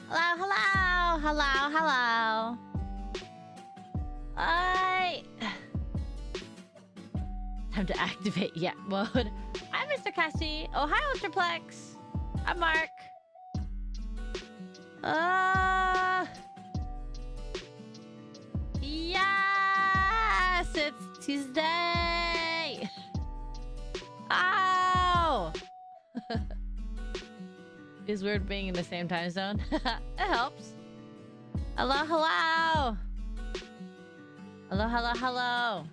Hello, hello, hello, hello. Hi. Time to activate yet mode. Hi, Mr. Cassie. Oh, hi, Ultraplex. Hi, Mark. Yes, it's Tuesday. Oh. It's weird being in the same time zone. It helps. Hello, hello. Hello, hello, hello.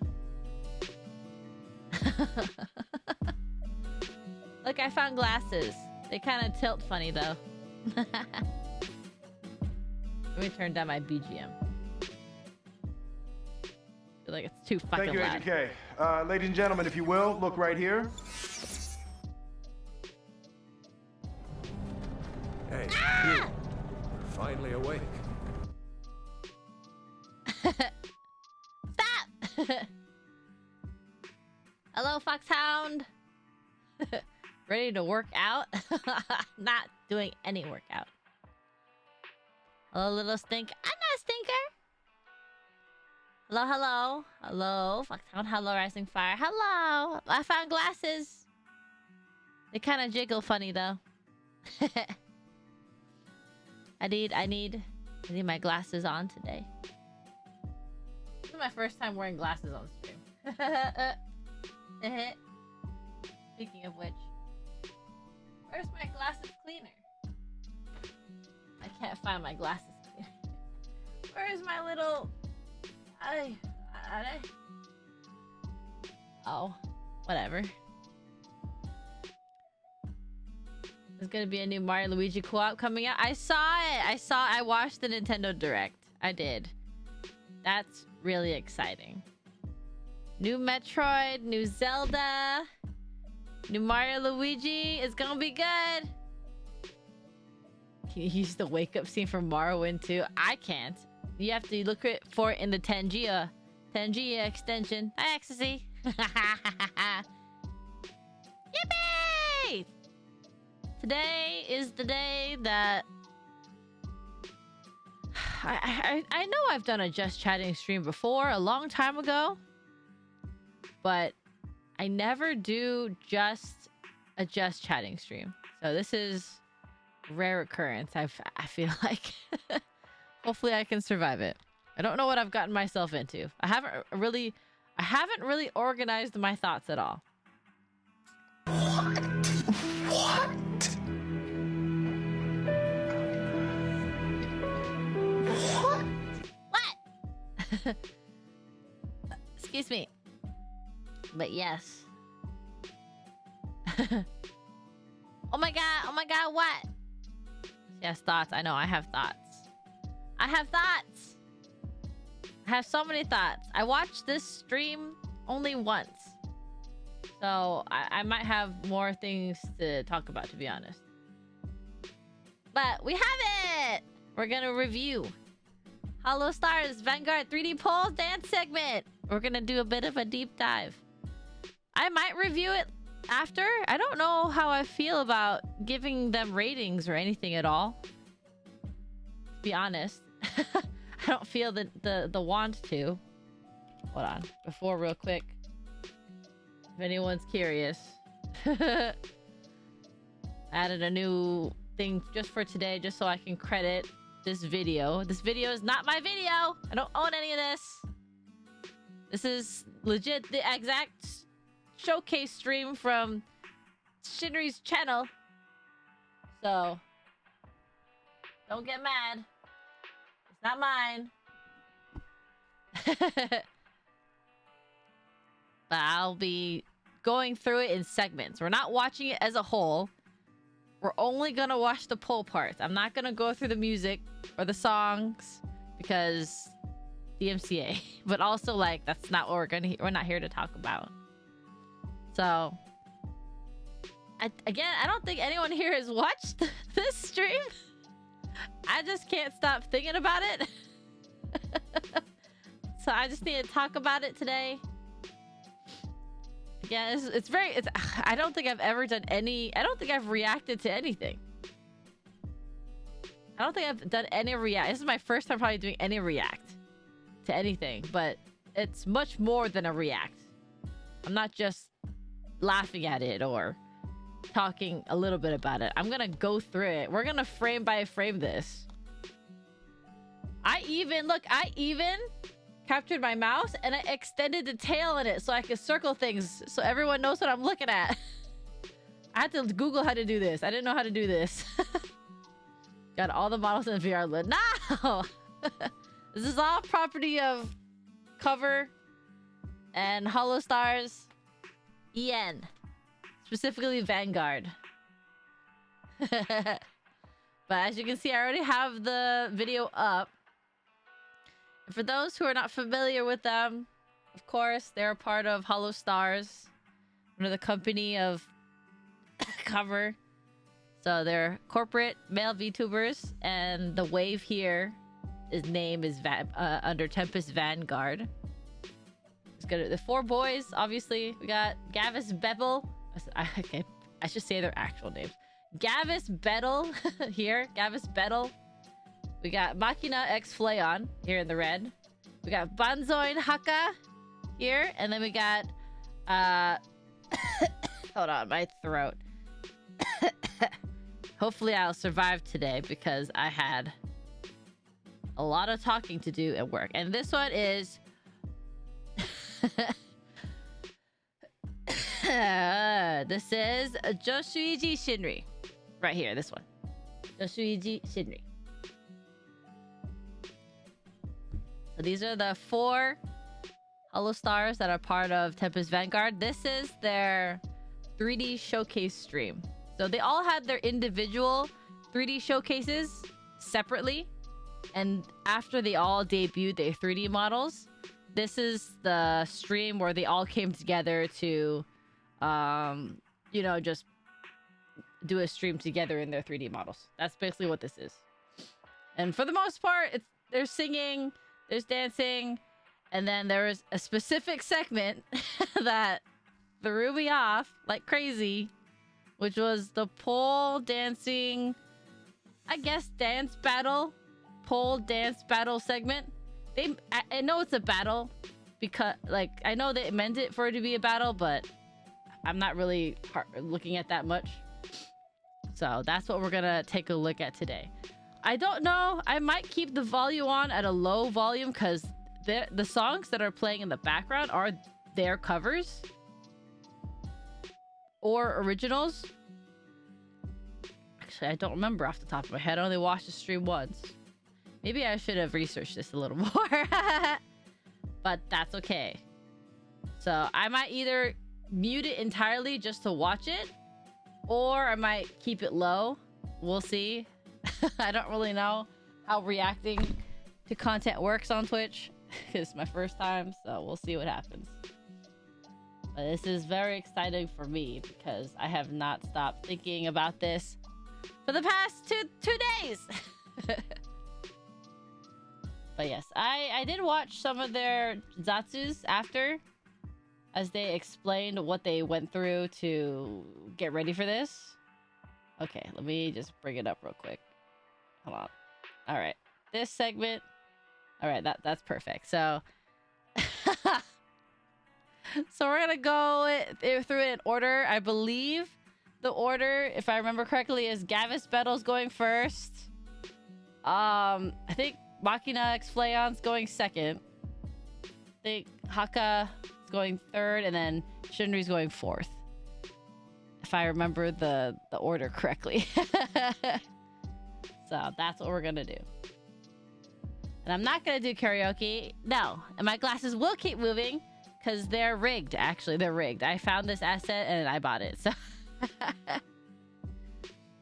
Look, I found glasses. They kind of tilt funny, though. Let me turn down my BGM. I feel like it's too fucking loud. Thank you, AJK. Ladies and gentlemen, if you will, look right here. Hey, you. You're finally awake. Stop! Hello, Foxhound. Ready to work out? Not doing any workout. Hello, little stink. I'm not a stinker. Hello, hello. Hello, Foxhound. Hello, Rising Fire. Hello. I found glasses. They kind of jiggle funny, though. I need my glasses on today. This is my first time wearing glasses on stream. Speaking of which, where's my glasses cleaner? I can't find my glasses cleaner. Where's my little... Oh, whatever. There's gonna be a new Mario Luigi co-op coming out. I saw it. I watched the Nintendo Direct. I did. That's really exciting. New Metroid, new Zelda, new Mario Luigi. It's gonna be good. Can you use the wake up scene from Morrowind too? I can't. You have to look for it in the Tangia extension. Hi, Ecstasy. Yippee! Today is the day that I know I've done a Just Chatting stream before a long time ago, but I never do just a Just Chatting stream. So this is rare occurrence. I feel like hopefully I can survive it. I don't know what I've gotten myself into. I haven't really organized my thoughts at all. What? What? Excuse me. But yes. Oh my god, what? Yes, thoughts. I know, I have thoughts. I have so many thoughts. I watched this stream only once. So I might have more things to talk about, to be honest. But we have it! We're gonna review Holostars Vanguard 3D Pole Dance segment. We're gonna do a bit of a deep dive. I might review it after. I don't know how I feel about giving them ratings or anything at all. To be honest. I don't feel the want to. Hold on. Before, real quick. If anyone's curious. Added a new thing just for today, just so I can credit this video. This video is not my video. I don't own any of this. This is legit the exact showcase stream from Shinri's channel. So don't get mad. It's not mine. But I'll be going through it in segments. We're not watching it as a whole. We're only gonna watch the pull parts. I'm not gonna go through the music or the songs because DMCA. But also, like, that's not what we're not here to talk about. So again, I don't think anyone here has watched this stream. I just can't stop thinking about it. So I just need to talk about it today. Again, I don't think I've ever done any... I don't think I've reacted to anything. I don't think I've done any react. This is my first time probably doing any react to anything, but it's much more than a react. I'm not just laughing at it or talking a little bit about it. I'm gonna go through it. We're gonna frame by frame this. I even captured my mouse and I extended the tail in it so I could circle things so everyone knows what I'm looking at. I had to Google how to do this. I didn't know how to do this. Got all the models in the VR lid. No! This is all property of Cover and Holostars EN. Specifically Vanguard. But as you can see, I already have the video up. And for those who are not familiar with them, of course, they're a part of Holostars, under the company of Cover. So they're corporate male VTubers, and the wave here, his name is under Tempus Vanguard. It's good. The 4 boys, obviously. We got Gavis Bebel. Okay, I should say their actual names. Gavis Bedel here. Gavis Bedel. We got Machina X Flayon here in the red. We got Banzoin Haka here, and then we got hold on, my throat. Hopefully I'll survive today because I had a lot of talking to do at work. And this one is this is Joshuiji Shinri. Right here, this one. Joshuiji Shinri. So these are the 4 Holostars that are part of Tempus Vanguard. This is their 3D showcase stream. So they all had their individual 3D showcases separately. And after they all debuted their 3D models, this is the stream where they all came together to, you know, just do a stream together in their 3D models. That's basically what this is. And for the most part, there's singing, there's dancing, and then there's a specific segment that threw me off like crazy, which was the pole dancing, I guess, dance battle, pole dance battle segment. I know it's a battle because, like, I know they meant it for it to be a battle, but I'm not really looking at that much. So that's what we're gonna take a look at today. I don't know. I might keep the volume on at a low volume because the songs that are playing in the background are their covers or originals. Actually, I don't remember off the top of my head. I only watched the stream once. Maybe I should have researched this a little more. But that's okay. So I might either mute it entirely just to watch it, or I might keep it low. We'll see. I don't really know how reacting to content works on Twitch. It's my first time, so we'll see what happens. But this is very exciting for me because I have not stopped thinking about this for the past two days. But yes, I did watch some of their Zatsus after, as they explained what they went through to get ready for this. Okay, let me just bring it up real quick. Hold on. All right, this segment. All right, that's perfect. So, so we're gonna go through it in order. I believe the order, if I remember correctly, is Gavis Bedel's going first. I think Machina X Flayon's going second. I think Haka is going third, and then Shinri's going fourth. If I remember the order correctly. So that's what we're gonna do. And I'm not gonna do karaoke. No. And my glasses will keep moving because they're rigged. Actually, they're rigged. I found this asset and I bought it. So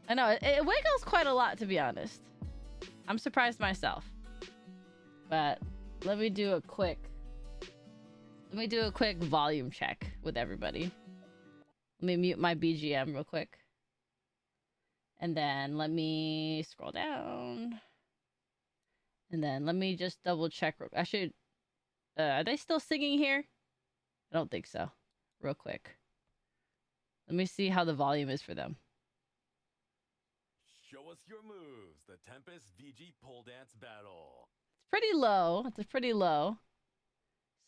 I know it wiggles quite a lot, to be honest. I'm surprised myself. But let me do a quick volume check with everybody. Let me mute my BGM real quick. And then let me scroll down. And then let me just double check. I should... are they still singing here? I don't think so. Real quick. Let me see how the volume is for them. Show us your moves. The Tempus VG pole dance battle. It's pretty low. It's pretty low.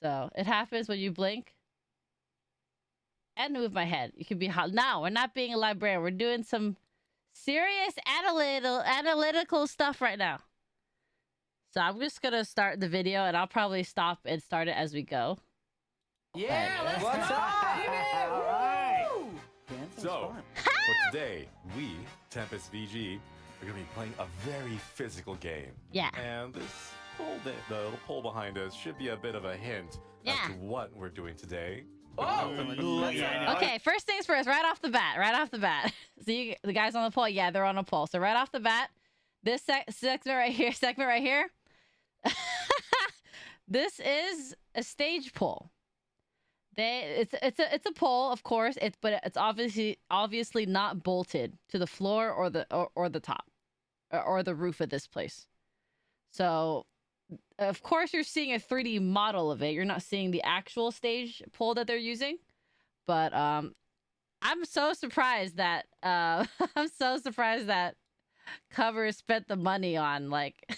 So it happens when you blink and move my head. You can be hot. Now we're not being a librarian. We're doing some serious analytical stuff right now. So I'm just gonna start the video, and I'll probably stop and start it as we go. Yeah, let's What's go, up? baby! All right. Woo! Dancing's So, fun. for today, we, Tempus VG, are going to be playing a very physical game. Yeah. And this pole, the little pole behind us should be a bit of a hint Yeah. as to what we're doing today. Oh! Okay, first things first, right off the bat. See, the guys on the pole, yeah, they're on a pole. So right off the bat, this segment right here, this is a stage pole. It's a pole, of course. But it's obviously not bolted to the floor or the top or the roof of this place. So, of course, you're seeing a 3D model of it. You're not seeing the actual stage pole that they're using. But I'm so surprised that Cover spent the money on, like.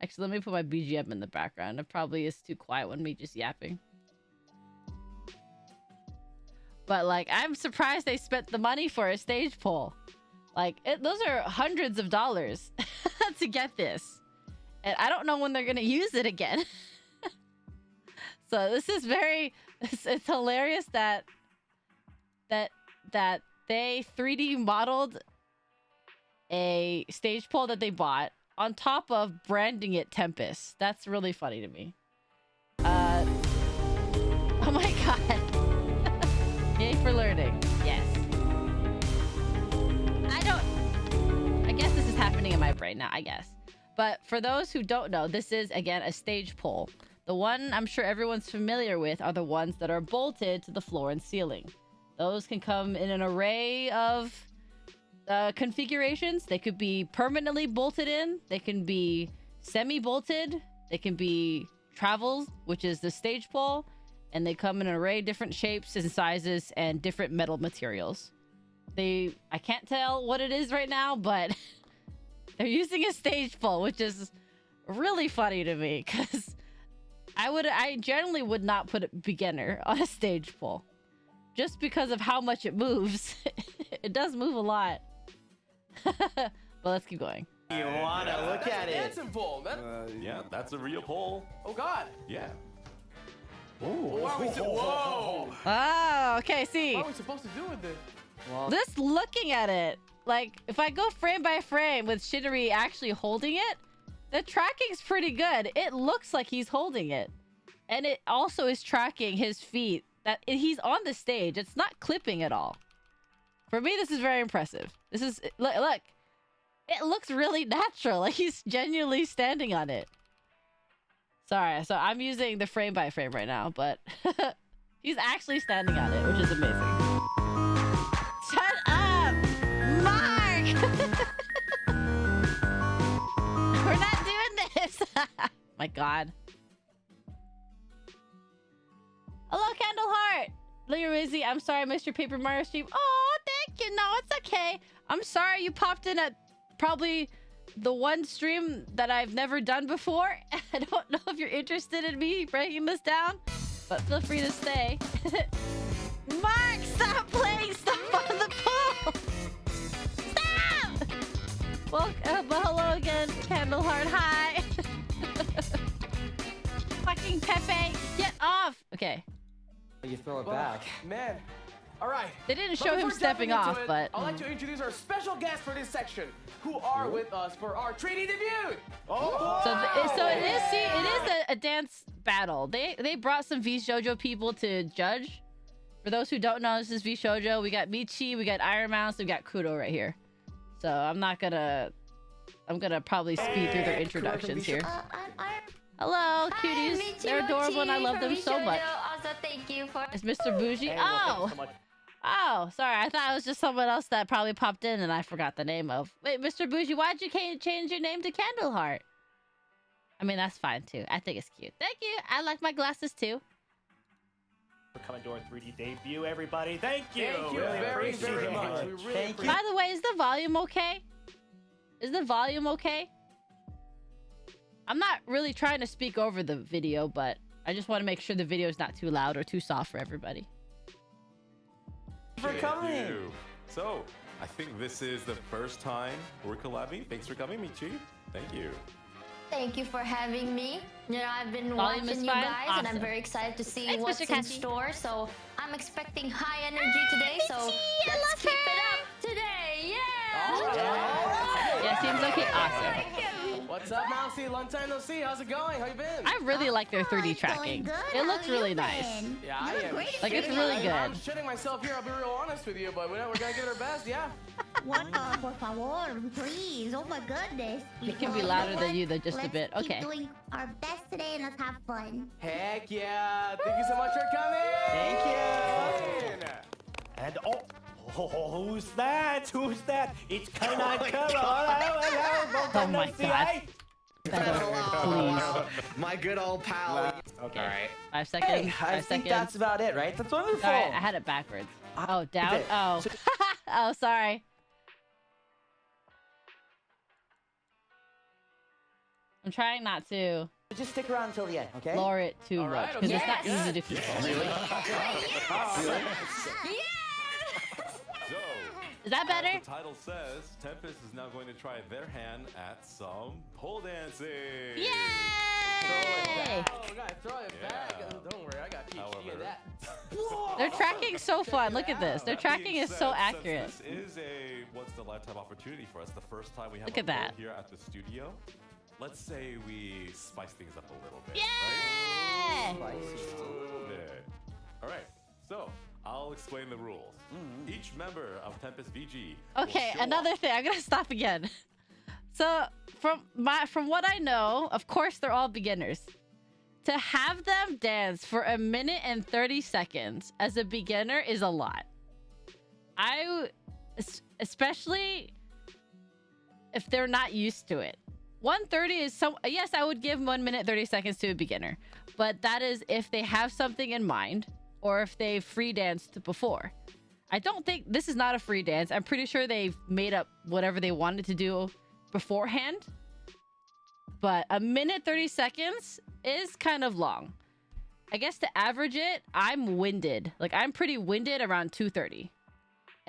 Actually, let me put my BGM in the background. It probably is too quiet when me just yapping. But, like, I'm surprised they spent the money for a stage pole. Like, those are hundreds of dollars to get this. And I don't know when they're going to use it again. So this is it's hilarious that they 3D modeled a stage pole that they bought on top of branding it Tempus. That's really funny to me. Oh my god. Yay for learning. Yes. I guess this is happening in my brain now, I guess. But for those who don't know, this is, again, a stage pole. The one I'm sure everyone's familiar with are the ones that are bolted to the floor and ceiling. Those can come in an array of configurations. They could be permanently bolted in. They can be semi-bolted. They can be travels, which is the stage pole. And they come in an array of different shapes and sizes and different metal materials. I can't tell what it is right now, but they're using a stage pole, which is really funny to me because I generally would not put a beginner on a stage pole just because of how much it moves. It does move a lot. But let's keep going. You wanna look at it? Dancing pole. Yeah, that's a real pole. Oh God. Yeah. Whoa. Oh, okay, see. What are we supposed to do with this? Well, Just looking at it, like, if I go frame by frame with Shinori actually holding it, the tracking's pretty good. It looks like he's holding it. And it also is tracking his feet. That he's on the stage. It's not clipping at all. For me, this is very impressive. This is, look. It looks really natural. Like he's genuinely standing on it. Sorry, so I'm using the frame by frame right now, but he's actually standing on it, which is amazing. Shut up! Mark! We're not doing this! My god. Hello, Candleheart! Lizzie, I'm sorry I missed your Paper Mario stream. Oh, thank you. No, it's okay. I'm sorry you popped in at probably the one stream that I've never done before. I don't know if you're interested in me breaking this down, but feel free to stay. Mark, stop playing stuff on the pool! Stop! Well, hello again, Candleheart. Hi. Fucking Pepe, get off. Okay. you throw it back. Man. All right. They didn't But show him before stepping jumping off, into it, but I'd like to introduce our special guests for this section, who are with us for our 3D debut. Oh! so it is. See, it is a dance battle. They brought some V Shoujo people to judge. For those who don't know, this is V Shoujo. We got Michi, we got Iron Mouse, we got Kudo right here. So I'm gonna probably speed through their introductions here. Hello, cuties. Michi They're adorable and I love them so much. Also, thank you for. It's Mr. Bougie. Hey, well, thank you Oh! so much. Oh, sorry. I thought it was just someone else that probably popped in and I forgot the name of. Wait, Mr. Bougie, why'd you change your name to Candleheart? I mean, that's fine too. I think it's cute. Thank you. I like my glasses too. For coming to our 3D debut, everybody. Thank you. Thank you Really very, appreciate very it. much. We really Thank you. appreciate By the way, is the volume okay? Is the volume okay? I'm not really trying to speak over the video, but I just want to make sure the video is not too loud or too soft for everybody. For coming. So, I think this is the first time we're collabing. Thanks for coming, Michi. Thank you. Thank you for having me. You know, I've been Volume is watching you fine? guys, and I'm Awesome. very excited to see Thanks, what's Mr. in Cassie. store. So I'm expecting high energy today. So let's keep it up today. Yeah. Yeah, seems okay. Awesome. What's up, Mousy? Long time no see. How's it going? How you been? I really like their 3D it's going tracking. good. It How looks you really been? nice. Yeah, I am. Great. Like, it's shitting- really good. I'm shitting myself here. I'll be real honest with you, but we're gonna give it our best. Yeah. What? Por favor, please. Oh my goodness. It can be Well, louder you know than what? you, though, just a Let's bit. Okay. Keep doing our best today, and let's have fun. Heck yeah! Thank you so much for coming. Thank you. And who's that? Who's that? It's Canine Carol. Hello. Oh my god. Better, please. My good old pal. Okay. All right. 5 seconds. Hey, 5 I think seconds. that's about it, right? That's wonderful. Sorry, I had it backwards. Oh, down? Okay. Oh. Oh, sorry. I'm trying not to Just stick around until the end, okay? lower it too All right, much because it's not okay. easy to control. So, Is that better? as the title says, Tempus is now going to try their hand at some pole dancing. Yay! Oh, we gotta throw it back. Yeah. Don't worry, I got PhD in However- that. Their tracking so fun. Look at this. Their That tracking being is said, so since accurate. This is a once in a lifetime opportunity for us. The first time we have Look a at that. pole here at the studio. Let's say we spice things up a little bit. Yeah! Right? Just a little bit. All right. So I'll explain the rules. Each member of Tempus VG. will Okay, show another off- thing. I'm gonna stop again. So from what I know, of course they're all beginners. To have them dance for 1 minute and 30 seconds as a beginner is a lot. Especially if they're not used to it. 1:30 is yes, I would give 1 minute 30 seconds to a beginner, but that is if they have something in mind or if they've free danced before. I don't think this is not a free dance. I'm pretty sure they've made up whatever they wanted to do beforehand. But 1 minute 30 seconds is kind of long. I guess to average it, I'm winded. Like, I'm pretty winded around 2:30.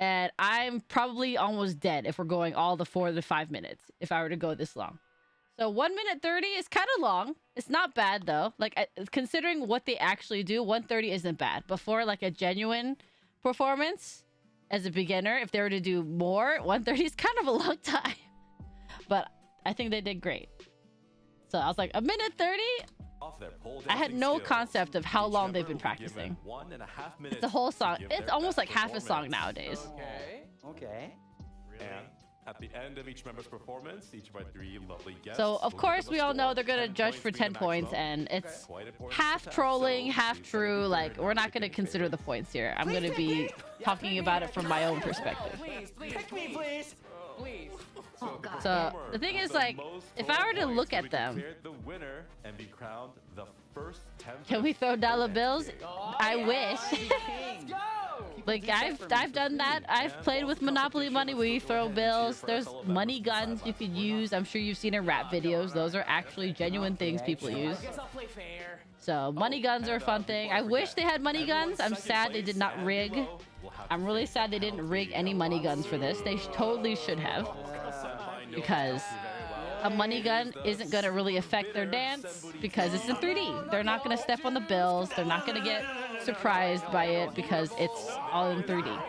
And I'm probably almost dead if we're going all the 4 to 5 minutes, if I were to go this long. So 1 minute 30 is kind of long. It's not bad, though. Like, considering what they actually do, 1:30 isn't bad. But for, like, a genuine performance as a beginner, if they were to do more, 1:30 is kind of a long time. But I think they did great. So I was like, 1 minute 30? off their pole I had dancing no skills. concept of how Each long member they've been will be given practicing. 1.5 minutes It's a whole to song. give It's their almost best like half a song performance. nowadays. Okay. Okay. And at the end of each member's performance, each of our 3 lovely guests. So, of will give course, them a we all know score. they're going to 10 judge for points 10 being the points, maximum. and it's Quite important half to have, trolling, so half please don't true. be Like, prepared we're to not going to pick consider favorites. the points here. I'm going to be talking about it from my own perspective. Please, please, Pick me, please. please. Oh God. So, the thing is, like, if I were to look at them, the winner and be crowned the first can we throw dollar bills? Oh, I yeah. wish. Let's go. Like, I've done that. I've played with Monopoly money where you throw bills. There's money guns you could use. I'm sure you've seen in rap videos. Those are actually genuine things people use. I guess I'll play fair. So money guns are a fun thing. I wish they had money guns. I'm sad they did not rig. I'm really sad they didn't rig any money guns for this. They totally should have. Because a money gun isn't going to really affect their dance because it's in 3D. They're not going to step on the bills. They're not going to get surprised by it because it's all in 3D.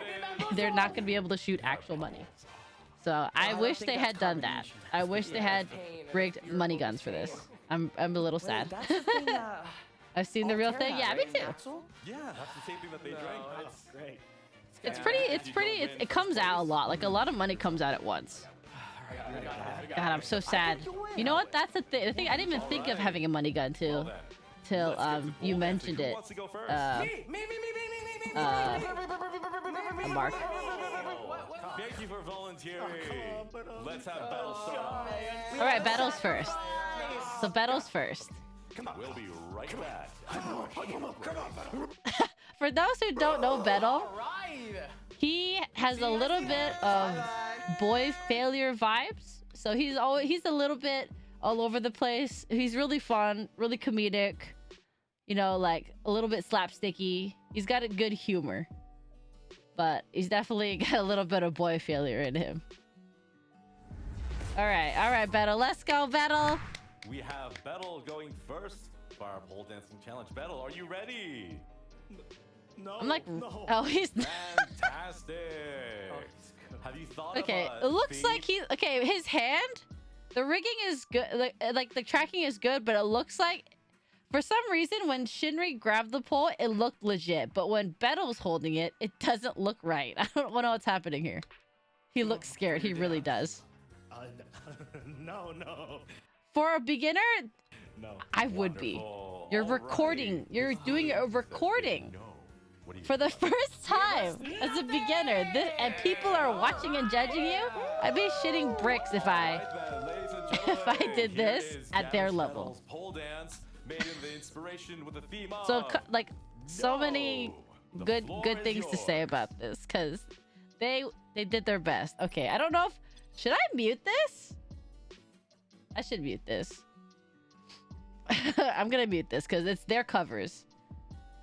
They're not going to be able to shoot actual money. So I wish they had done that. I wish they had rigged money guns for this. I'm a little sad. That's the thing, I've seen the real thing. Yeah, me too. Yeah, that's the same thing that they drank. That's great. It's pretty. It comes out a lot. Like, a lot of money comes out at once. God, I'm so sad. You know what? That's the thing. I didn't even think of having a money gun till you mentioned it. Mark. Thank you for volunteering. Let's have battle start. All right, battles first. So battles first. We'll be right back. For those who don't know Bettle, Right. he has a little bit of boy failure vibes so he's a little bit all over the place. He's really fun, really comedic. You know, like a little bit slapsticky. He's got a good humor, but he's definitely got a little bit of boy failure in him. All right, Battle. Let's go, Battle. We have Battle going first for our pole dancing challenge. Battle, are you ready? No. I'm like, no. oh, he's Fantastic. Have you thought okay. of It looks like okay. His hand, the rigging is good. Like the tracking is good, but it looks like, for some reason, when Shinri grabbed the pole, it looked legit. But when Bettle's holding it, it doesn't look right. I don't know what's happening here. He looks scared. He really does. No. For a beginner, No. I would be. Wonderful. You're All recording. right. You're doing a recording No. What do you for the first time as a beginner. And people are watching and judging you. I'd be shitting bricks if I if I did this at their level. Pole dance made in the inspiration with the theme of So like so many The good floor is things to say yours. about this, because they did their best. Okay, I don't know if should I mute this? I should mute this. I'm gonna mute this because it's their covers.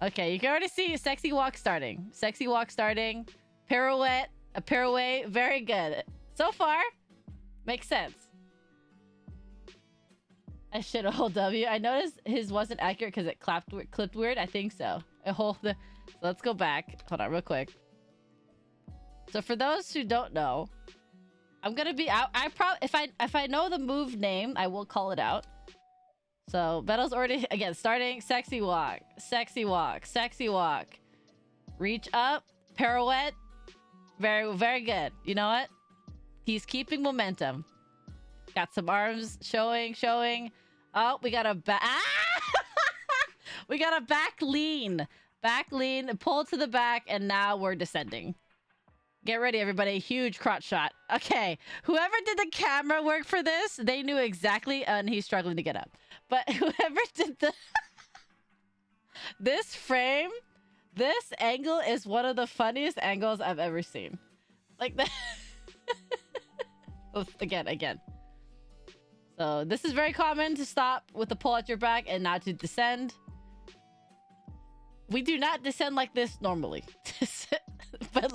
Okay, you can already see a sexy walk starting. Sexy walk starting. Pirouette, a pirouette, very good. So far, makes sense. I should hold W. I noticed his wasn't accurate because it clipped weird. I think so. So let's go back. Hold on, real quick. So for those who don't know, I'm gonna be. I probably if I know the move name, I will call it out. So Battle's already again starting. Sexy walk, sexy walk, sexy walk. Reach up, pirouette. Very good. You know what? He's keeping momentum. Got some arms showing. Oh, we got a back. We got a back lean, pull to the back, and now we're descending. Get ready, everybody. Huge crotch shot. Okay, whoever did the camera work for this, they knew exactly, and he's struggling to get up. But whoever did this frame, this angle is one of the funniest angles I've ever seen. Like that. Again. So this is very common to stop with the pull at your back and not to descend. We do not descend like this normally. But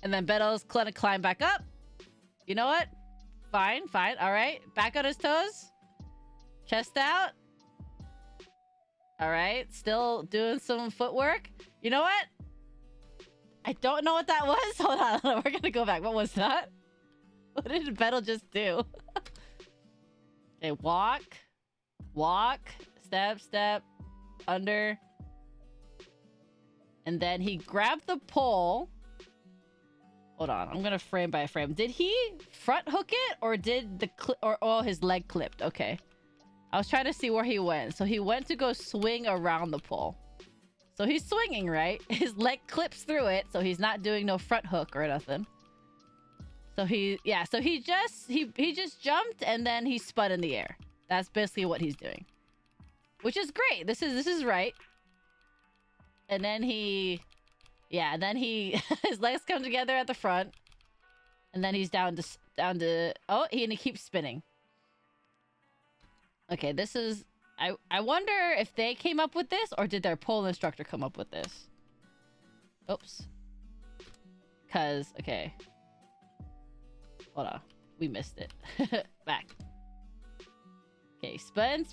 and then Beto's gonna climb back up. You know what? Fine. All right. Back on his toes. Chest out. All right. Still doing some footwork. You know what? I don't know what that was. Hold on. We're gonna go back. What was that? What did Beto just do? Okay, walk. Step. Under. And then he grabbed the pole. Hold on, I'm gonna frame by frame. Did he front hook it, or did his leg clipped? Okay, I was trying to see where he went. So he went to go swing around the pole. So he's swinging, right? His leg clips through it, so he's not doing no front hook or nothing. So he just jumped and then he spun in the air. That's basically what he's doing, which is great. This is right. And then his legs come together at the front, and then he's down to and he keeps spinning. Okay, this is I wonder if they came up with this, or did their pole instructor come up with this? Oops. Okay. Hold on. We missed it. Back. Okay, spin.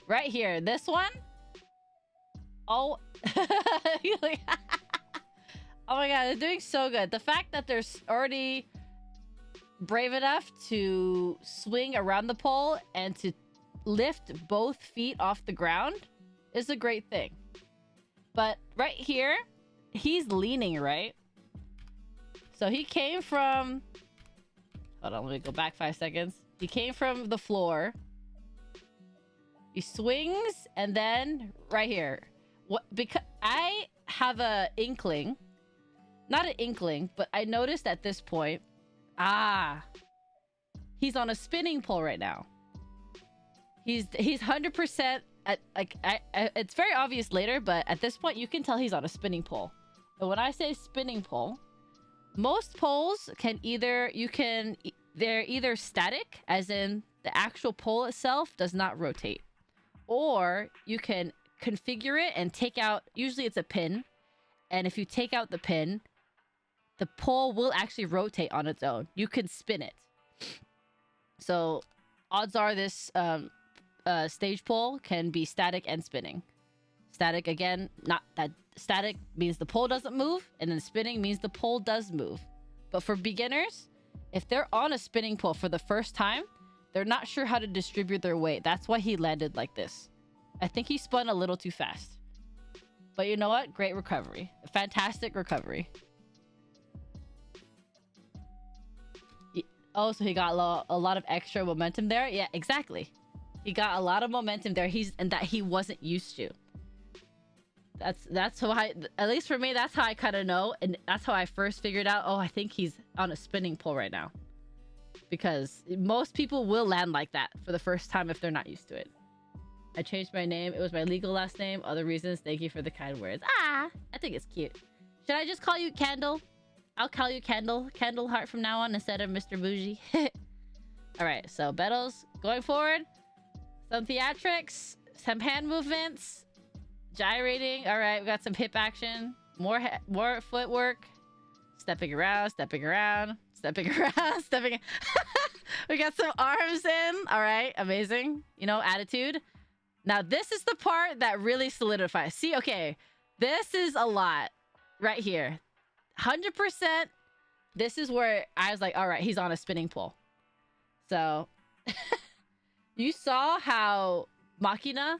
Right here. This one. Oh. Oh my god, they're doing so good. The fact that they're already brave enough to swing around the pole and to lift both feet off the ground is a great thing. But right here, he's leaning, right? So he came from... Hold on, let me go back 5 seconds. He came from the floor. He swings, and then right here. Because I have a inkling. Not an inkling, but I noticed at this point... he's on a spinning pole right now. He's 100% at it's very obvious later, but at this point you can tell he's on a spinning pole. And when I say spinning pole, most poles can they're either static, as in the actual pole itself does not rotate, or you can configure it and take out, usually it's a pin, and if you take out the pin, the pole will actually rotate on its own. You can spin it. So odds are this stage pole can be static and spinning. Static, again, not that static means the pole doesn't move, and then spinning means the pole does move. But for beginners, if they're on a spinning pole for the first time, they're not sure how to distribute their weight. That's why he landed like this. I think he spun a little too fast. But you know what? Great recovery. Fantastic recovery. Oh, so he got a lot of extra momentum there? Yeah, exactly. He got a lot of momentum there and that he wasn't used to. That's how at least for me, that's how I kind of know, and that's how I first figured out, oh, I think he's on a spinning pole right now. Because most people will land like that for the first time if they're not used to it. I changed my name. It was my legal last name. Other reasons. Thank you for the kind words. Ah, I think it's cute. Should I just call you Candle? I'll call you Candle. Candle Heart from now on instead of Mr. Bougie. Alright, so Bettles, going forward. Some theatrics. Some hand movements. Gyrating. Alright, we got some hip action. More footwork. Stepping around, stepping around, stepping around, stepping... We got some arms in. Alright, amazing. You know, attitude. Now, this is the part that really solidifies. See, okay. This is a lot. Right here. 100%. This is where I was like, alright, he's on a spinning pole. So... You saw how Machina...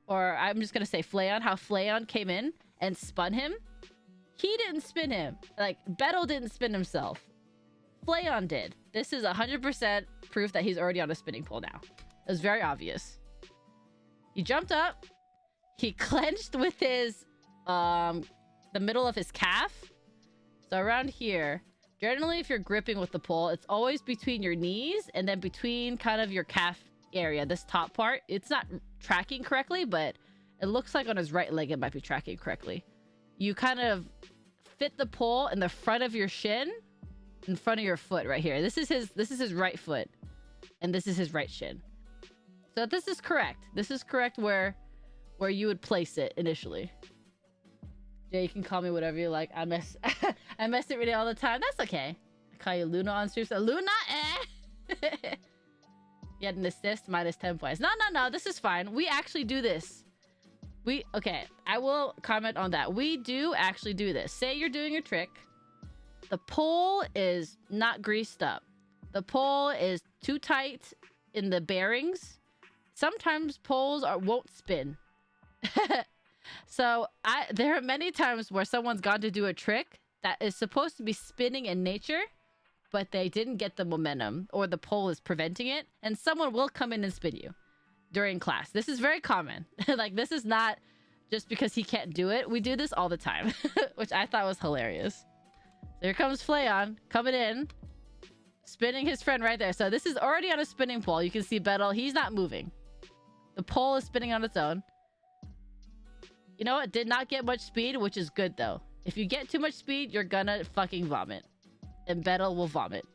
Or I'm just gonna say Flayon, how Flayon came in and spun him. He didn't spin him. Like, Beto didn't spin himself. Flayon did. This is 100% proof that he's already on a spinning pole now. It was very obvious. He jumped up. He clenched with his, the middle of his calf. So around here, generally if you're gripping with the pole, it's always between your knees and then between kind of your calf area, this top part. It's not tracking correctly, but it looks like on his right leg it might be tracking correctly. You kind of fit the pole in the front of your shin, in front of your foot right here. This is his right foot, and this is his right shin. So this is correct. This is correct where you would place it initially. Jay, you can call me whatever you like. I mess it really all the time. That's okay. I call you Luna on stream. So Luna, eh? You had an assist, minus 10 points. No. This is fine. We actually do this. Okay, I will comment on that. We do actually do this. Say you're doing a trick. The pole is not greased up. The pole is too tight in the bearings. Sometimes poles won't spin. So there are many times where someone's gone to do a trick that is supposed to be spinning in nature, but they didn't get the momentum, or the pole is preventing it, and someone will come in and spin you during class. This is very common. Like, this is not just because he can't do it. We do this all the time, which I thought was hilarious. Here comes Flayon, coming in, spinning his friend right there. So this is already on a spinning pole. You can see Bettel, he's not moving. The pole is spinning on its own. You know what? Did not get much speed, which is good, though. If you get too much speed, you're gonna fucking vomit. And Bettel will vomit.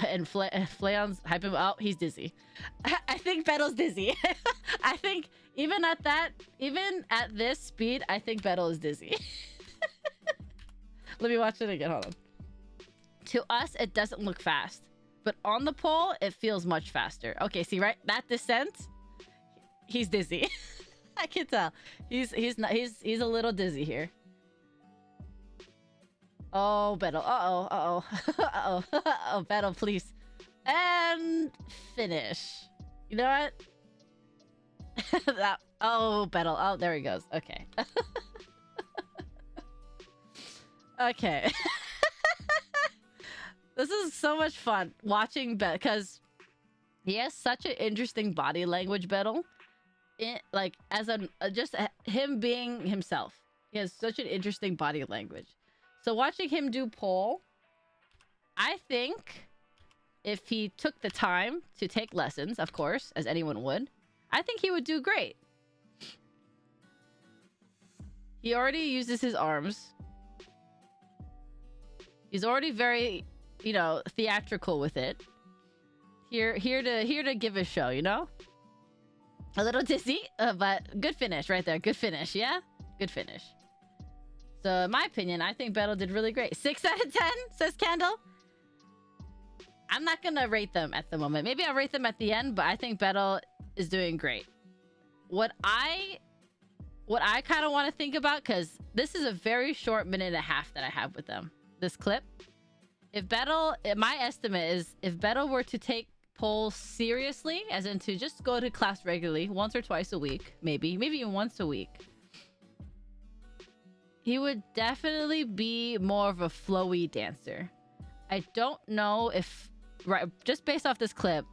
And Flayon's hyping him out. He's dizzy. I think Bettel's dizzy. I think even at this speed, I think Bettel is dizzy. Let me watch it again. Hold on. To us, it doesn't look fast. But on the pole, it feels much faster. Okay, see, right? That descent, he's dizzy. I can tell. He's a little dizzy here. Oh, Bettel. Uh-oh. Oh, Bettel, please. And finish. You know what? Bettel. Oh, there he goes. Okay. Okay. This is so much fun watching because he has such an interesting body language, Bettel. Like, as just him being himself. He has such an interesting body language. So watching him do pole, I think if he took the time to take lessons, of course, as anyone would, I think he would do great. He already uses his arms. He's already very, you know, theatrical with it. Here to give a show, you know? A little dizzy, but good finish right there. Good finish, yeah? Good finish. So in my opinion, I think Battle did really great. 6 out of 10, says Candle. I'm not gonna rate them at the moment. Maybe I'll rate them at the end, but I think Battle is doing great. What I kind of want to think about, because this is a very short minute and a half that I have with them, this clip. If Battle, my estimate is, if Battle were to take polls seriously, as in to just go to class regularly, once or twice a week, maybe even once a week, he would definitely be more of a flowy dancer. I don't know if, right, just based off this clip,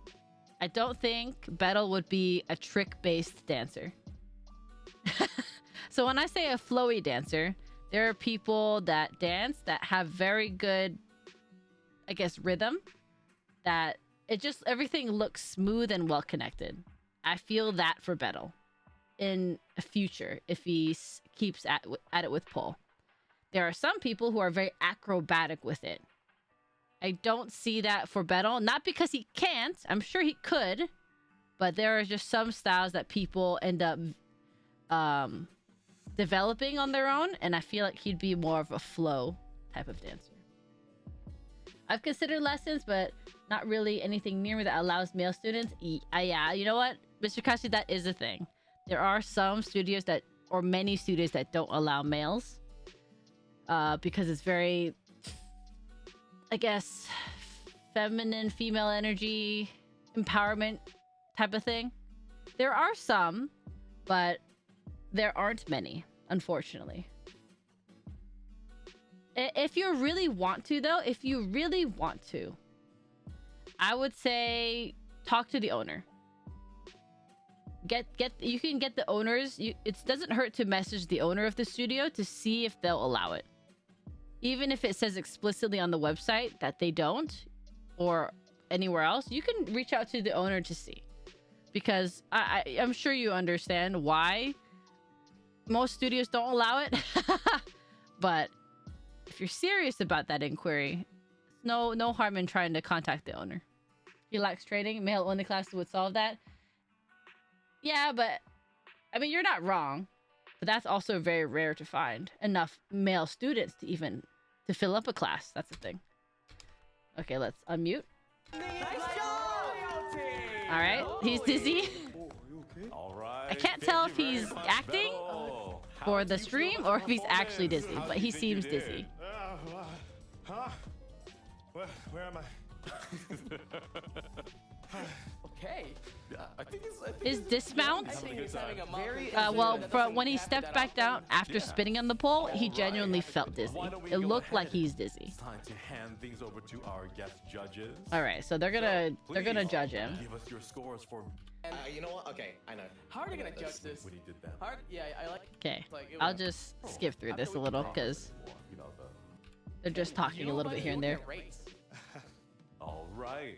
I don't think Battle would be a trick-based dancer. So when I say a flowy dancer, there are people that dance that have very good, I guess, rhythm, that it just, everything looks smooth and well connected. I feel that for Battle in the future if he keeps at it with Pole. There are some people who are very acrobatic with it. I don't see that for Battle, not because he can't, I'm sure he could, but there are just some styles that people end up developing on their own, and I feel like he'd be more of a flow type of dancer. I've considered lessons, but not really anything near me that allows male students. Yeah, you know what, Mr. Kashi, that is a thing. There are some studios that, or many studios that don't allow males, because it's very, I guess, feminine, female energy, empowerment type of thing. There are some, but there aren't many, unfortunately. If you really want to, though, if you really want to, I would say talk to the owner. You can get the owners. It doesn't hurt to message the owner of the studio to see if they'll allow it. Even if it says explicitly on the website that they don't, or anywhere else, you can reach out to the owner to see. Because I'm sure you understand why most studios don't allow it. But if you're serious about that inquiry, no harm in trying to contact the owner. He lacks training. Male-only classes would solve that. Yeah, but I mean, you're not wrong. But that's also very rare to find enough male students to fill up a class. That's the thing. Okay, let's unmute. All right, he's dizzy. I can't tell if he's acting for the stream or if he's actually dizzy, but he seems dizzy. Huh? Where am I? Okay. Yeah, I think His dismount, He's having a very well, when he stepped back down after spinning on the pole, he genuinely felt dizzy. It looked like he's dizzy. It's time to hand things over to our guest judges. All right, so they're gonna judge him. Give us your scores for. You know what? Okay, I know. How are they gonna judge this? When he did that. Hard? Yeah, I like. Okay, Like, it I'll was- just skip through this a little because You know, they're just talking a little bit here and there. all right.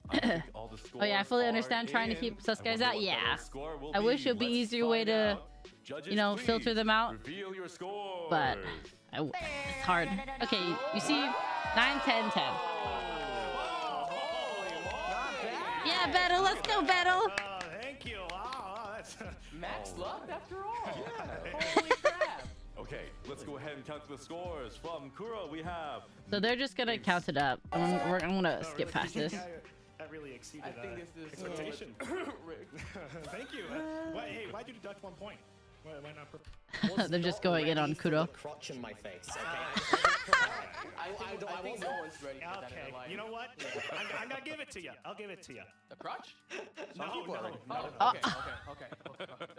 I think all the Oh yeah, I fully scores understand are trying to in. keep sus I guys wonder out. what Yeah, Bella's score will I wish be. it would be Let's easier way find to, out. Judges, you know, filter please them out. Reveal your scores. But it's hard. Okay, you see, 9, 10, 10. Yeah, Battle, let's go, Battle. Oh, thank you. Wow, that's... Max luck after all. Holy crap. Okay, let's go ahead and count the scores. From Kuro, we have. So they're just gonna count it up. I'm gonna skip past this. That really exceeded I think this is expectation. rigged. Thank you. Hey, why'd you deduct 1 point? Why not? They're just going in on Kuro. Crotch in my face. Okay. I think no one's ready for that in Okay. their life. You know what? I'm gonna give it to you. I'll give it to you. The crutch? No, people are no, ready. no. Oh, okay.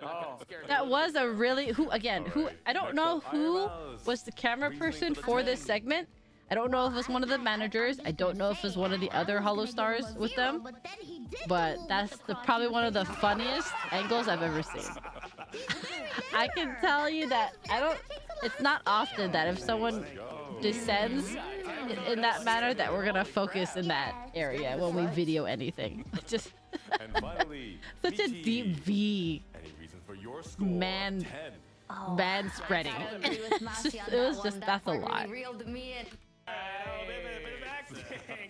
Oh, scared That me. was a really who I don't know who was the camera Reasoning person for the for 10. this segment. I don't know if it was one of the managers. I don't know if it was one of the other Holostars with them. But that's probably one of the funniest angles I've ever seen. I can tell you that it's not often that if someone descends in that manner that we're gonna focus in that area when we video anything. Just And finally, such a BT. deep V. Any reason for your score? Man. 10. Man spreading. I agree with Masi on It was that just one. That that's a part lot. really reeled me in.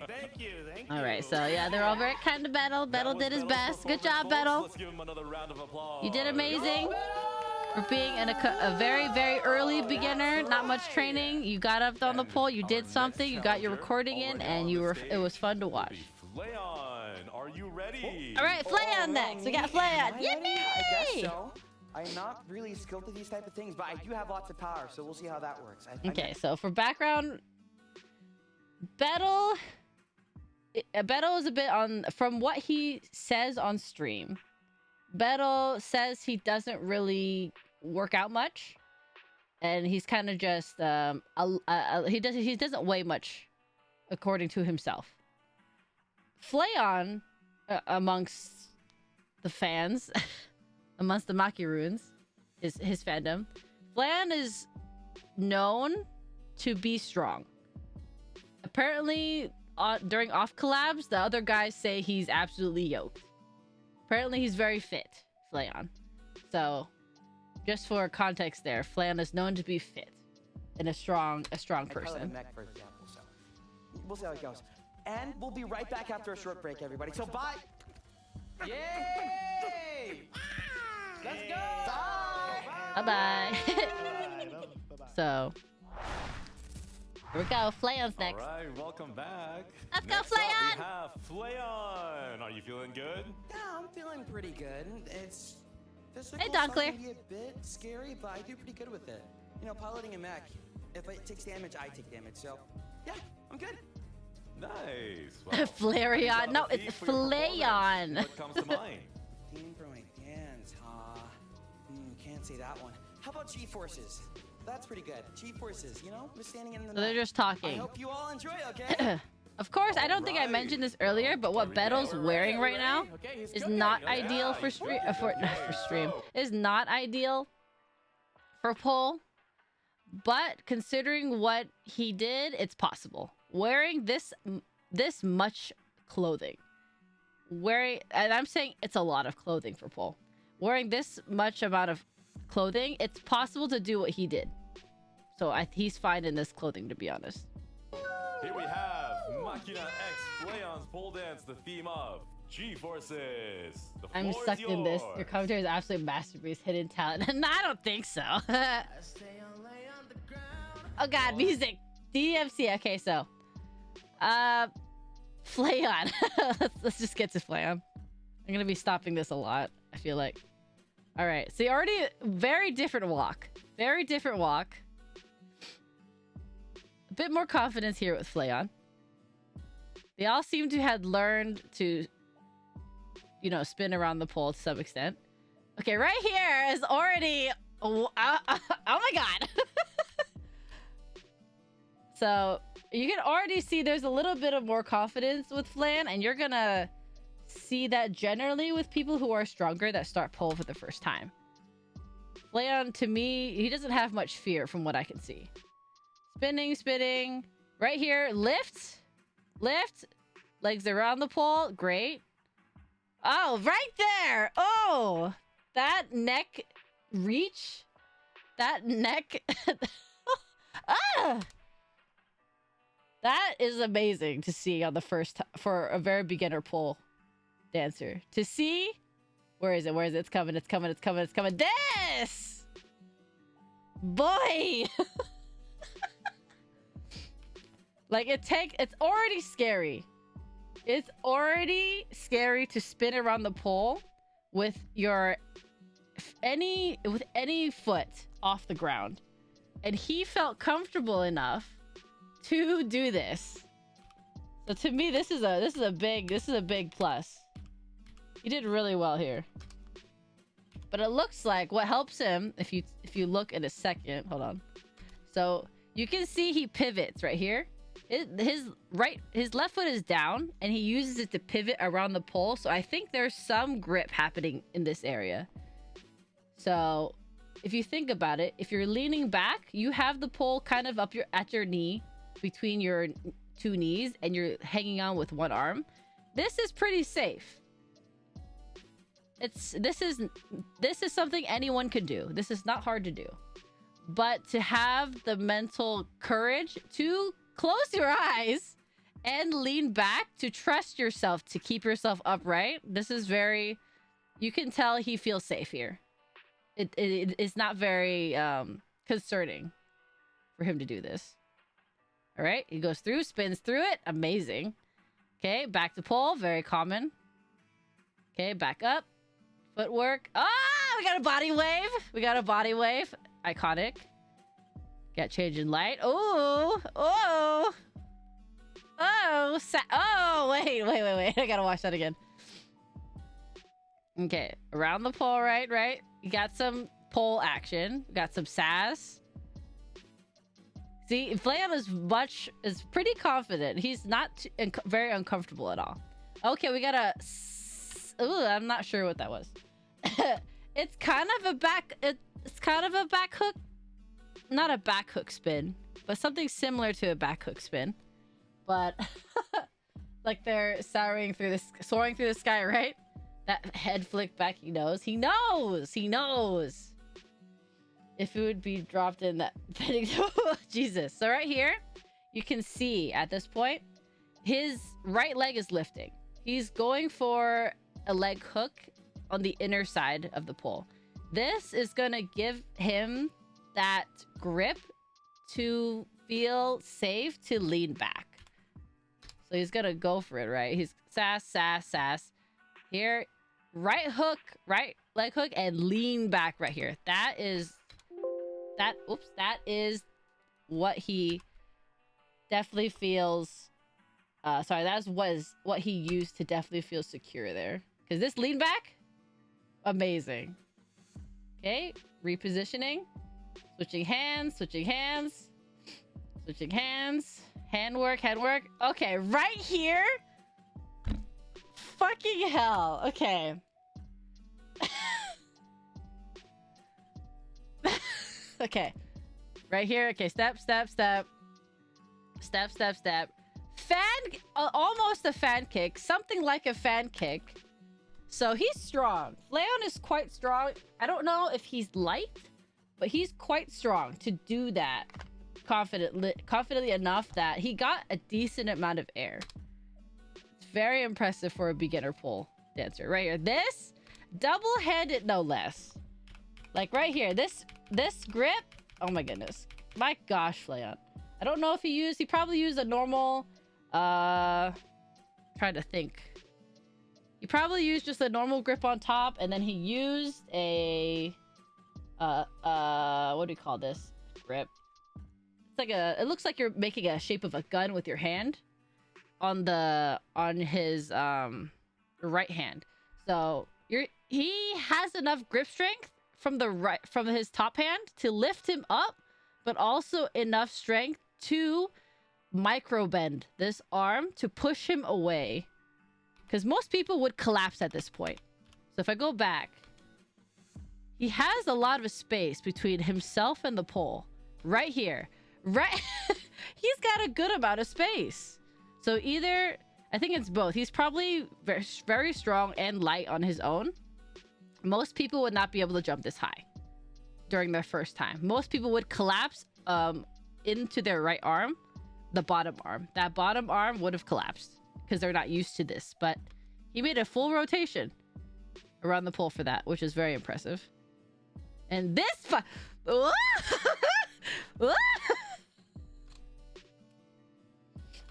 Thank you. All right, so yeah, they're all very kind to Battle. Battle did his best. Good job, Battle. Let's give him another round of applause. You did amazing. For being a very, very early beginner, not much training, you got up on the pole, you did something, you got your recording in, and it was fun to watch. Flayon, are you ready? All right, Flayon next. We got Flayon. I guess Yippee! so. I'm not really skilled at these type of things, but I do have lots of power, so we'll see how that works. Okay, so for background, Battle is a bit on, from what he says on stream, Battle says he doesn't really work out much, and he's kind of just he doesn't weigh much, according to himself. Flayon, amongst the fans, amongst the Makiruns, is his fandom. Flayon is known to be strong. Apparently, during off collabs, the other guys say he's absolutely yoked. Apparently, he's very fit, Flayon. So, just for context there, Flayon is known to be fit and a strong person. Mech, for example, so we'll see how it goes. And we'll be right back after a short break, everybody. So bye. Yay! Let's go. Bye. Bye. So, here we go. Flayon's next. All right, welcome back. Let's go, Next up, Flayon. we have Flayon. Are you feeling good? Yeah, I'm feeling pretty good. It's physical Hey, stuff Dunkler. can be a bit scary, but I do pretty good with it. You know, piloting a mech, if it takes damage, I take damage. So, yeah, I'm good. Nice. Well, Flareon. No, Feet it's for your performance. Flayon. What comes to mind? Team for my hands, huh? Can't say that one. How about G-forces? That's pretty good. G-forces, you know, just standing in the So they're mech. just I talking. hope you all enjoy, okay? Of course, I don't think I mentioned this earlier, but what Battle's wearing right now is not ideal for stream. Is not ideal for poll. But considering what he did, it's possible. Wearing this much clothing, and I'm saying it's a lot of clothing for poll. Wearing this much amount of clothing, it's possible to do what he did. So he's fine in this clothing, to be honest. Here we have Machina X Flayon's pole dance, the theme of G-Forces. The I'm floor sucked is in this. yours. Your commentary is absolute masterpiece, hidden talent. No, I don't think so. Oh god, music. DMC. Okay, so Flayon. let's just get to Flayon. I'm gonna be stopping this a lot, I feel like. All right, so already very different walk. Very different walk. A bit more confidence here with Flayon. They all seem to have learned to, you know, spin around the pole to some extent. Okay, right here is already... oh my god. So, you can already see there's a little bit of more confidence with Flayon, and you're gonna see that generally with people who are stronger that start pole for the first time. Flayon, to me, he doesn't have much fear from what I can see. Spinning. Right here, lift. Legs around the pole. Great. Oh, right there. Oh, that neck reach. That neck. Ah! That is amazing to see on the first for a very beginner pole dancer. To see, where is it? It's coming. This boy. Like it's already scary. It's already scary to spin around the pole with any foot off the ground. And he felt comfortable enough to do this. So to me, this is a big plus. He did really well here. But it looks like what helps him, if you look in a second, hold on. So you can see he pivots right here. His left foot is down, and he uses it to pivot around the pole. So I think there's some grip happening in this area. So if you think about it, if you're leaning back, you have the pole kind of up at your knee, between your two knees, and you're hanging on with one arm. This is pretty safe. This is something anyone could do. This is not hard to do. But to have the mental courage to close your eyes and lean back to trust yourself to keep yourself upright. This is very... You can tell he feels safe here. It's not very concerning for him to do this. All right, he goes through, spins through it. Amazing. Okay, back to pole. Very common. Okay, back up. Footwork. Ah, we got a body wave. We got a body wave. Iconic. Got change in light. Oh, oh, oh, oh, wait. I gotta watch that again. Okay, around the pole, right. You got some pole action. We got some sass. See, Flayon is pretty confident. He's not very uncomfortable at all. Okay, we got a... Ooh, I'm not sure what that was. It's kind of a back... It's kind of a back hook. Not a back hook spin, but something similar to a back hook spin. But like they're soaring through the sky, right? That head flick back, he knows. He knows. If it would be dropped in that... Jesus. So right here, you can see at this point, his right leg is lifting. He's going for a leg hook on the inner side of the pole. This is going to give him that grip to feel safe to lean back. So he's going to go for it, right? He's sass. Here, right hook, right leg hook, and lean back right here. That is what he definitely feels. That was what he used to definitely feel secure there. Because this lean back, amazing. Okay, repositioning, switching hands, handwork. Okay, right here. Fucking hell. Okay. Okay. Right here. Okay, step. Fan, almost a fan kick. Something like a fan kick. So he's strong. Flayon is quite strong. I don't know if he's light, but he's quite strong to do that confidently enough that he got a decent amount of air. It's very impressive for a beginner pole dancer. Right here. This double-handed, no less. Like right here. This grip. Oh my goodness. My gosh, Flayon. I don't know if he probably used a normal, trying to think. He probably used just a normal grip on top, and then he used a, what do you call this grip? It's like it looks like you're making a shape of a gun with your hand on his, right hand. So he has enough grip strength from his top hand to lift him up, but also enough strength to micro bend this arm to push him away, because most people would collapse at this point. So if I go back, he has a lot of space between himself and the pole right here, right? He's got a good amount of space. So either, I think it's both. He's probably very, very strong and light on his own. Most people would not be able to jump this high during their first time. Most people would collapse into their right arm, the bottom arm. That bottom arm would have collapsed because they're not used to this. But he made a full rotation around the pole for that, which is very impressive. And this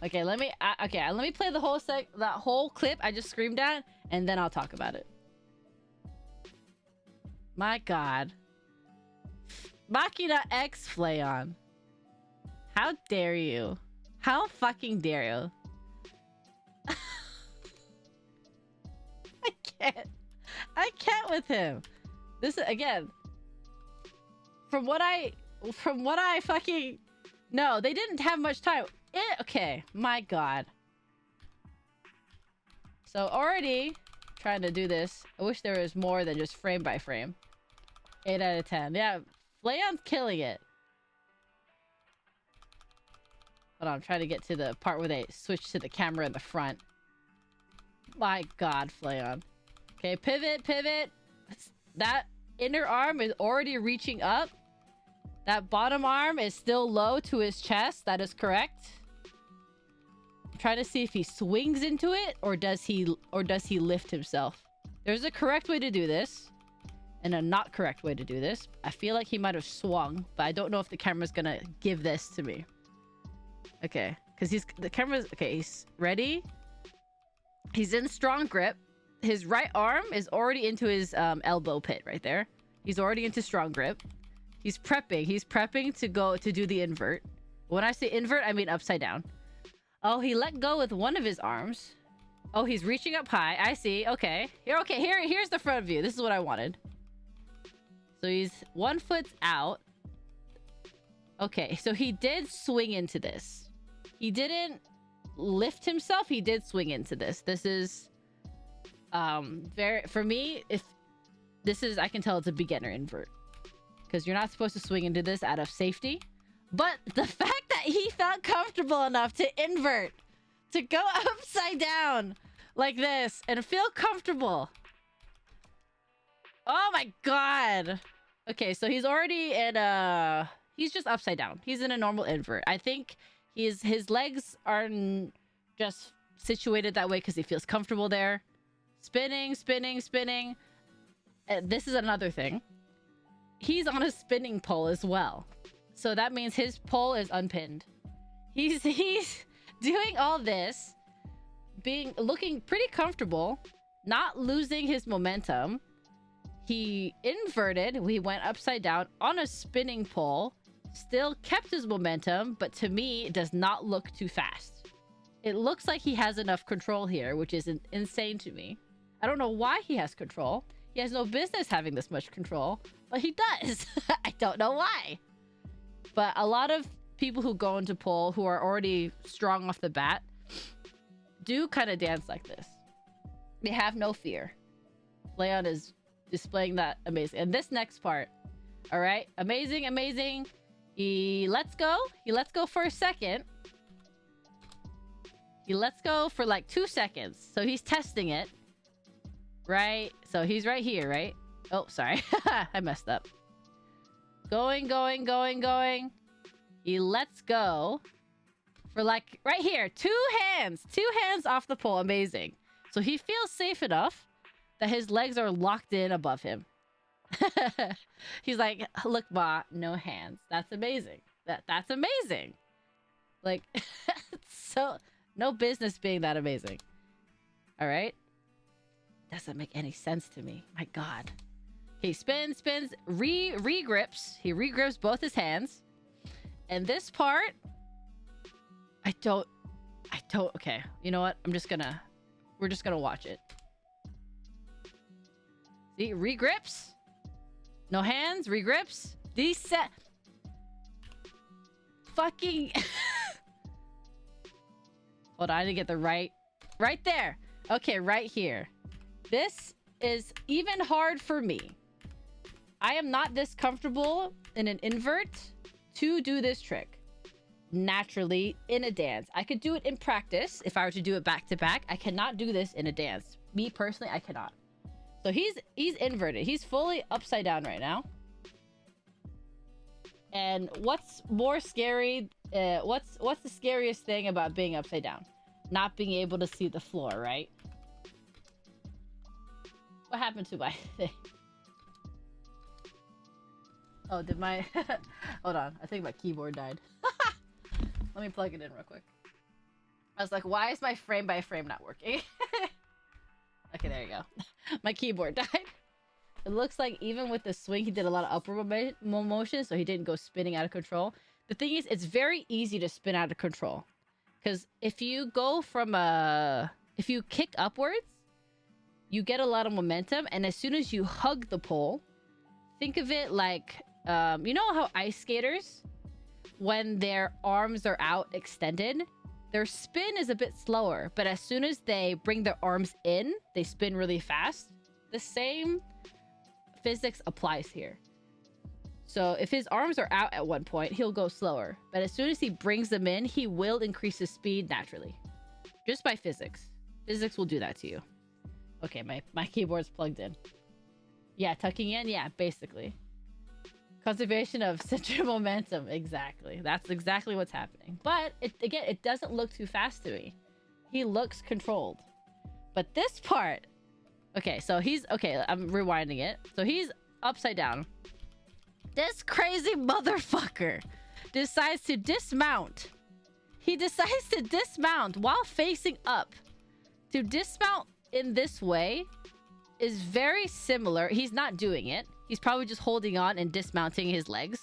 okay, let me play the whole clip I just screamed at, and then I'll talk about it. My God. Machina X Flayon. How dare you? How fucking dare you? I can't with him. This is, again, from what I fucking... No, they didn't have much time. Okay, my God. So already trying to do this. I wish there was more than just frame by frame. 8 out of 10. Yeah, Flayon's killing it. Hold on, I'm trying to get to the part where they switch to the camera in the front. My God, Flayon. Okay, pivot. That inner arm is already reaching up. That bottom arm is still low to his chest. That is correct. I'm trying to see if he swings into it or does he lift himself. There's a correct way to do this and a not correct way to do this. I feel like he might have swung, but I don't know if the camera's gonna give this to me. Okay, because he's ready. He's in strong grip. His right arm is already into his elbow pit right there. He's already into strong grip. He's prepping. He's prepping to go to do the invert. When I say invert, I mean upside down. Oh, he let go with one of his arms. Oh, he's reaching up high. I see. Okay. Here's the front view. This is what I wanted. So he's 1 foot out. Okay, so he did swing into this. He didn't lift himself. He did swing into this. This is for me, if this is, I can tell it's a beginner invert because you're not supposed to swing into this out of safety. But the fact that he felt comfortable enough to invert, to go upside down like this and feel comfortable. Oh my god. Okay, so he's already in he's just upside down. He's in a normal invert. I think his legs are just situated that way because he feels comfortable there. Spinning. This is another thing. He's on a spinning pole as well. So that means his pole is unpinned. He's doing all this, looking pretty comfortable, not losing his momentum. He inverted. We went upside down on a spinning pole, still kept his momentum, but to me, it does not look too fast. It looks like he has enough control here, which is insane to me. I don't know why he has control. He has no business having this much control, but he does. I don't know why. But a lot of people who go into pole who are already strong off the bat do kind of dance like this. They have no fear. Leon is displaying that amazing. And this next part, all right, amazing. He lets go for a second. He lets go for like 2 seconds. So he's testing it, right? So he's right here, right? Oh, sorry. I messed up. Going. He lets go for like right here. 2 hands off the pole. Amazing. So he feels safe enough that his legs are locked in above him. He's like, look, Ma, no hands. That's amazing. That's amazing. Like, so no business being that amazing. All right. Doesn't make any sense to me. My God. He spins, re-grips. He re-grips both his hands. And this part, I don't, okay. You know what? we're just gonna watch it. See, re-grips. No hands, re-grips. These set. Fucking. Hold on, I didn't get the right there. Okay, right here. This is even hard for me. I am not this comfortable in an invert to do this trick naturally in a dance. I could do it in practice if I were to do it back to back. I cannot do this in a dance. Me personally, I cannot. So he's inverted. He's fully upside down right now. And what's more scary? What's the scariest thing about being upside down? Not being able to see the floor, right? What happened to my thing? Oh, did my... Hold on. I think my keyboard died. Let me plug it in real quick. I was like, why is my frame by frame not working? Okay, there you go. My keyboard died. It looks like even with the swing, he did a lot of upward motion, so he didn't go spinning out of control. The thing is, it's very easy to spin out of control. Because if you go from if you kick upwards, you get a lot of momentum, and as soon as you hug the pole, think of it like, you know how ice skaters, when their arms are out extended, their spin is a bit slower, but as soon as they bring their arms in, they spin really fast. The same physics applies here. So if his arms are out at one point, he'll go slower. But as soon as he brings them in, he will increase his speed naturally. Just by physics. Physics will do that to you. Okay, my keyboard's plugged in. Yeah, tucking in? Yeah, basically. Conservation of central momentum. Exactly. That's exactly what's happening. But, it doesn't look too fast to me. he looks controlled. But this part, okay, so he's okay. I'm rewinding it. So he's upside down. This crazy motherfucker decides to dismount. He decides to dismount while facing up. To dismount in this way is very similar. He's not doing it. He's probably just holding on and dismounting his legs.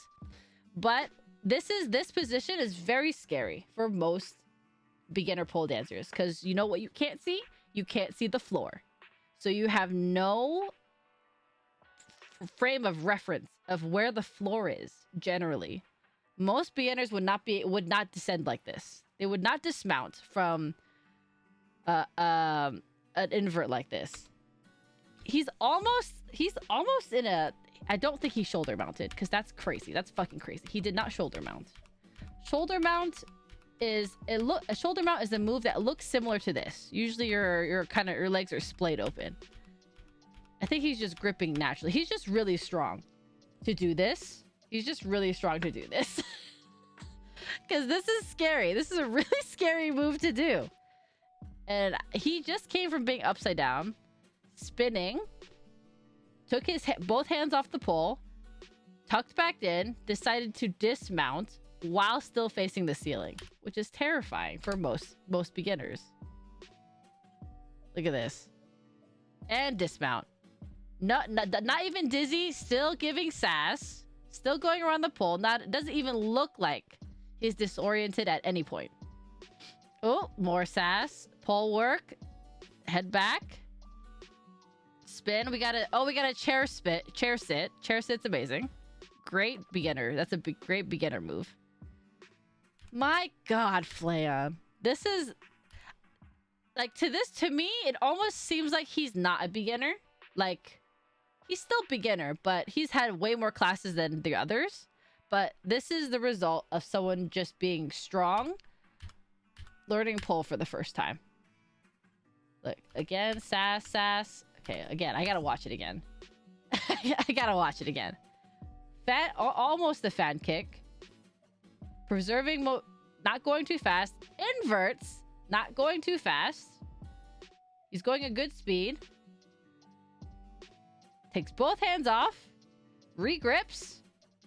But this position is very scary for most beginner pole dancers, because you know what you can't see? You can't see the floor. So you have no frame of reference of where the floor is. Generally, most beginners would not descend like this. They would not dismount from an invert like this. He's almost in a... I don't think he shoulder mounted, because that's crazy. That's fucking crazy. He did not shoulder mount. Shoulder mount is a shoulder mount is a move that looks similar to this. Usually your legs are splayed open. I think he's just gripping naturally. He's just really strong to do this. He's just really strong to do this. Because this is scary. This is a really scary move to do. And he just came from being upside down, spinning, took his both hands off the pole, tucked back in, decided to dismount while still facing the ceiling, which is terrifying for most beginners. Look at this. And dismount. Not even dizzy, still giving sass, still going around the pole. Doesn't even look like he's disoriented at any point. Oh, more sass. Pole work. Head back. Spin. We got a chair sit. Chair sit's amazing. Great beginner. That's a great beginner move. My God, Flayon. This is like, to me, it almost seems like he's not a beginner. Like, he's still beginner, but he's had way more classes than the others. But this is the result of someone just being strong, learning pole for the first time. Look, again, sass. Okay, again, I gotta watch it again. I gotta watch it again. Almost the fan kick. Preserving not going too fast. Inverts, not going too fast. He's going a good speed. Takes both hands off. Regrips.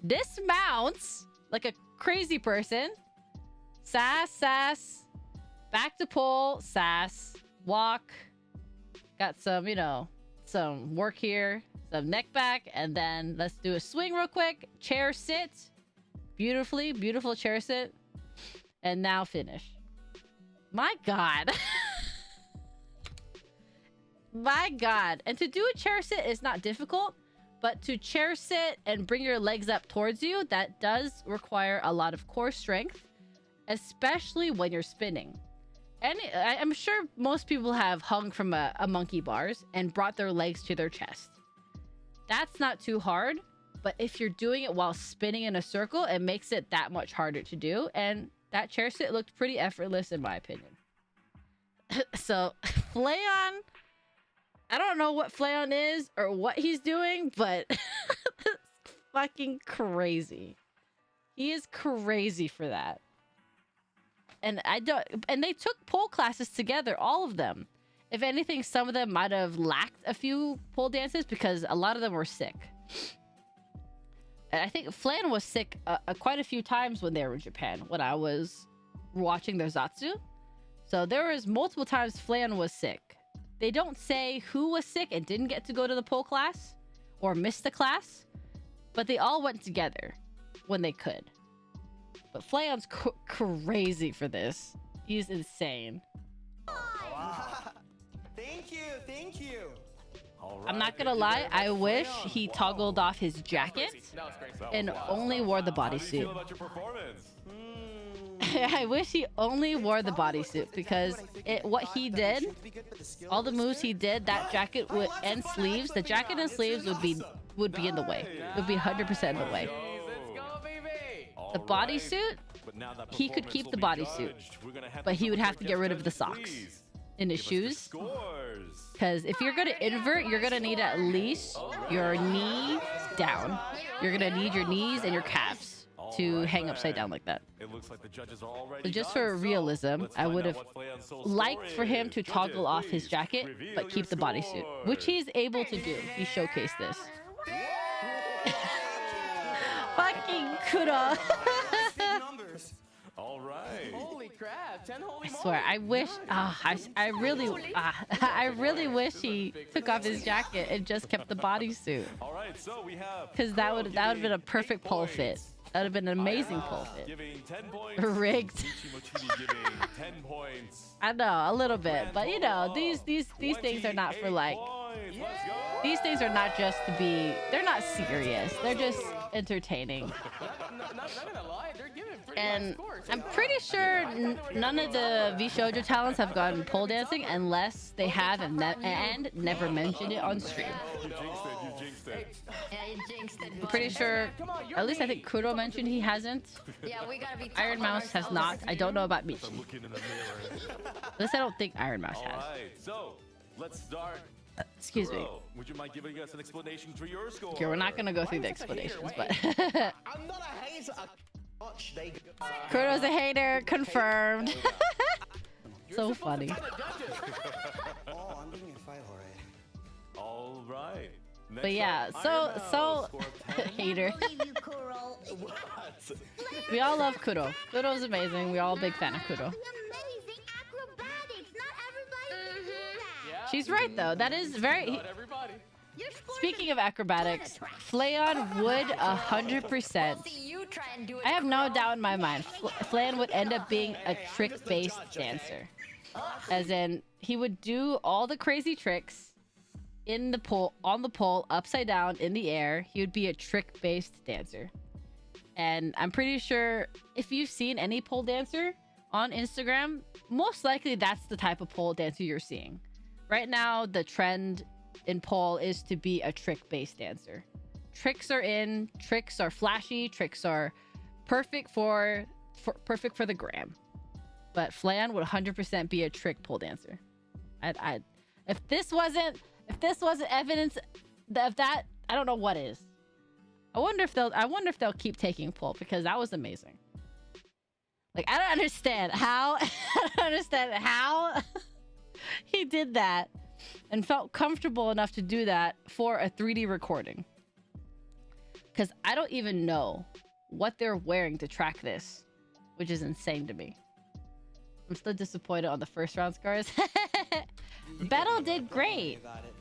Dismounts like a crazy person. Sass. Back to pole. Sass. Walk. Got some, some work here. Some neck back. And then let's do a swing real quick. Chair sit. Beautiful chair sit. And now finish. My God. My God. And to do a chair sit is not difficult, but to chair sit and bring your legs up towards you, that does require a lot of core strength, especially when you're spinning. And I'm sure most people have hung from a monkey bars and brought their legs to their chest. That's not too hard, but if you're doing it while spinning in a circle, it makes it that much harder to do. And that chair sit looked pretty effortless in my opinion. So, Flayon, I don't know what Flayon is or what he's doing, but it's fucking crazy. He is crazy for that. And they took pole classes together, all of them. If anything, some of them might have lacked a few pole dances because a lot of them were sick. And I think Flan was sick quite a few times when they were in Japan, when I was watching their Zatsu. So there was multiple times Flan was sick. They don't say who was sick and didn't get to go to the pole class or missed the class, but they all went together when they could. But Flayon's crazy for this. He's insane. Thank you. I'm not gonna lie, I wish he toggled off his jacket and only wore the bodysuit. I wish he only wore the bodysuit because what he did, all the moves he did, that jacket and sleeves, the jacket and sleeves would be in the way. It would be 100% in the way. The bodysuit, he could keep the bodysuit, but he would have to get rid of the socks in his shoes. Because if you're gonna invert, you're gonna need at least your knee down. You're gonna need your knees and your calves to Alright hang upside then. down like that. It looks like the judges are already So just done, for realism, let's I find would out have what Fleon's sole liked score for him is. to Judges, toggle off his please jacket, reveal but keep the your bodysuit, which scores. he's able to do. He showcased this. Fucking Kuro. Numbers. All right. Holy crap! 10 holy I swear, I wish. I really wish he took off his jacket and just kept the bodysuit, All right. So we have because that would have been a giving perfect 8 pole fit. points. That would have been an amazing pole fit. Giving 10 points. Rigged. Michi Mochidi giving 10 points. I know, a little bit, but you know, these things are not for 28 like. points. Let's go. These things are not just to be. They're not serious. They're just entertaining. Not gonna lie, they're giving pretty And high scores. I'm pretty sure none of the V-Shoujo talents have gone pole dancing unless they have and never mentioned it on stream. You jinxed it. You jinxed it. Yeah, you jinxed it. I'm pretty sure, at least I think Kuro mentioned he hasn't. Yeah, we gotta be. Iron Mouse has not. I don't know about Michi. Looking in the mirror. At least I don't think Iron Mouse All has. right. So let's start. Excuse me. Kuro, would you mind giving us an explanation for your score? Okay, we're not gonna go through the explanations, but I'm not a hater. Watch, they. Kuro's a hater, confirmed. So funny. Oh, I'm getting a fight, alright. All right. Next But yeah, up, so Iron Mouse, score of 10. hater. Believe you, Kuro. We all love Kuro. Kuro's amazing. We're all a big fan of Kuro. Amazing acrobatics. Not everybody can do that. Yeah, She's right though. That is very. not everybody. Your scores Speaking of acrobatics, Fleon would 100%. See you try and do it. I have no doubt in my mind. Fleon would end up being a trick-based dancer, as in he would do all the crazy tricks in the pole, on the pole, upside down in the air. He would be a trick-based dancer, and I'm pretty sure if you've seen any pole dancer on Instagram, most likely that's the type of pole dancer you're seeing. Right now, the trend in pole is to be a trick-based dancer. Tricks are in, tricks are flashy, tricks are perfect for the gram. But Flan would 100% be a trick pole dancer. If this wasn't evidence of that, I don't know what is. I wonder if they'll keep taking pole, because that was amazing. Like, I don't understand how he did that and felt comfortable enough to do that for a 3D recording. Because I don't even know what they're wearing to track this, which is insane to me. I'm still disappointed on the first round scores. Battle did great.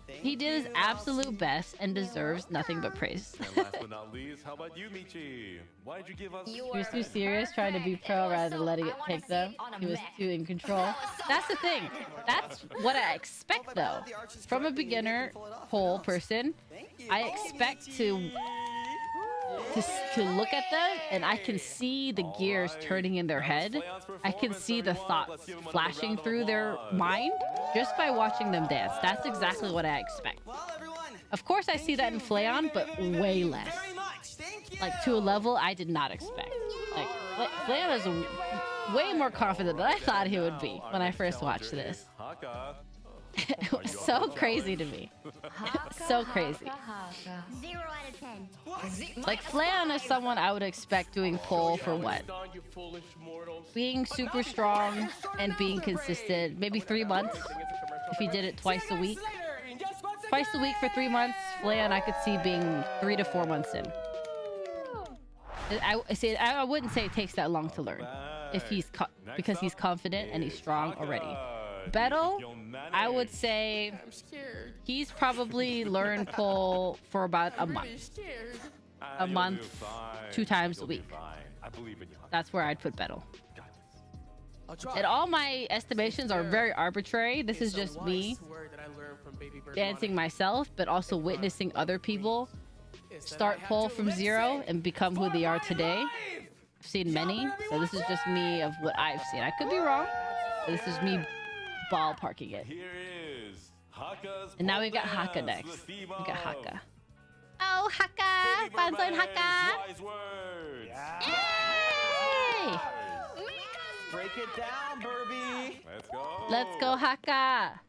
He did his absolute best and deserves nothing but praise. And last but not least, how about you, Michi? Why did you give us? He was too serious trying to be pro rather than letting it take them. He was too in control. That's the thing. That's what I expect though. From a beginner pole person, I expect to look at them and I can see the gears turning in their head. I can see the thoughts flashing through their mind just by watching them dance. That's exactly what I expect. Of course I see that in Fleon, but way less. Like to a level I did not expect. Like Fleon is way more confident than I thought he would be when I first watched this. It was so crazy to me. So crazy. 0 out of 10. Like Fleon is someone I would expect doing pole for what? Being super strong and being consistent. Maybe 3 months if he did it twice a week. Twice a week for 3 months. Fleon I could see being 3 to 4 months in. I wouldn't say it takes that long to learn if because he's confident and he's strong already. Battle, I would say he's probably learned pole for about a month. A month, 2 times a week. That's where I'd put Battle. And all my estimations are very arbitrary. This is just me dancing myself, but also witnessing other people start pole from 0 and become who they are today. I've seen many, so this is just me of what I've seen. I could be wrong, but this is me ballparking it. And now we got Haka next. We got Haka. Oh, Haka! Fanzoin Haka! Yay! Break it down, Burby. Let's go. Let's go, Haka!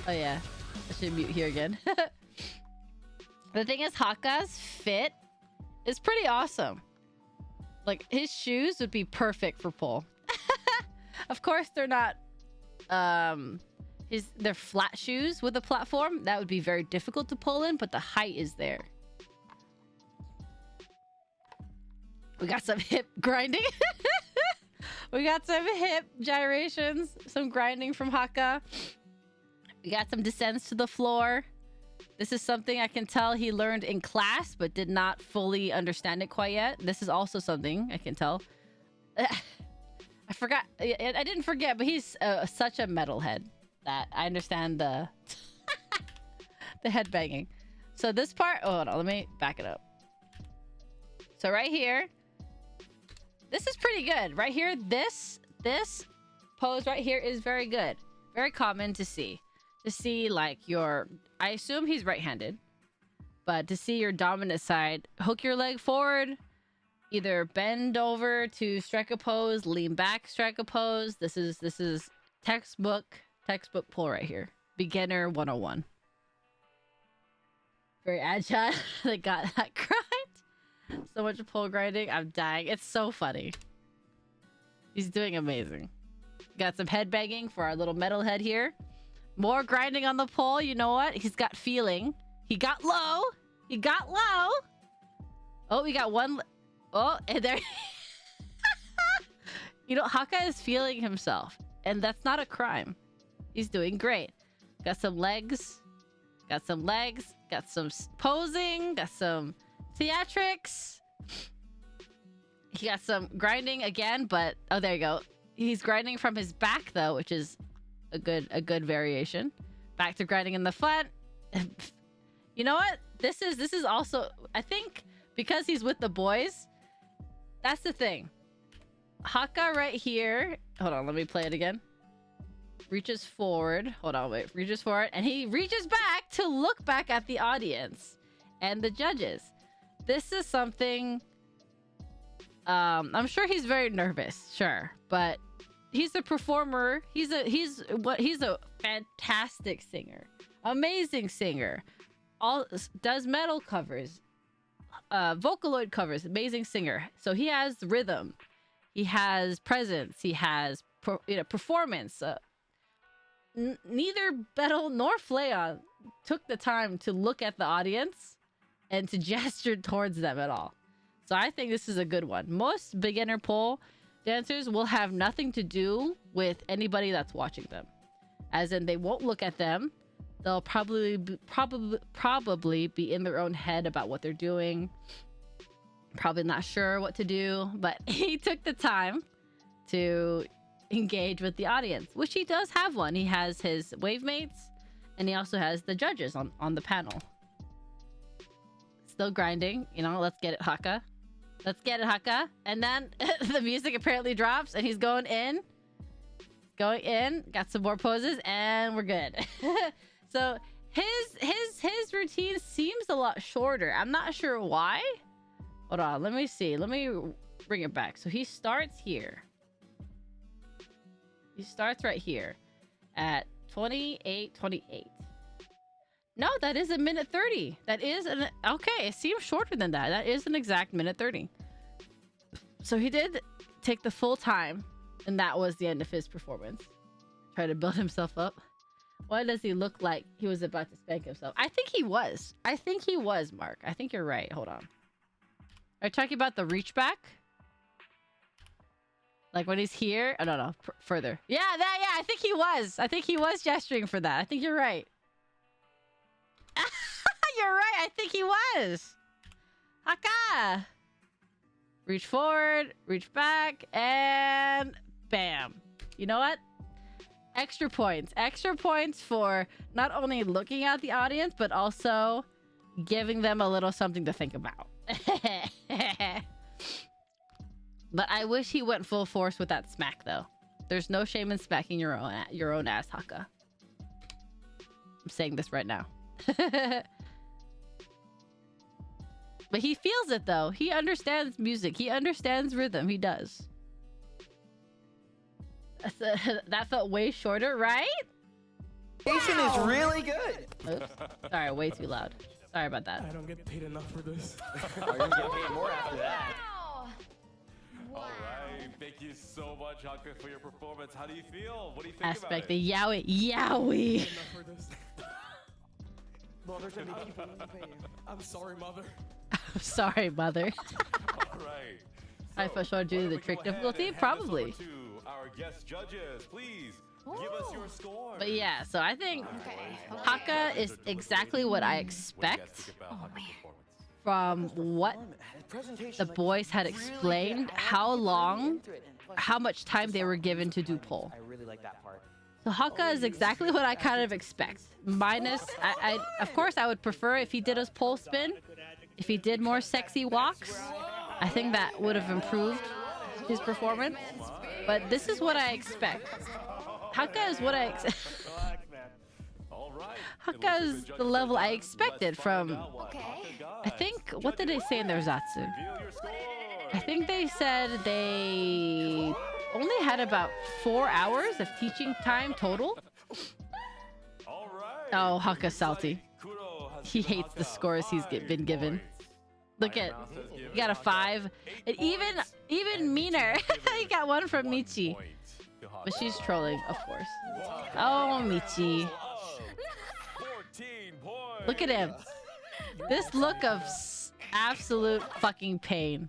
Oh yeah, I should mute here again. The thing is, Haka's fit is pretty awesome. Like, his shoes would be perfect for pole. Of course, they're not... they're flat shoes with a platform. That would be very difficult to pull in, but the height is there. We got some hip grinding. We got some hip gyrations, some grinding from Haka. We got some descents to the floor. This is something I can tell he learned in class, but did not fully understand it quite yet. This is also something I can tell. I forgot. I didn't forget, but he's such a metalhead that I understand the the head banging. So this part, oh, hold on, let me back it up. So right here, this is pretty good. Right here, this pose right here is very good. Very common to see. To see like your, I assume he's right-handed, but to see your dominant side, hook your leg forward, either bend over to strike a pose, lean back, strike a pose. This is textbook pull right here. Beginner 101. Very agile. They got that grind. So much pole grinding. I'm dying. It's so funny. He's doing amazing. Got some head banging for our little metalhead here. More grinding on the pole. You know what? He's got feeling. He got low. He got low. Oh, we got one. Oh, and there. You know, Haka is feeling himself. And that's not a crime. He's doing great. Got some legs. Got some legs. Got some posing. Got some theatrics. He got some grinding again, but... Oh, there you go. He's grinding from his back, though, which is a good variation. Back to grinding in the front. You know what? This is also... I think because he's with the boys, that's the thing. Haka right here... Hold on, let me play it again. Reaches forward. Hold on, wait. Reaches forward. And he reaches back to look back at the audience and the judges. This is something... I'm sure he's very nervous, sure. But he's a performer. He's a fantastic singer. Amazing singer. Does metal covers. Vocaloid covers. Amazing singer. So he has rhythm. He has presence. He has performance. Neither Betel nor Flayon took the time to look at the audience and to gesture towards them at all. So I think this is a good one. Most beginner pole dancers will have nothing to do with anybody that's watching them. As in, they won't look at them. They'll probably be in their own head about what they're doing. Probably not sure what to do. But he took the time to engage with the audience, which he does have one. He has his wave mates, and he also has the judges on the panel. Still grinding, you know. Let's get it, Haka. Let's get it, Haka. And then the music apparently drops, and he's going in. Going in. Got some more poses, and we're good. So his routine seems a lot shorter. I'm not sure why. Hold on, let me see. Let me bring it back. So he starts here. He starts right here at 28:28. No, that is a minute 30. That is an... Okay, it seems shorter than that. That is an exact minute 30. So he did take the full time, and that was the end of his performance. Try to build himself up. Why does he look like he was about to spank himself? I think he was. I think he was, Mark. I think you're right. Hold on. Are you talking about the reach back? Like when he's here? Oh, no. Further. Yeah, I think he was. I think he was gesturing for that. I think you're right. You're right. I think he was. Haka. Reach forward, reach back, and bam. You know what? Extra points. Extra points for not only looking at the audience, but also giving them a little something to think about. But I wish he went full force with that smack, though. There's no shame in smacking your own ass, Haka. I'm saying this right now. But he feels it, though. He understands music. He understands rhythm. He does. That felt way shorter, right? Wow. Is really good. Oops. Sorry, way too loud. Sorry about that. I don't get paid enough for this. You're gonna get paid more after that. All right. Thank you so much, Haka, for your performance. How do you feel? What do you think Aspect about the it? yowie. Yowie. Enough for this. Mother said they keep willing to pay you. I'm sorry, mother. Sorry, mother. All right. I for sure why do don't the we trick go ahead difficulty? and hand this over Probably. To our guest judges, please give us your score. But yeah, so I think Okay. Haka is exactly what I expect from what the boys had explained, how much time they were given to do poll. I really like that part. So Haka is exactly what I kind of expect. Minus, of course, I would prefer if he did his pole spin. If he did more sexy walks, I think that would have improved his performance. But this is what I expect. Haka is what I Haka is the level I expected from. I think, what did they say in their Zatsu? I think they said they only had about 4 hours of teaching time total. Oh, Haka's salty. He hates the scores he's been given. Look at, he got a 5. And even meaner, he got 1 from Michi. But she's trolling, of course. Oh, Michi. Look at him. This look of absolute fucking pain.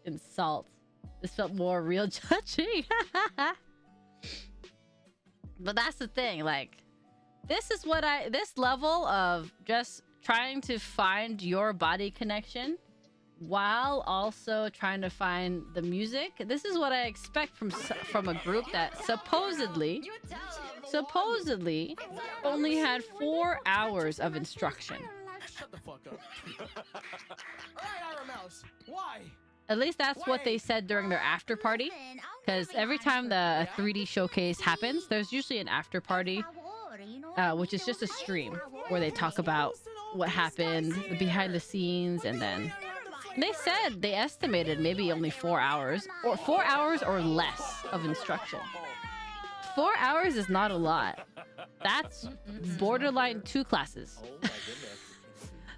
Insult. This felt more real judging. But that's the thing, like, this level of just trying to find your body connection while also trying to find the music. This is what I expect from a group that supposedly only had 4 hours of instruction. Shut the fuck up. Alright, Iron Mouse. Why? At least that's what they said during their after party. Because every time the 3D showcase happens, there's usually an after party, which is just a stream where they talk about what happened, the behind the scenes, and then they estimated maybe only 4 hours, or 4 hours or less of instruction. 4 hours is not a lot. That's borderline 2 classes.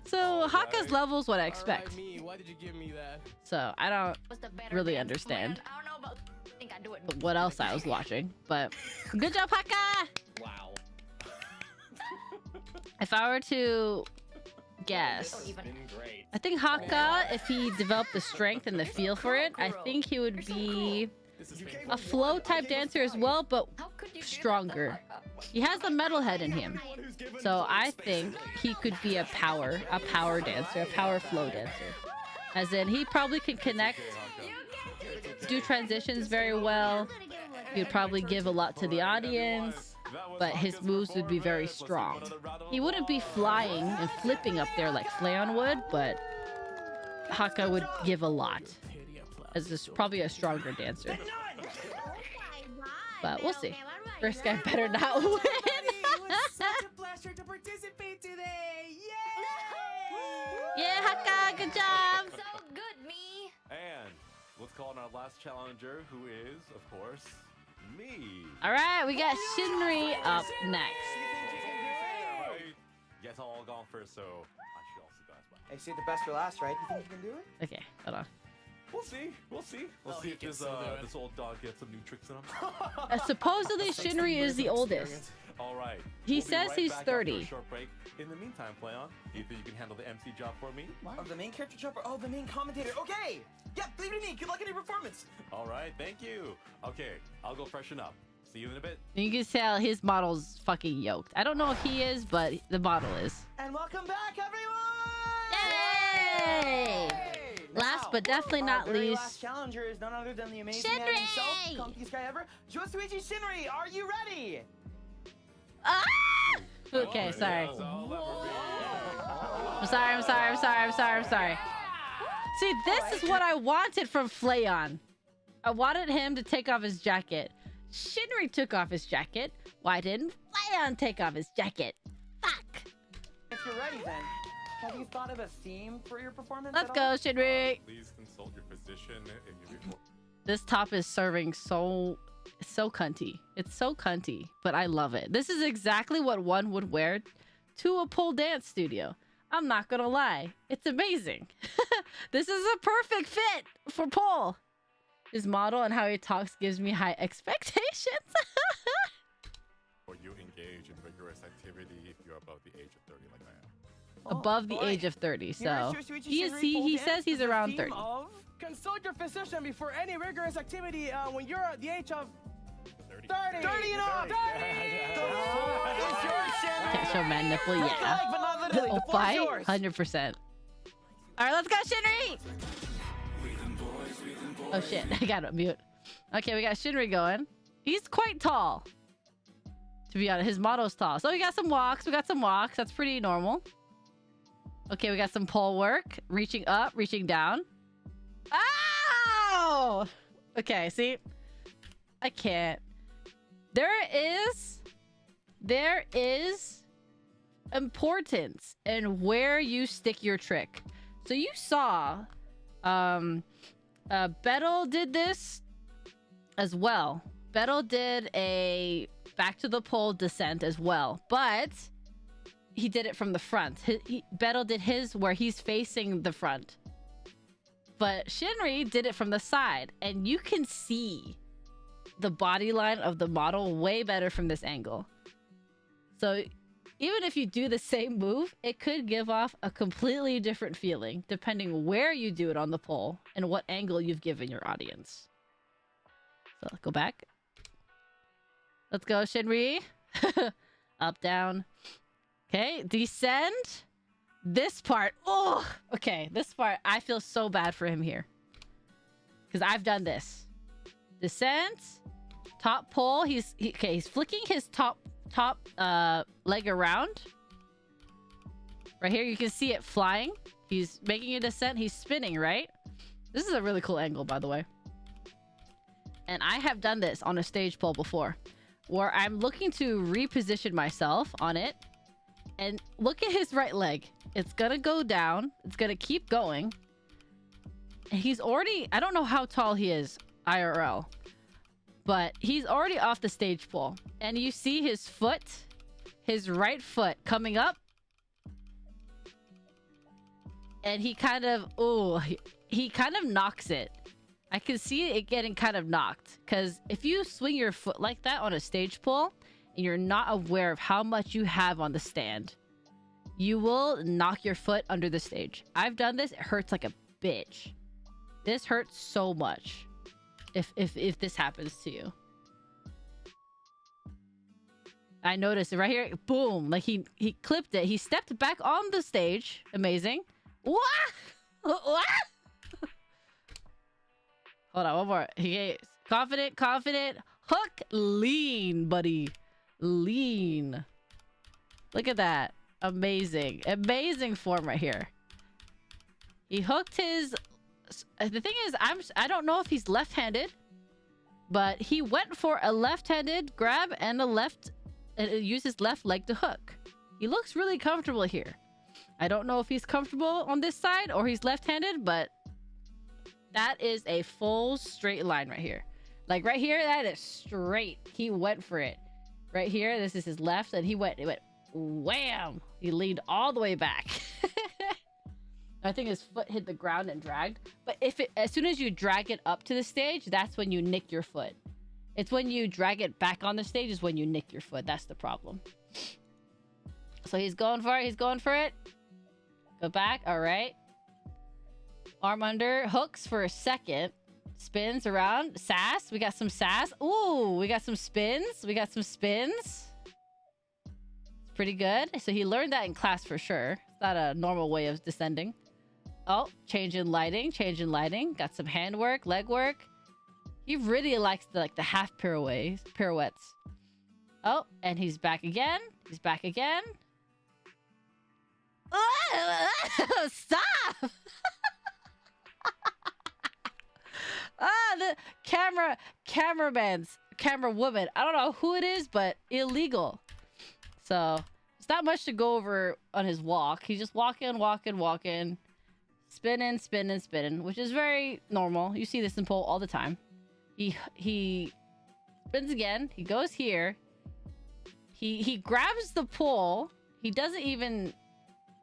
So Haka's level is what I expect. Why did you give me that? So I don't really understand what else I was watching, but good job, Haka! Wow. If I were to guess, I think Haka, if he developed the strength and the feel for it, I think he would be a flow type dancer as well, but stronger. He has the metalhead in him, so I think he could be a power dancer, a power flow dancer. As in, he probably can connect, do transitions very well. He would probably give a lot to the audience, but his moves would be very strong. He wouldn't be flying and flipping up there like Flayon would, but Haka would give a lot. As probably a stronger dancer. But we'll see. First guy better not win. Yeah, Haka, good job. So good, me. And let's call on our last challenger, who is, of course, me. All right, we got Shinri up next. You guys all gone first, so I should also go as well. Hey, save the best for last, right? You think you can do it? Okay, hold on. We'll see. We'll see. We'll see if this old dog gets some new tricks in him. Supposedly Shinri is the oldest. All right. He says right he's back after a 30. short break. In the meantime, Playon, do you think you can handle the MC job for me? Oh, the main character jumper? Oh, the main commentator. Okay! Yeah, leave it to me. Good luck in your performance. All right. Thank you. Okay. I'll go freshen up. See you in a bit. You can tell his model's fucking yoked. I don't know if he is, but the model is. And welcome back, everyone! Yay! Last but definitely not very least, last challenger is none other than the amazing man Shinri! himself, comfiest guy ever, Josuichi Shinri. Are you ready? Ah! Okay, sorry. I'm sorry. See, this is what I wanted from Flayon. I wanted him to take off his jacket. Shinri took off his jacket. Why didn't Flayon take off his jacket? Fuck. If you're ready, then, have you thought of a theme for your performance? Let's at go, all? Oh, Shinri. Please consult your physician in your report. This top is serving so cunty. It's so cunty, but I love it. This is exactly what one would wear to a pole dance studio. I'm not gonna lie. It's amazing. This is a perfect fit for Paul. His model and how he talks gives me high expectations. Or you engage in rigorous activity if you're above the age of 30 like I am. Above the age of 30, so he says he's around 30. Consult your physician before any rigorous activity when you're at the age of 30 and up. 30! Can't show man nipple, yeah. Oh, fight? 100%. Alright, let's go, Shinri! Oh shit, I gotta mute. Okay, we got Shinri going. He's quite tall. To be honest, his model's tall. So we got some walks. That's pretty normal. Okay, we got some pole work. Reaching up, reaching down. Ow! Okay, see? I can't. There is importance in where you stick your trick. So you saw Bettel did this as well. Bettel did a back to the pole descent as well, but he did it from the front. Bettel did his where he's facing the front, but Shinri did it from the side, and you can see the body line of the model way better from this angle. So even if you do the same move, it could give off a completely different feeling depending where you do it on the pole and what angle you've given your audience. So go back. Let's go, Shinri. Up, down. Okay, descend. This part. Oh, okay. This part, I feel so bad for him here. Because I've done this. Descent. Top pole. He's flicking his top leg around. Right here, you can see it flying. He's making a descent. He's spinning, right? This is a really cool angle, by the way. And I have done this on a stage pole before, where I'm looking to reposition myself on it. And look at his right leg. It's gonna go down. It's gonna keep going. And he's already... I don't know how tall he is, IRL. But he's already off the stage pole. And you see his foot, his right foot coming up. And he kind of... Ooh, he kind of knocks it. I can see it getting kind of knocked. Because if you swing your foot like that on a stage pole, and you're not aware of how much you have on the stand, you will knock your foot under the stage. I've done this. It hurts like a bitch. This hurts so much if this happens to you. I noticed it right here. Boom. Like he clipped it. He stepped back on the stage. Amazing. What? What? Hold on, one more. He confident. Hook, lean, buddy. Lean. Look at that. Amazing. Amazing form right here. He hooked his... The thing is, I don't know if he's left-handed, but he went for a left-handed grab and used his left leg to hook. He looks really comfortable here. I don't know if he's comfortable on this side or he's left-handed, but that is a full straight line right here. Like right here, that is straight. He went for it. Right here, this is his left, and he went wham! He leaned all the way back. I think his foot hit the ground and dragged. But as soon as you drag it up to the stage, that's when you nick your foot. It's when you drag it back on the stage is when you nick your foot. That's the problem. So he's going for it. He's going for it. Go back. All right. Arm under. Hooks for a second. Spins around. Sass. We got some sass. Ooh, we got some spins. It's pretty good. So he learned that in class for sure. It's not a normal way of descending. Oh, change in lighting. Got some hand work, leg work. He really likes the half pirouettes. Oh, and he's back again. Stop! The camera woman. I don't know who it is, but illegal. So it's not much to go over on his walk. He's just walking, spinning, which is very normal. You see this in pole all the time. He spins again. He goes here. He grabs the pole. He doesn't even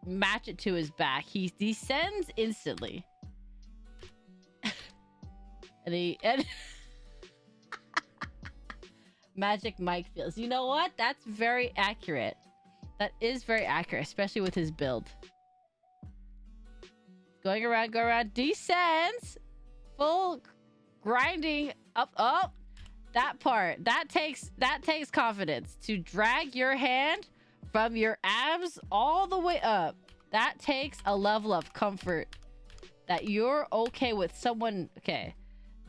match it to his back. He descends instantly. and Magic Mike feels. You know what? That's very accurate. That is very accurate, especially with his build. Going around, go around, descends, full grinding up. That part, that takes confidence to drag your hand from your abs all the way up. That takes a level of comfort that you're okay with someone. Okay,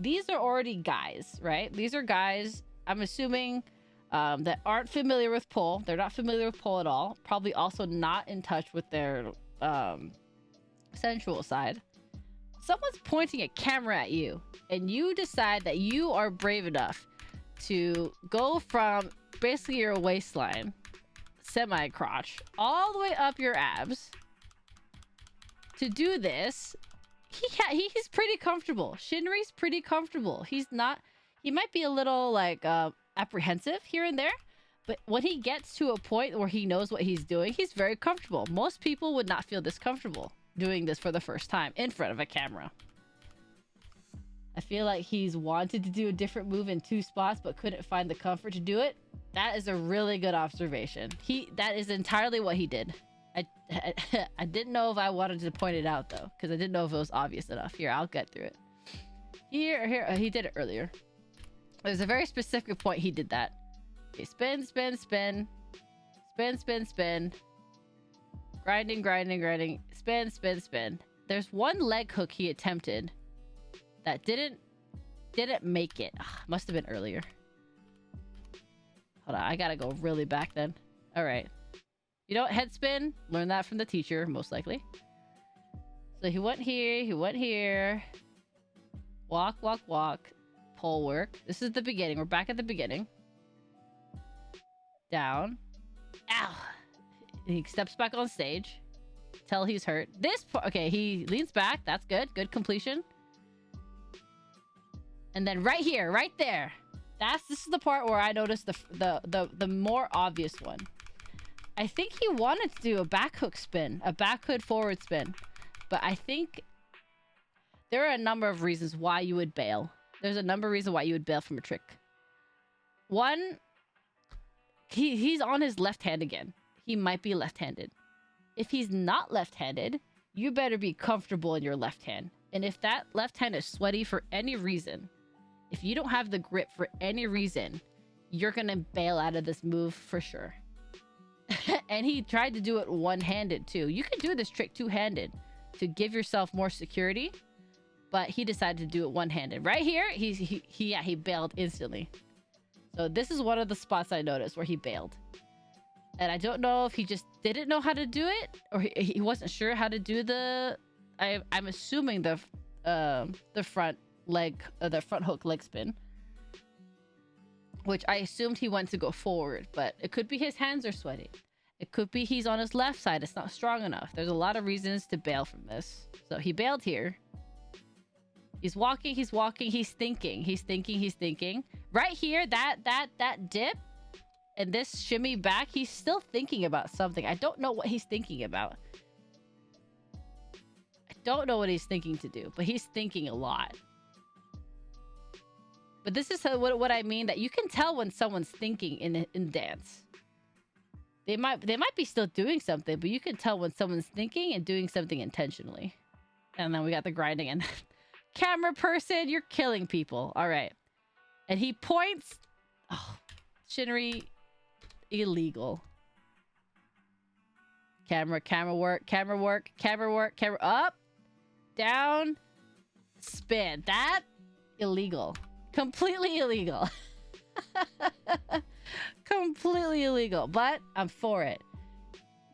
these are already guys, right? These are guys, I'm assuming, that aren't familiar with pole. They're not familiar with pole at all. Probably also not in touch with their sensual side. Someone's pointing a camera at you, and you decide that you are brave enough to go from basically your waistline, semi-crotch, all the way up your abs. To do this, he's pretty comfortable. Shinri's pretty comfortable. He might be a little like apprehensive here and there, but when he gets to a point where he knows what he's doing, he's very comfortable. Most people would not feel this comfortable doing this for the first time in front of a camera. I feel like he's wanted to do a different move in 2 spots but couldn't find the comfort to do it. That is a really good observation. That is entirely what he did. I didn't know if I wanted to point it out though, because I didn't know if it was obvious enough. Here, I'll get through it. Here, he did it earlier. There's a very specific point he did that. Okay, spin. Grinding. Spin. There's one leg hook he attempted that didn't make it. Ugh, must have been earlier. Hold on, I gotta go really back then. All right. You know what? Head spin. Learn that from the teacher, most likely. So he went here. Walk. Pole work. This is the beginning. We're back at the beginning. Down. Ow. He steps back on stage. Tell he's hurt. This part, okay, he leans back. That's good. Good completion. And then right here, right there. This is the part where I noticed the more obvious one. I think he wanted to do a back hook spin, a back hook forward spin. But I think there are a number of reasons why you would bail. There's a number of reasons why you would bail from a trick. One, he's on his left hand again. He might be left-handed. If he's not left-handed, you better be comfortable in your left hand. And if that left hand is sweaty for any reason, if you don't have the grip for any reason, you're gonna bail out of this move for sure. And he tried to do it one-handed too. You can do this trick two-handed to give yourself more security, but he decided to do it one-handed. Right here, he bailed instantly. So this is one of the spots I noticed where he bailed. And I don't know if he just didn't know how to do it, or he wasn't sure how to do the. I'm assuming the front leg, the front hook leg spin, which I assumed he went to go forward, but it could be his hands are sweaty. It could be he's on his left side. It's not strong enough. There's a lot of reasons to bail from this. So he bailed here. He's walking. He's thinking. Right here, that dip. And this shimmy back, he's still thinking about something. I don't know what he's thinking about. I don't know what he's thinking to do, but he's thinking a lot. But this is what I mean, that you can tell when someone's thinking in dance. They might be still doing something, but you can tell when someone's thinking and doing something intentionally. And then we got the grinding and camera person, you're killing people. All right. And he points. Oh, Shinri. Illegal. Camera work, up, down, spin. That illegal. Completely illegal. Completely illegal. But I'm for it.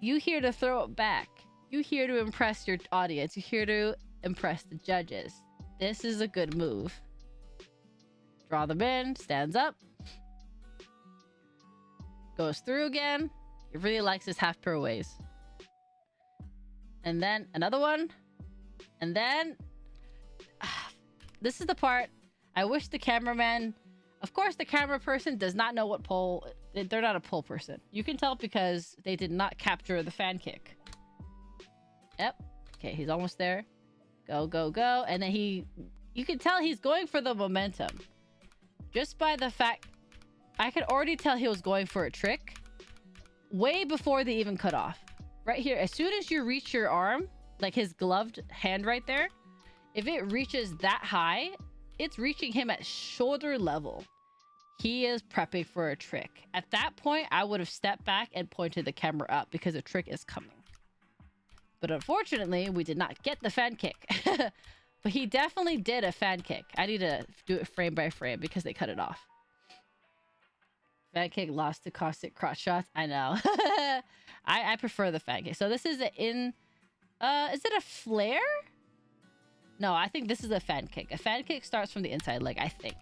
You here to throw it back. You here to impress your audience. You here to impress the judges. This is a good move. Draw them in, stands up. Goes through again. He really likes his half pro ways. And then another one. And then this is the part I wish the cameraman, of course the camera person does not know what pole, they're not a pole person. You can tell because they did not capture the fan kick. Yep. Okay, he's almost there. Go, go, go. And then you can tell he's going for the momentum. Just by the fact, I could already tell he was going for a trick way before they even cut off. Right here, as soon as you reach your arm, like his gloved hand right there, if it reaches that high, it's reaching him at shoulder level. He is prepping for a trick. At that point, I would have stepped back and pointed the camera up because a trick is coming. But unfortunately, we did not get the fan kick. But he definitely did a fan kick. I need to do it frame by frame because they cut it off. Fan kick lost to caustic crotch shots. I know. I prefer the fan kick. So this is is it a flare? No, I think this is a fan kick. A fan kick starts from the inside leg, I think.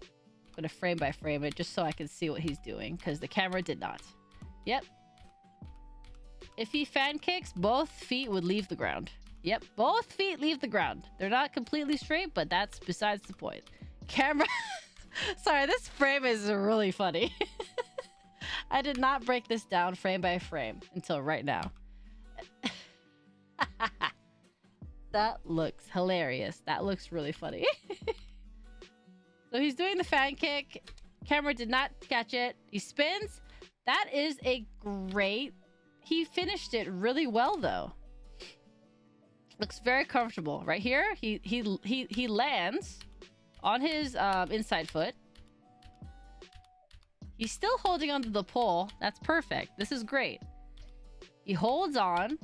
I'm gonna frame by frame it just so I can see what he's doing because the camera did not. Yep. If he fan kicks, both feet would leave the ground. Yep, both feet leave the ground. They're not completely straight, but that's besides the point. Camera... Sorry, this frame is really funny. I did not break this down frame by frame until right now. That looks hilarious. That looks really funny. So he's doing the fan kick. Camera did not catch it. He spins. That is a great... He finished it really well, though. Looks very comfortable. Right here, he lands on his inside foot. He's still holding onto the pole. That's perfect. This is great. He holds on.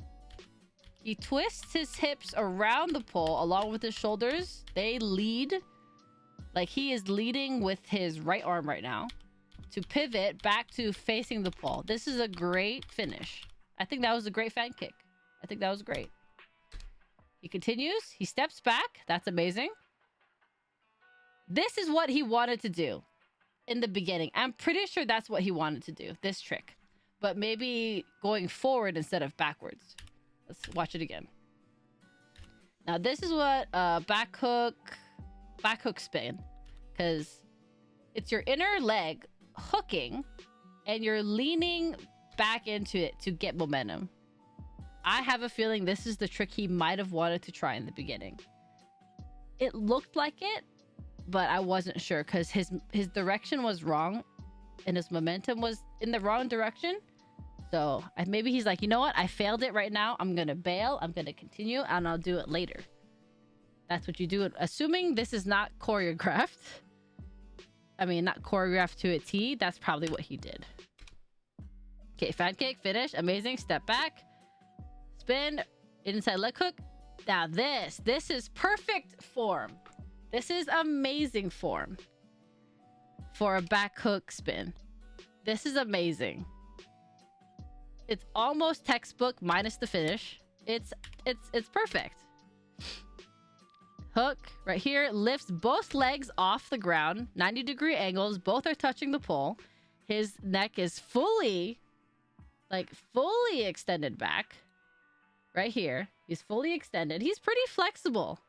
He twists his hips around the pole along with his shoulders. They lead. Like he is leading with his right arm right now to pivot back to facing the pole. This is a great finish. I think that was a great fan kick. I think that was great. He continues. He steps back. That's amazing. This is what he wanted to do in the beginning. I'm pretty sure that's what he wanted to do. This trick. But maybe going forward instead of backwards. Let's watch it again. Now this is what back hook spin. Because it's your inner leg hooking and you're leaning back into it to get momentum. I have a feeling this is the trick he might have wanted to try in the beginning. It looked like it, but I wasn't sure because his direction was wrong and his momentum was in the wrong direction. So maybe he's like, you know what? I failed it right now. I'm going to bail. I'm going to continue and I'll do it later. That's what you do. Assuming this is not choreographed. I mean, not choreographed to a T. That's probably what he did. Okay, fan kick, finish. Amazing. Step back. Spin. Inside leg hook. Now this is perfect form. This is amazing form for a back hook spin. This is amazing. It's almost textbook minus the finish. It's perfect. Hook right here lifts both legs off the ground, 90-degree angles. Both are touching the pole. His neck is fully extended back. Right here, he's fully extended. He's pretty flexible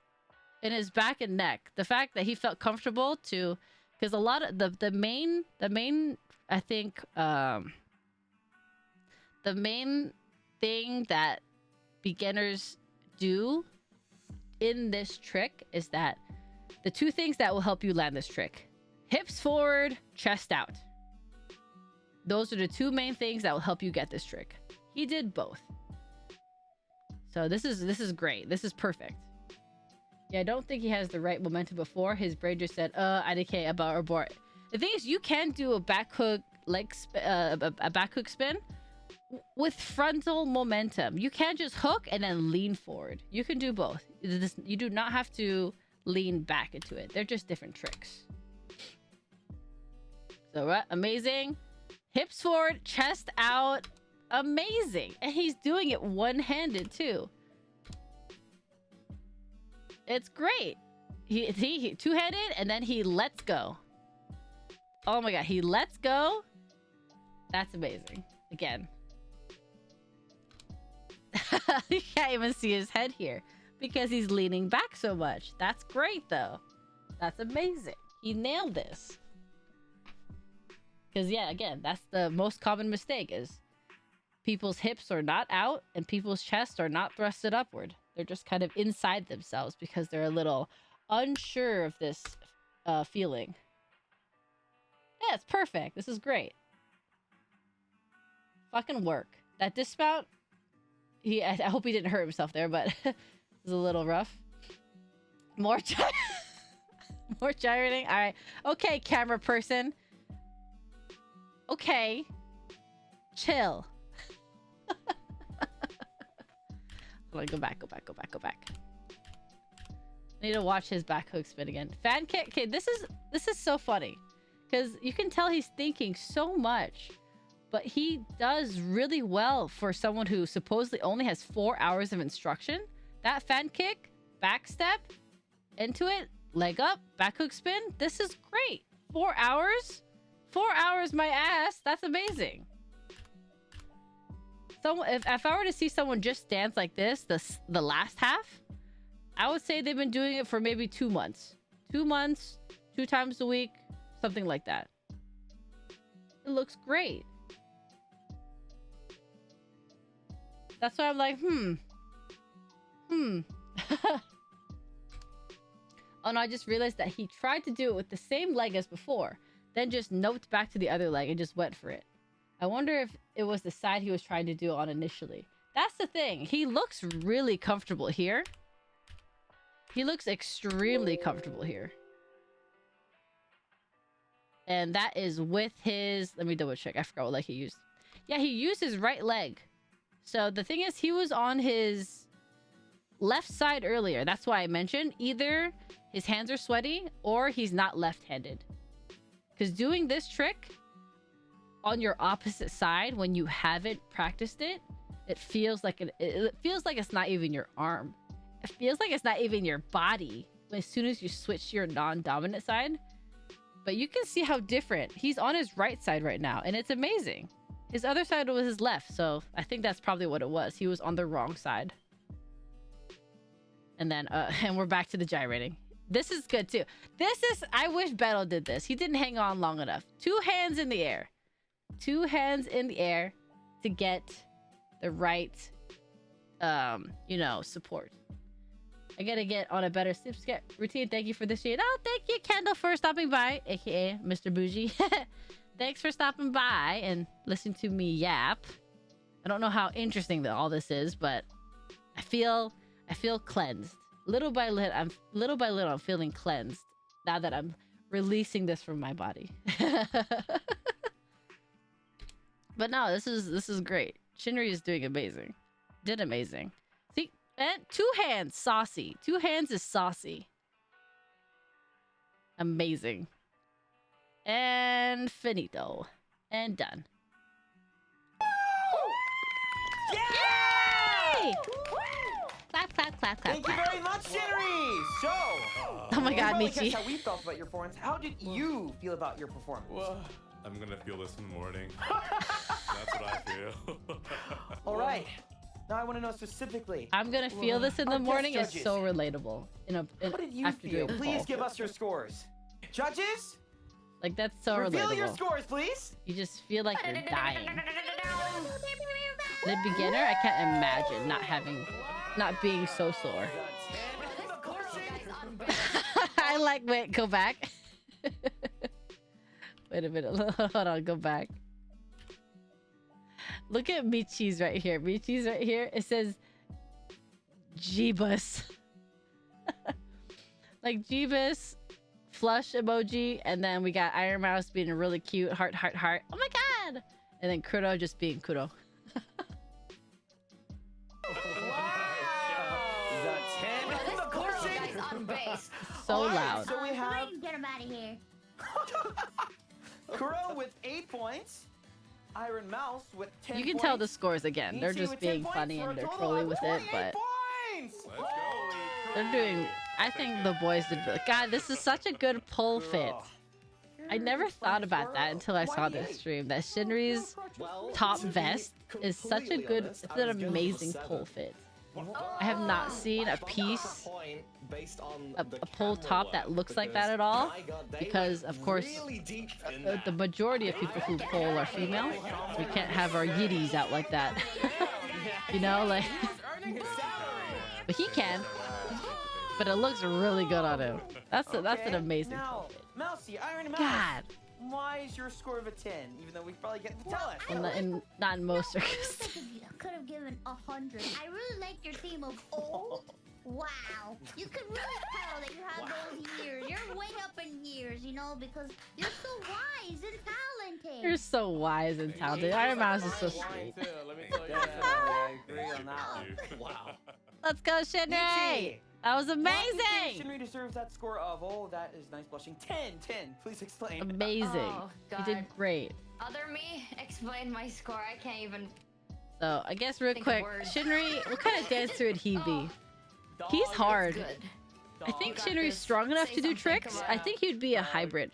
in his back and neck. The fact that he felt comfortable to, because a lot of the main I think the main thing that beginners do in this trick is that the two things that will help you land this trick: hips forward, chest out. Those are the two main things that will help you get this trick. He did both. So this is great. This is perfect. Yeah, I don't think he has the right momentum before. His brain just said, IDK about or board. The thing is, you can do a back hook a back hook spin with frontal momentum. You can't just hook and then lean forward. You can do both. You do not have to lean back into it. They're just different tricks. So amazing. Hips forward, chest out. Amazing. And he's doing it one-handed too. It's great. He two-handed and then he lets go. Oh my god, he lets go. That's amazing. Again. You can't even see his head here because he's leaning back so much. That's great though. That's amazing. He nailed this. Because yeah, again, that's the most common mistake is people's hips are not out and people's chests are not thrusted upward. They're just kind of inside themselves because they're a little unsure of this feeling. Yeah, it's perfect. This is great. Fucking work. That dismount, I hope he didn't hurt himself there, but it was a little rough. More more gyrating. All right. Okay, camera person. Okay. Chill. Hold on, go back. I need to watch his back hook spin again. Fan kick. Okay, this is so funny because you can tell he's thinking so much, but he does really well for someone who supposedly only has 4 hours of instruction. That fan kick, back step, into it, leg up, back hook spin. This is great. 4 hours? 4 hours, my ass. That's amazing. So if I were to see someone just dance like this, the last half, I would say they've been doing it for maybe 2 months. 2 months, 2 times a week, something like that. It looks great. That's why I'm like, Oh no, I just realized that he tried to do it with the same leg as before, then just noped back to the other leg and just went for it. I wonder if it was the side he was trying to do on initially. That's the thing. He looks really comfortable here. He looks extremely comfortable here. And that is with his... Let me double check. I forgot what leg he used. Yeah, he used his right leg. So the thing is, he was on his left side earlier. That's why I mentioned either his hands are sweaty or he's not left-handed. Because doing this trick on your opposite side when you haven't practiced it, it feels like it's not even your arm. It feels like it's not even your body as soon as you switch to your non-dominant side. But you can see how different. He's on his right side right now, and it's amazing. His other side was his left, so I think that's probably what it was. He was on the wrong side. And then, and we're back to the gyrating. This is good too. I wish Beto did this. He didn't hang on long enough. 2 hands in the air. 2 hands in the air to get the right, support. I gotta get on a better sleep routine. Thank you for this shade. Oh, thank you, Kendall, for stopping by, aka Mr. Bougie. Thanks for stopping by and listening to me yap. I don't know how interesting all this is, but I feel cleansed. Little by little, I'm feeling cleansed now that I'm releasing this from my body. But no, this is great. Shinri is doing amazing. Did amazing. See, and 2 hands, saucy. 2 hands is saucy. Amazing. And finito. And done. Yay! Clap, clap, clap, clap. Thank you very much, Shinri! So, oh my god, Michi. How we felt about your performance. How did you feel about your performance? Well, I'm gonna feel this in the morning. That's what I feel. All right. Now I want to know specifically. I'm gonna feel this in the morning. It's so relatable. What did you feel? Please give us your scores. Judges? Like, that's so reveal relatable. Your scores, please. You just feel like you're dying. The beginner, I can't imagine not being so sore. Wait, go back. Wait a minute. Hold on, go back. Look at Michi's right here. Michi's right here. It says Jeebus. Like Jeebus, flush emoji, and then we got Iron Mouse being really cute. Heart, heart, heart. Oh my god! And then Kuro just being Kuro. So loud. So we have Get him out of here. Kuro with 8 points. Iron Mouse with 10 points. You can tell the scores again. They're just being funny and they're trolling with it, but they're doing... I think the boys did... God, this is such a good pull fit. I never thought about that until I saw this stream. That Shinri's top vest is such a good... It's an amazing pull fit. I have not seen a piece, a pole top that looks like that at all, because of course the majority of people who pole are female. We can't have our yiddies out like that. You know, like. But he can. But it looks really good on him. That's an amazing. Now, Mousy, Iron Mouse. God. Why is your score of a 10? Even though we probably get to tell us. Not in most circus. Could have given 100. I really like your theme of wow. You could really tell that you have those years. You're way up in years, you know, because you're so wise and talented. You're so wise and talented. Iron Mouse is so sweet. I agree on that one. Wow. Let's go, Shinri! That was amazing! Shinri deserves that score of, that is nice blushing. 10. Please explain. Amazing. Oh, You did great. Other me, explain my score. I can't even. So, I guess real quick, Shinri, what kind of dancer would he be? He's hard. Good. I think Shinri's strong enough to do tricks. I think he'd be a hybrid.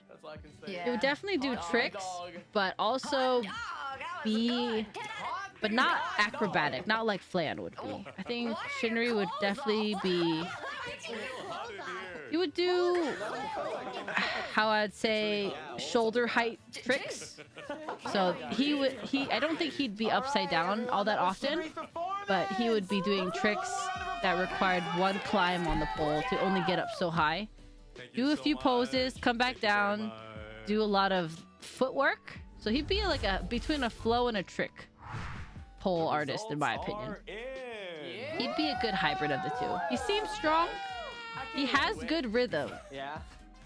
He would definitely do tricks, but also be... But not acrobatic, not like Flan would be. I think Shinri would definitely be... He would do... how I'd say... shoulder height tricks. So I don't think he'd be upside down all that often. But he would be doing tricks that required one climb on the pole to only get up so high. Do a few poses, come back down, do a lot of footwork. So he'd be like between a flow and a trick pole artist, in my opinion. He'd be a good hybrid of the two. He seems strong. He has good rhythm. Yeah.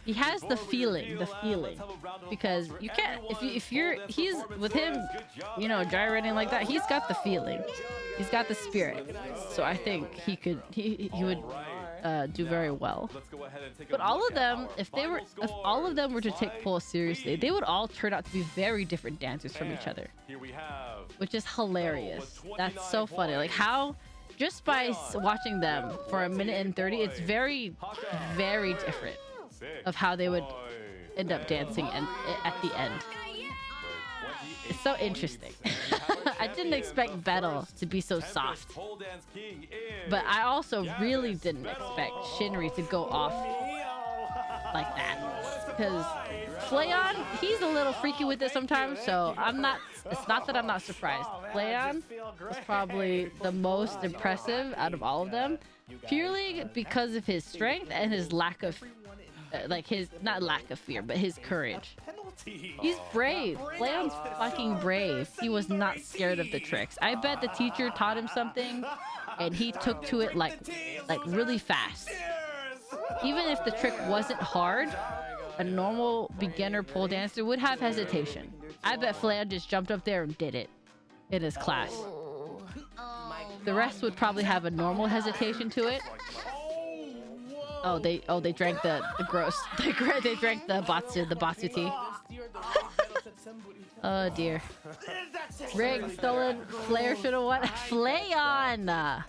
He has the feeling, because you can't, he's with him, you know, gyrating like that, he's got the feeling, he's got the spirit, so I think he would do very well. But all of them, if all of them were to take pole seriously, they would all turn out to be very different dancers from each other, which is hilarious. That's so funny, like how just by watching them for a minute and 30, it's very, very different of how they would end up dancing at the end. It's so interesting. I didn't expect Battle to be so soft, but I also really didn't expect Shinri to go off like that, because Flayon, he's a little freaky with it sometimes, so it's not that I'm not surprised. Flayon was probably the most impressive out of all of them, purely because of his strength and his lack of not lack of fear, but his courage. He's brave. Flayon's fucking brave. He was not scared of the tricks. I bet the teacher taught him something and he took to it like really fast. Even if the trick wasn't hard, a normal beginner pole dancer would have hesitation. I bet Flayon just jumped up there and did it in his class. The rest would probably have a normal hesitation to it. They drank the gross. They drank the batsu tea. Oh dear. Rig stolen. Flair should have won. Flayon.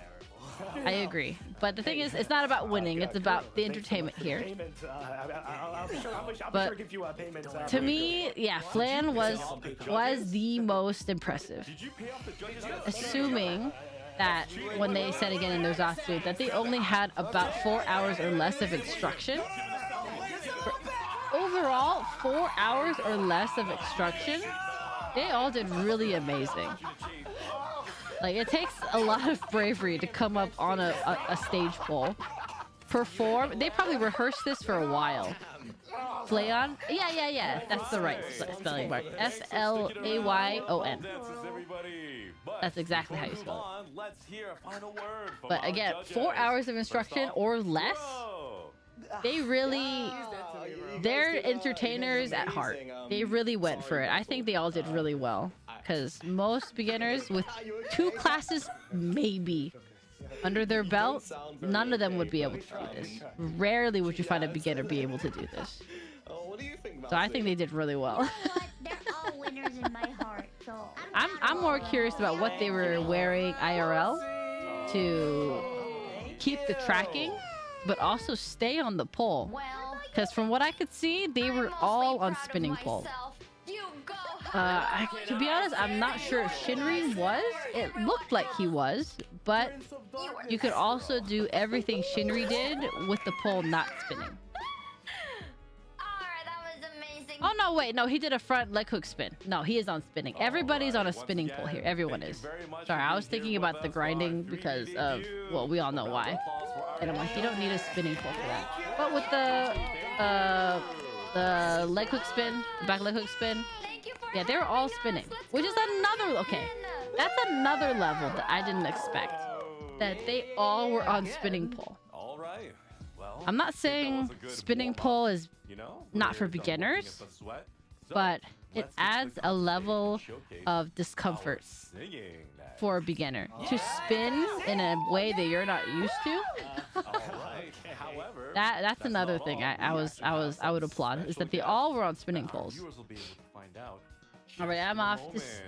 I agree, but the thing is, it's not about winning. It's about the entertainment here. But to me, yeah, Flan was the most impressive. Assuming that when they said again in their Zatsu that they only had about 4 hours or less of instruction. Overall, 4 hours or less of instruction, they all did really amazing. Like, it takes a lot of bravery to come up on a stage pole, perform. They probably rehearsed this for a while. Flayon? Yeah. That's the right spelling mark. Flayon. That's exactly how you spell it. But again, 4 hours of instruction or less, they're entertainers at heart. They really went for it. I think they all did really well, because most beginners with 2 classes maybe under their belt, none of them would be able to do this. Rarely would you find a beginner be able to do this. So I think they did really well. You know what? They're all winners in my heart. So I'm more curious about what they were wearing IRL to keep the tracking, but also stay on the pole. Because from what I could see, they were all on spinning pole. To be honest, I'm not sure if Shinri was. It looked like he was, but you could also do everything Shinri did with the pole not spinning. Alright, that was amazing. Oh no, wait, no, he did a front leg hook spin. No, he is on spinning. Everybody's on a spinning pole here. Everyone is. Sorry, I was thinking about the grinding because of, well, we all know why. And I'm like, you don't need a spinning pole for that. But with the leg hook spin, the back leg hook spin, yeah, they're all spinning, which is another, okay, that's another level that I didn't expect, that they all were on spinning pole. All right. Well, I'm not saying spinning pole is not for beginners, but it adds a level of discomfort for a beginner to spin in a way that you're not used to. That's another thing I would applaud, is that they all were on spinning poles. All right, I'm off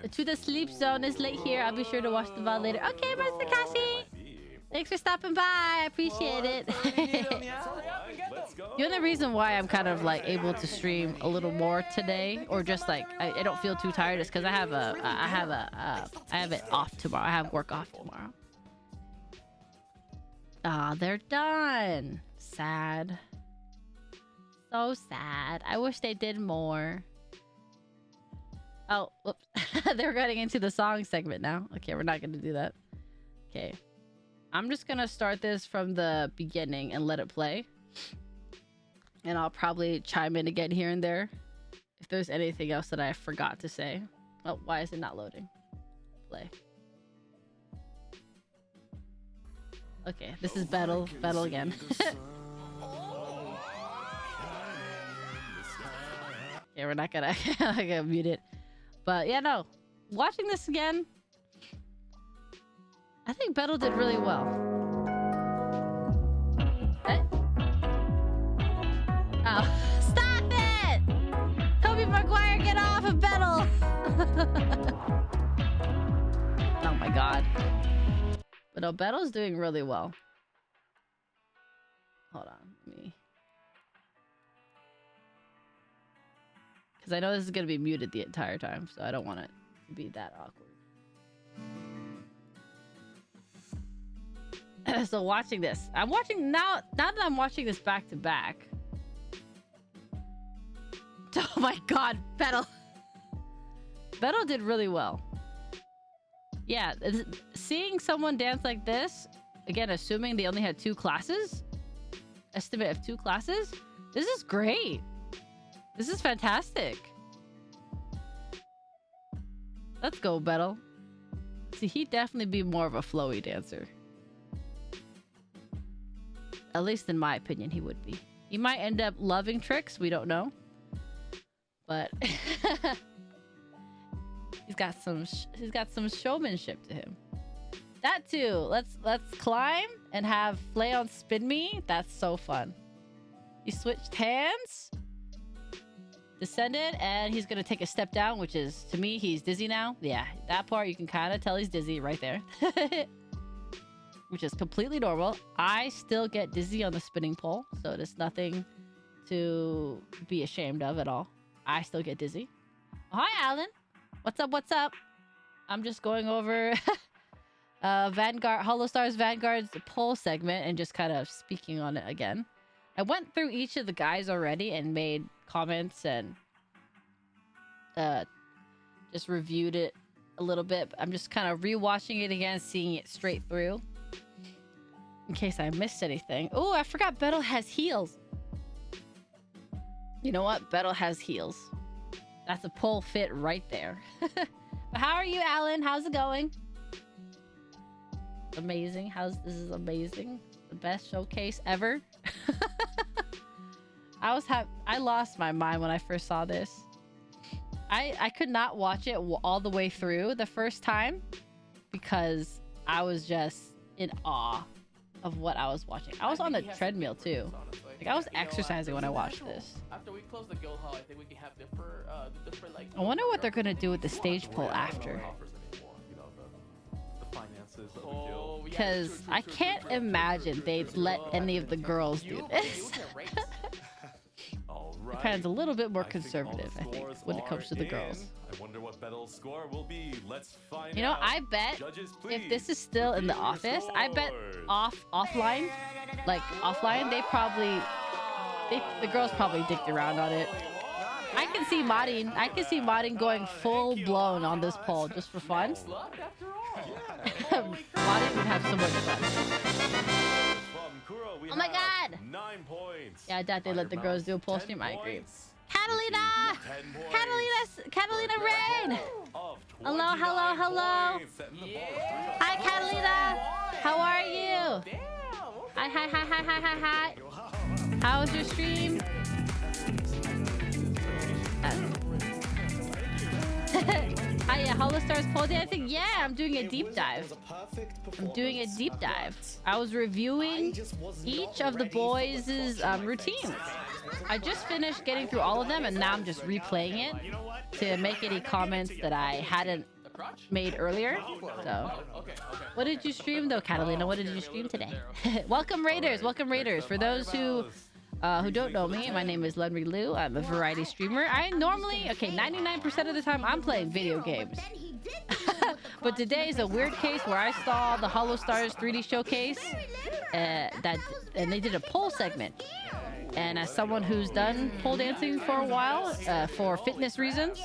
to the sleep zone. It's late here. I'll be sure to watch the VOD later. Okay, Mr. Kashi. Thanks for stopping by. I appreciate it. The only reason why I'm kind of like able to stream a little more today, or just like I don't feel too tired, is because I have it off tomorrow. I have work off tomorrow. Ah, they're done. Sad. So sad. I wish they did more. Oh, whoops. They're getting into the song segment now. Okay, we're not going to do that. Okay. I'm just going to start this from the beginning and let it play. And I'll probably chime in again here and there if there's anything else that I forgot to say. Oh, why is it not loading? Play. Okay, this is Battle again. Yeah, we're not gonna, mute it. But yeah, no. Watching this again, I think Battle did really well. Oh, stop it! Tobey Maguire, get off of Battle! Oh my god. But no, Battle's doing really well. Hold on, let me... Because I know this is going to be muted the entire time, so I don't want it to be that awkward. So watching this, I'm watching now that I'm watching this back to back. Oh my god, Battle did really well. Yeah, seeing someone dance like this, again, assuming they only had 2 classes, estimate of 2 classes, this is great. This is fantastic. Let's go, Battle. See, he'd definitely be more of a flowy dancer. At least in my opinion, he would be. He might end up loving tricks, we don't know. But he's got some showmanship to him. That too. Let's climb and have Flayon spin me. That's so fun. He switched hands, descended, and he's gonna take a step down, which is, to me, he's dizzy now. Yeah, that part you can kind of tell he's dizzy right there. Which is completely normal. I still get dizzy on the spinning pole, so there's nothing to be ashamed of at all. I still get dizzy. Oh, hi, Alan. What's up? What's up? I'm just going over Vanguard, Holostars Vanguard's pole segment and just kind of speaking on it again. I went through each of the guys already and made comments and just reviewed it a little bit. I'm just kind of rewatching it again, seeing it straight through in case I missed anything. Oh, I forgot Battle has heels. You know what? Battle has heels. That's a pole fit right there. But how are you, Alan? How's it going? Amazing. This is amazing. The best showcase ever. I lost my mind when I first saw this. I could not watch it all the way through the first time because I was just in awe of what I was watching. I was on the treadmill too. Like I was exercising when I watched this. After we close the guild hall, I think we can have different like. I wonder what they're gonna do with the stage pull after. Because I can't imagine they'd let any of the girls do this. Japan's a little bit more I think all conservative, the I think, scores when it comes to the are girls. in. I wonder what Bettel's score will be. Let's find You know, out. I bet Judges, if please this is still in the reveal your office, I bet scores. offline, like offline, the girls probably dicked around on it. I can see modding going full blown on this poll just for fun. Modding would have so much fun. From Kuro, we Oh my have god! 9 points. Yeah, I doubt they let the girls do a poll 10 stream. I agree. points. Catalina! 10 points. Catalina Rain! Of Hello, hello, 29 hello. points, setting the ball Hi, Catalina! How are you? Hi, hi, hi, hi, hi, hi, hi. How was your stream? Hi, yeah, Holostars pole dancing. Yeah, I'm doing a deep dive. I was reviewing each of the boys' routines. I just finished getting through all of them, and now I'm just replaying it to make any comments that I hadn't made earlier. So, what did you stream though, Catalina? What did you stream today? Welcome Raiders, welcome Raiders. For those who don't know me, my name is Lenry Liu. I'm a variety streamer. I normally, 99% of the time I'm playing video games. But today is a weird case where I saw the Holostars 3D showcase and they did a poll segment. And as someone who's done pole dancing for a while, for fitness reasons,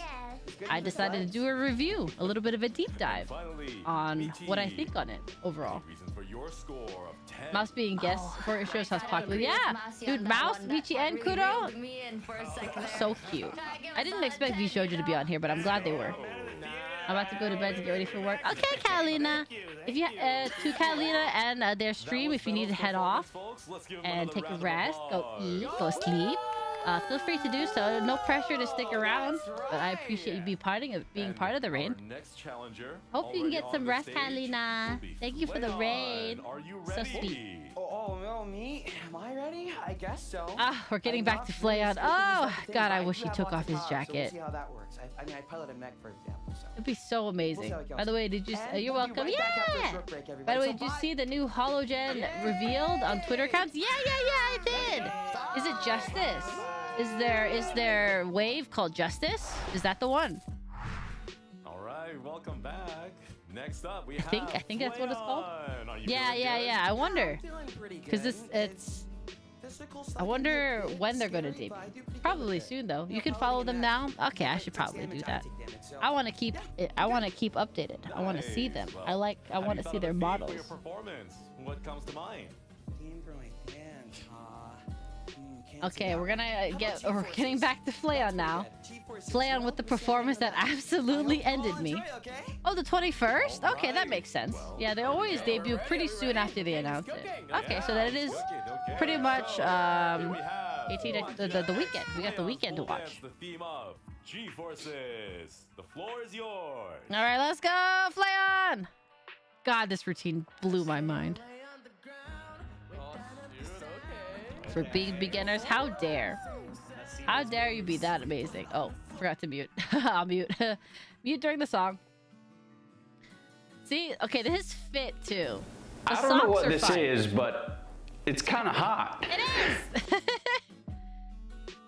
I decided to do a review, a little bit of a deep dive on what I think on it overall. Mouse being guest for it shows how popular. Yeah, dude, Mouse, Michi, and Kuro, so cute. I didn't expect Vishojo to be on here, but I'm glad they were. I'm about to go to bed to get ready for work. Okay, Catalina. If you to Catalina and their stream, if you need to head off and take a rest, go eat, go sleep, feel free to do so. No pressure to stick around, but I appreciate you being part of the raid. Hope you can get some rest, Catalina. Thank you for the raid. So sweet. Oh, me? Am I ready? I guess so. Ah, we're getting back to Flayon. Oh, God, I wish he took off his jacket. So we'll see how that works. I mean, I pilot a mech, for example. So. It'd be so amazing. We'll By the way, did you? You're welcome. Yeah. Break, By the way, did you see the new Hologen revealed on Twitter accounts? Yeah, I did. Is it Justice? Is there wave called Justice? Is that the one? All right, welcome back. Next up, we I think that's what it's called. Yeah. I wonder, because I wonder when they're gonna debut. Probably soon though. You can follow them now. Okay, I should probably do that. I want to keep updated. I want to see them. I want to see their models. What comes to mind? Okay, we're getting back to Flayon now. Flayon with the performance that absolutely ended me. Oh, the 21st? Okay, that makes sense. Yeah, they always debut pretty soon after they announce it. Okay, so that it is pretty much 18 the weekend. We got the weekend to watch. The theme of G-Forces. The floor is yours. All right, let's go, Flayon. God, this routine blew my mind. For being beginners, how dare you be that amazing? Oh, forgot to mute. I'll mute. Mute during the song. See, okay, this is fit too. I don't know what this is, but it's kind of hot. It is.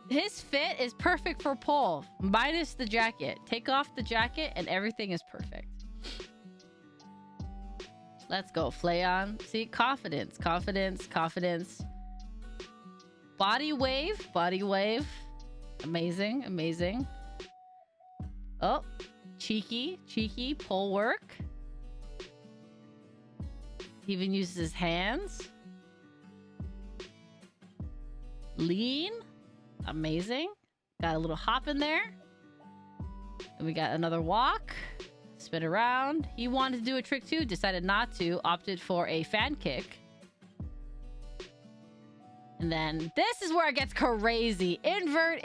His fit is perfect for pole, minus the jacket. Take off the jacket and everything is perfect. Let's go, Flayon. See, confidence. Body wave. Amazing. Oh, cheeky pole work. He even uses his hands. Lean. Amazing. Got a little hop in there. And we got another walk. Spin around. He wanted to do a trick too, decided not to, opted for a fan kick. And then this is where it gets crazy. Invert.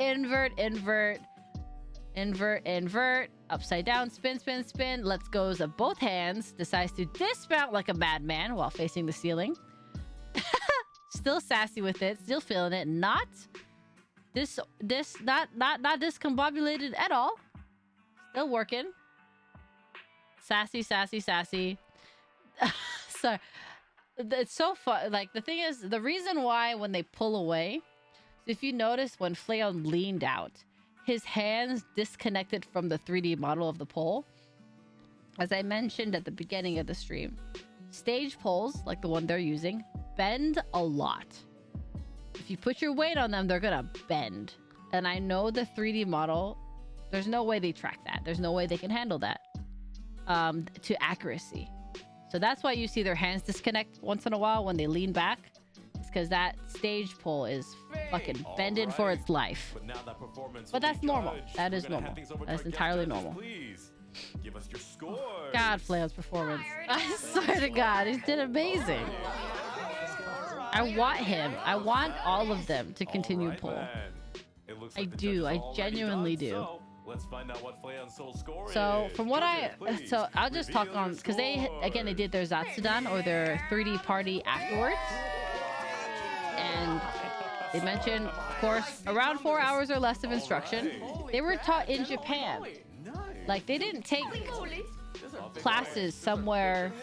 Upside down, spin. Lets goes of both hands. Decides to dismount like a madman while facing the ceiling. Still sassy with it. Still feeling it. Not discombobulated at all. Still working. Sassy. Sorry. It's so fun. Like, the thing is, the reason why when they pull away, So if you notice when Flayon leaned out, his hands disconnected from the 3D model of the pole. As I mentioned at the beginning of the stream, stage poles, like the one they're using, bend a lot. If you put your weight on them, they're gonna bend. And I know the 3D model, there's no way they track that. There's no way they can handle that to accuracy. So that's why you see their hands disconnect once in a while when they lean back. It's because that stage pole is fucking bending for its life. But that's normal. That is normal. That's entirely normal. Give us your score. God, Flayon's performance. I swear to God, he did amazing. I want him. I want all of them to continue pull. I do. I genuinely do. So, let's find out what Flayon's soul score So is. from what so I'll just talk on, because they did their Zatsudan or their 3D party afterwards. And they mentioned, of course, around 4 hours or less of instruction. They were taught in Japan. Like, they didn't take classes somewhere.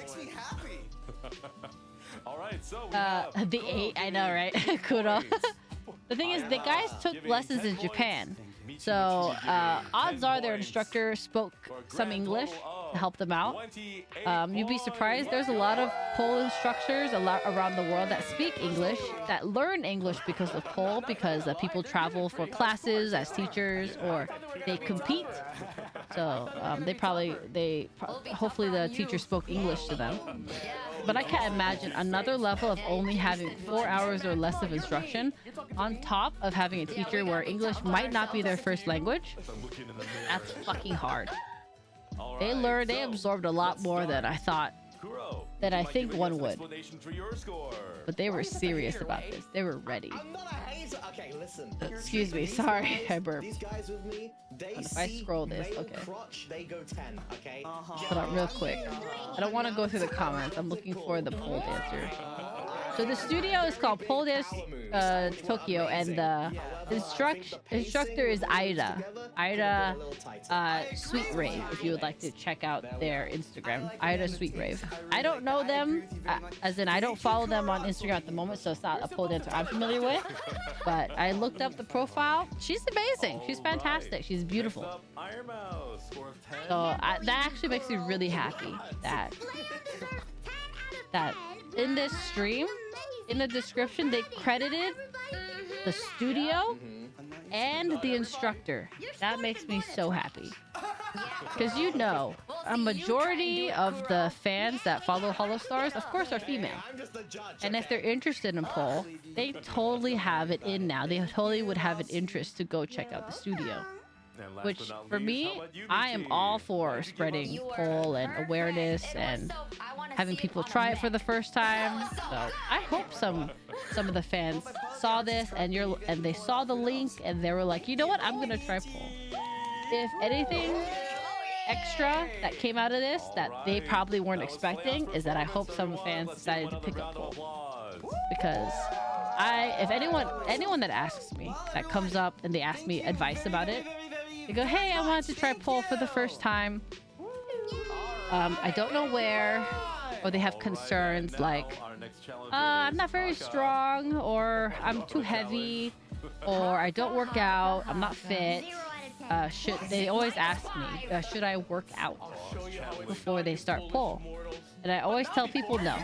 All right, so the 8, I know, right? Kudos. The thing is, the guys took lessons in Japan. So, odds are their instructor spoke some English to help them out. You'd be surprised, there's a lot of pole instructors around the world that speak English, that learn English because of pole, because people travel for classes as teachers, or they compete. So, hopefully the teacher spoke English to them. But I can't imagine another level of only having 4 hours or less of instruction on top of having a teacher where English might not be their first language. That's fucking hard. They absorbed a lot more than I thought, that I think one would. But they were serious about this. They were ready. Okay, listen. Excuse me, sorry, I burped. These guys with me, If I scroll this, okay. Crotch, they go 10, okay? Hold on, real quick. I don't want to go through the comments. I'm looking for the pole dancer. So the studio is called Pole Dance Tokyo, and the instructor is Aida. Aida Sweet Rave, if you would like to check out their Instagram. Aida Sweet Rave. I don't know them, as in I don't follow them on Instagram at the moment, so it's not a pole dancer I'm familiar with. But I looked up the profile. She's amazing. She's fantastic. She's beautiful. So that actually makes me really happy that in this stream, in the description, they credited the studio and the instructor. That makes me so happy. Because you know, a majority of the fans that follow Holostars, of course, are female. And if they're interested in pole, they totally have it in now. They totally would have an interest to go check out the studio. Which, for me, I am all for spreading pole and awareness and having people try it for the first time. So I hope some of the fans saw this and they saw the link and they were like, you know what, I'm gonna try pole. If anything extra that came out of this that they probably weren't expecting is that I hope some fans decided to pick up pole. Because if anyone that asks me, that comes up and they ask me advice about it, they go, hey, I wanted to try pole for the first time. I don't know where, or they have concerns like, I'm not very strong, or I'm too heavy, or I don't work out, I'm not fit. They always ask me, should I work out before they start pole? And I always tell people no.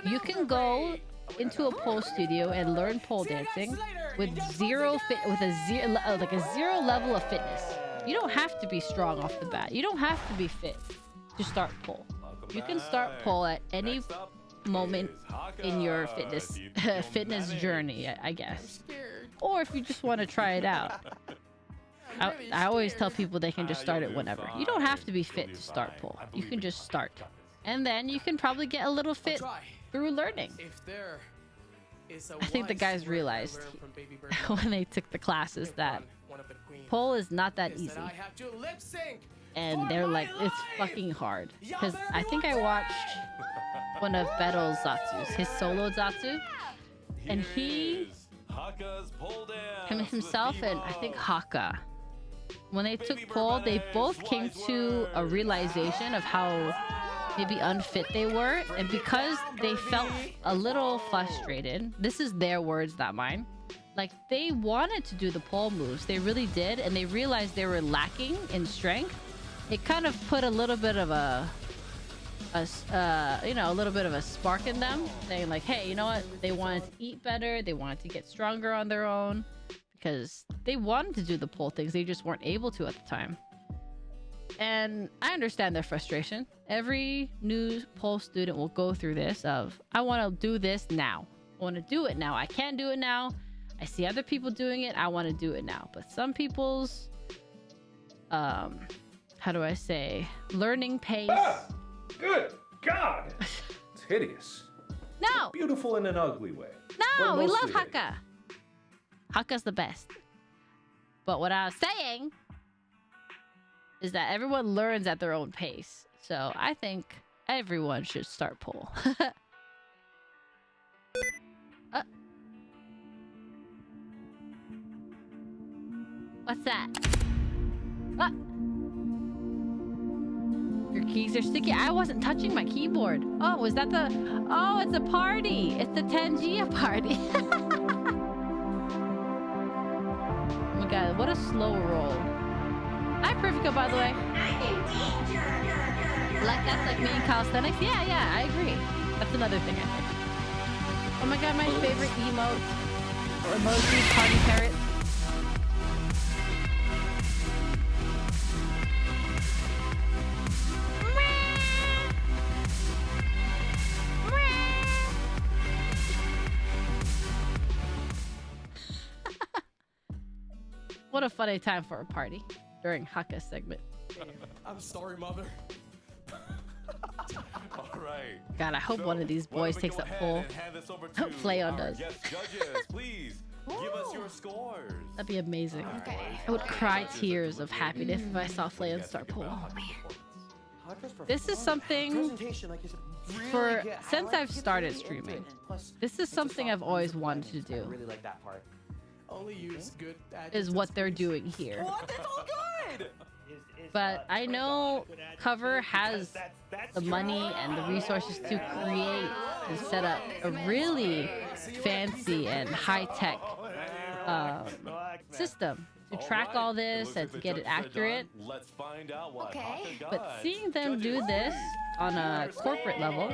You can go into a pole studio and learn pole dancing with a zero level of fitness. You don't have to be strong off the bat. You don't have to be fit to start pole. You can start pole at any moment in your fitness journey, I guess. Or if you just want to try it out. I always tell people they can just start it whenever. You don't have to be fit to start pole. You can just start. And then you can probably get a little fit through learning. I think the guys realized when they took the classes that pole is not that easy. And they're like, it's fucking hard. Because I think I watched one of Bettel's Zatsus, his solo Zatsu. And himself and I think Haka, when they took pole, they both came to a realization of how maybe unfit they were. And because they felt a little frustrated, this is their words, not mine. Like, they wanted to do the pole moves. They really did, and they realized they were lacking in strength. It kind of put a little bit of a little bit of a spark in them, saying like, hey, you know what? They wanted to eat better. They wanted to get stronger on their own because they wanted to do the pole things. They just weren't able to at the time. And I understand their frustration. Every new pole student will go through this of, I want to do this now. I want to do it now. I can't do it now. I see other people doing it. I want to do it now. But some people's, how do I say, learning pace. Good God! It's hideous. No! Beautiful in an ugly way. No, but we love mostly Haka. Haka's the best. But what I was saying is that everyone learns at their own pace. So I think everyone should start pole. What's that? What? Your keys are sticky. I wasn't touching my keyboard. Oh, was that the... Oh, it's a party. It's the Tangia party. Oh my god, what a slow roll. Hi, Perfecto, by the way. Like that's like me in calisthenics? Yeah, I agree. That's another thing, I think. Oh my god, my favorite emote. Or emoji, party parrot. What a funny time for a party during Haka segment. I'm sorry, mother. All right. God, I hope one of these boys takes that pole. Hope Flayon does. Yes, judges, please give us your scores. That'd be amazing. Okay. I would cry tears of happiness if I saw Flayon start pole. This is something for since I've started streaming. This is something I've always wanted to do. Really like that part. Only use good Is what they're doing here. What? That's all good! But I know Cover has the money and the resources to create and set up a really fancy and high-tech system to track all this and to get it accurate. Let's find out what Okay. But seeing them do this on a corporate level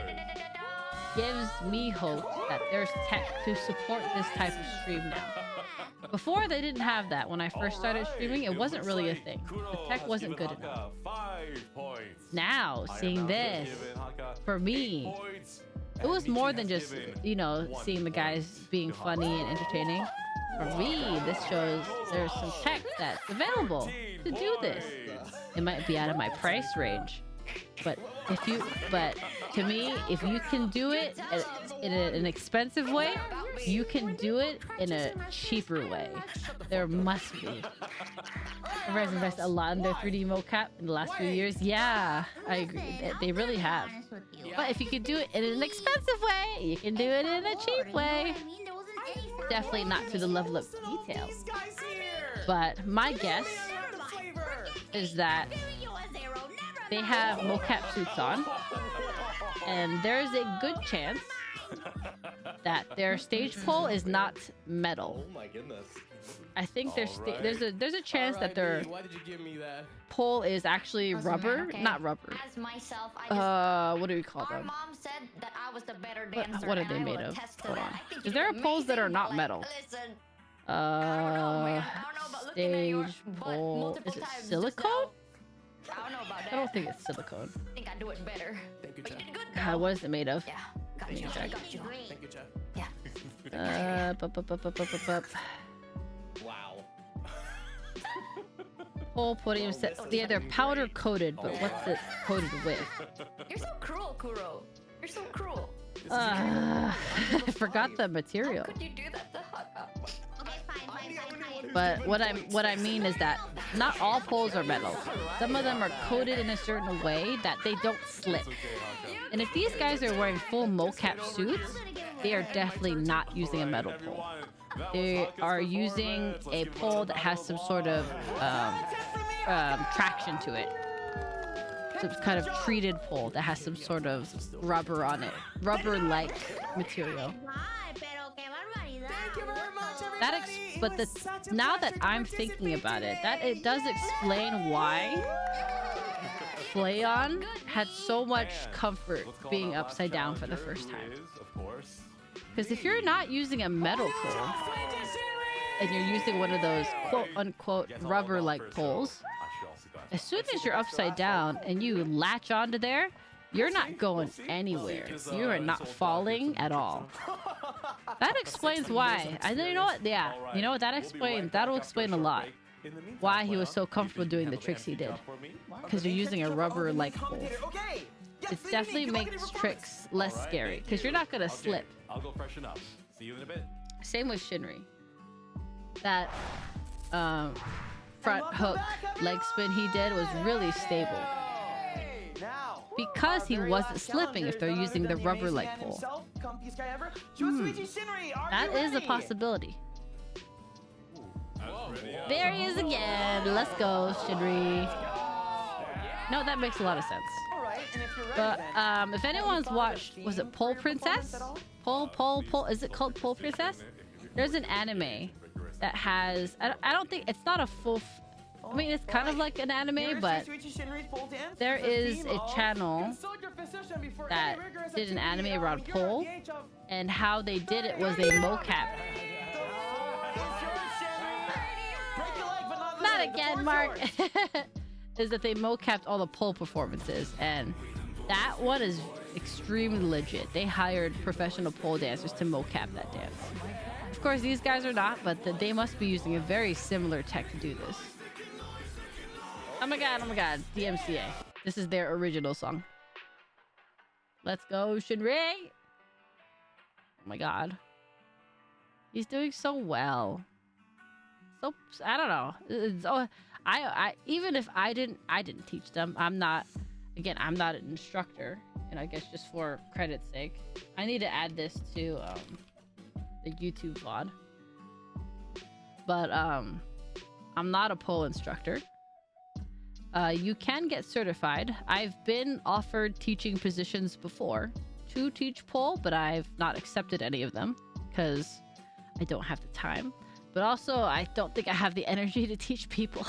gives me hope that there's tech to support this type of stream now. Before, they didn't have that. When I first started streaming, it wasn't really a thing. The tech wasn't good enough. Now, seeing this, for me, it was more than just, you know, seeing the guys being funny and entertaining. For me, this shows there's some tech that's available to do this. It might be out of my price range, but to me, if you can do it in an expensive way, you can do it in a cheaper way. There must be. Everyone's invested a lot in their 3D mocap in the last few years. Yeah, I agree. They really have. But if you can do it in an expensive way, you can do it in a cheap way. Definitely not to the level of detail. But my guess is that they have mocap suits on, and there's a good chance that their stage pole is not metal. Oh my goodness. I think there's a chance that their Why did you give me that? pole is actually rubber, Okay. not rubber. As myself, I just... What do we call Our them? mom said that I was the better dancer. What are and they I made will of? attest to Hold that. on. I think Is you there did a poles that are amazing, not but, metal? Listen, I don't know, man. I don't know about looking at your Stage butt pole. multiple Is it times just silicone? now. I don't know about that. I don't think it's silicone. I think I do it better. Thank you, But you Chad. did good, God, though. what is it made of? Yeah. Got Thank you. you, I Chad. got you. Thank you, Chad. Yeah. Wow. Pole podium set. Yeah, they're powder coated, but what's it coated with? You're so cruel, Kuro. You're so cruel. I forgot the material. How could you do that to Haka? Okay, fine. But what I mean is that not all poles are metal. Some of them are coated in a certain way that they don't slip. And if these guys are wearing full mocap suits, they are definitely not using a metal pole. They are using a pole that has some sort of traction to it. Some kind of treated pole that has some sort of rubber on it. Rubber-like material. but now that I'm thinking about it, it does explain why Flayon had so much comfort being upside down for the first time. Because if you're not using a metal pole and you're using one of those quote-unquote rubber-like poles, as soon as you're upside down and you latch onto there, you're not going anywhere. You are not falling at all. That explains why. You know what? Yeah. You know what? That'll explain a lot. Why he was so comfortable doing the tricks he did. Because you're using a rubber-like pole. It definitely makes tricks less scary. Because you're not going to slip. I'll go freshen up. See you in a bit. Same with Shinri. That front hook leg spin he did was really stable. Because he wasn't slipping if they're using the rubber-like pole. That is a possibility. There he is again. Let's go, Shinri. No, that makes a lot of sense. But if anyone's watched, was it Pole Princess? Pole. Is it called Pole Princess? There's an anime that has. I don't think it's not a full. I mean, it's kind of like an anime, but there is a channel that did an anime around pole, and how they did it was they mocap. Not again, Mark. Is that they mocapped all the pole performances, and that one is extremely legit. They hired professional pole dancers to mocap that dance. Of course, these guys are not, but they must be using a very similar tech to do this. Oh my god, DMCA. This is their original song. Let's go, Shinri! Oh my god. He's doing so well. So, I don't know. Even if I didn't teach them, I'm not an instructor, and I guess just for credit's sake, I need to add this to the YouTube VOD. But I'm not a pole instructor. You can get certified. I've been offered teaching positions before to teach pole, but I've not accepted any of them because I don't have the time. But also, I don't think I have the energy to teach people.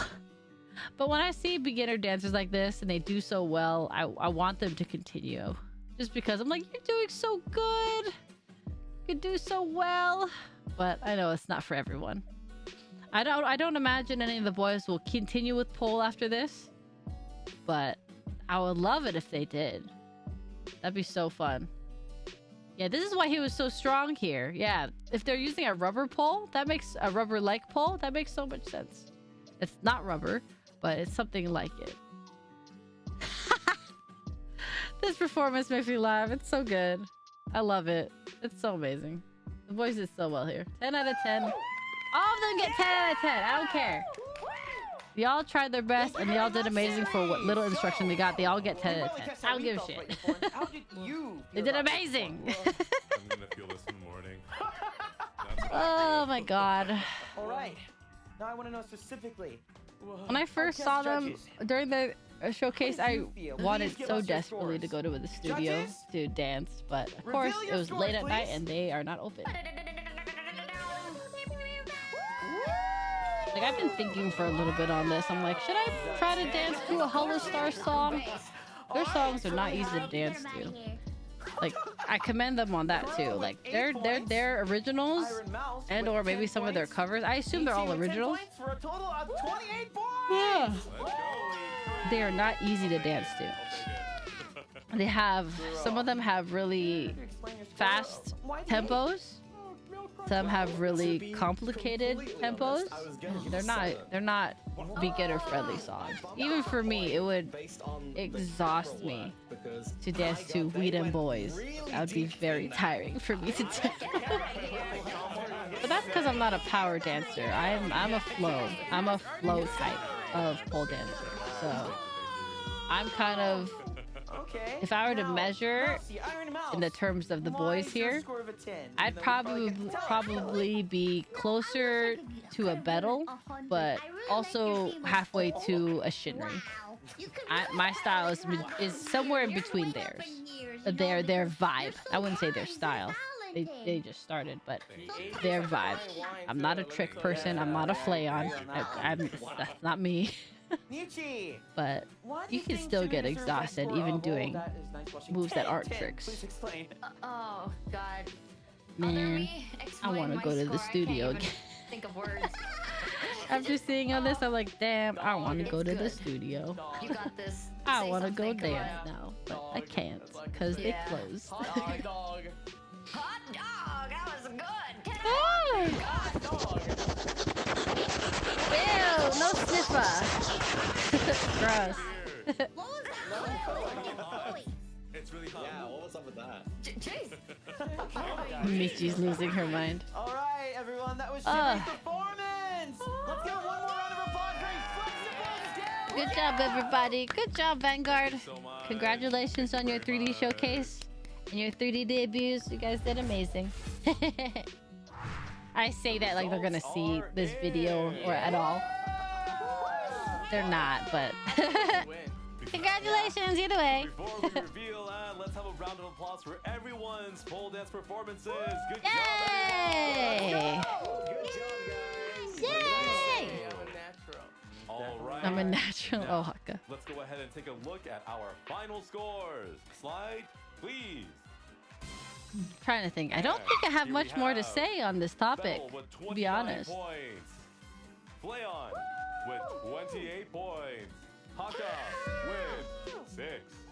But when I see beginner dancers like this and they do so well, I want them to continue. Just because I'm like, you're doing so good. You do so well. But I know it's not for everyone. I don't imagine any of the boys will continue with pole after this. But I would love it if they did. That'd be so fun. Yeah, this is why he was so strong here. Yeah, if they're using a rubber pole, that makes a rubber-like pole, that makes so much sense. It's not rubber, but it's something like it. This performance makes me laugh. It's so good. I love it. It's so amazing. The voice is so well here. 10 out of 10. All of them get 10 out of 10. I don't care. Y'all tried their best and y'all did amazing for what little instruction they got. They all get 10 out of 10. I don't give a shit. They did amazing. I'm gonna feel this in the morning. Oh my god. All right. Now I want to know specifically. When I first saw them during the showcase, I wanted so desperately to go to the studio to dance, but of course it was late at night and they are not open. Like, I've been thinking for a little bit on this. I'm like, should I try to dance to a Holostars song? Their songs are not easy to dance to. Like, I commend them on that too. Like, their originals and or maybe some of their covers. I assume they're all originals. Yeah. They are not easy to dance to. They have, some of them have really fast tempos. Some have really complicated tempos. They're not beginner friendly songs. Even for me, it would exhaust me to dance to We Dem Boys. That would be very tiring for me to do. But that's because I'm not a power dancer. I'm a flow. I'm a flow type of pole dancer. So I'm kind of, if I were to measure in the terms of the boys here, I'd probably be closer to a Battle, but also halfway to a Shinri. My style is somewhere in between theirs. Their vibe. I wouldn't say their style. they just started, but their vibe. I'm not a trick person. I'm not a flayon. That's not me. Nietzsche! But Why do you can think still Jimmy get deserves exhausted for a even role doing that is nice washing moves that Ken? aren't Ken, tricks. Please explain. Oh God. Man, I want to go to the studio again. Think of words. After seeing all this, I'm like, damn, I want to go to the studio. You got this. I Say want to go something, come dance on. now, but I can't because they Yeah. closed. Hot dog. Hot dog. That was good. Get Ah! Hot dog. Ew, no sniffer. Gross. What was that? Wait. It's really hot. Yeah, what was up with that? Jeez. Michi's losing her mind. All right, everyone, that was Ah. Jimmy's performance. Let's give one more round of applause for Good job, everybody. Good job, Vanguard. So much. Congratulations on your 3D much. showcase and your 3D debuts. You guys did amazing. I say that like they're gonna see this video or at all. They're not, but congratulations either way. Before we reveal, let's have a round of applause for everyone's pole dance performances. Good Yay! Yay! job. All right. I'm a natural Now, Oaxaca. let's go ahead and take a look at our final scores. Slide, please. Trying to think. I don't think I have Here we much more to have say on this topic, Bell with to be 29 honest. Points. Flayon with 28 points. Haka with 6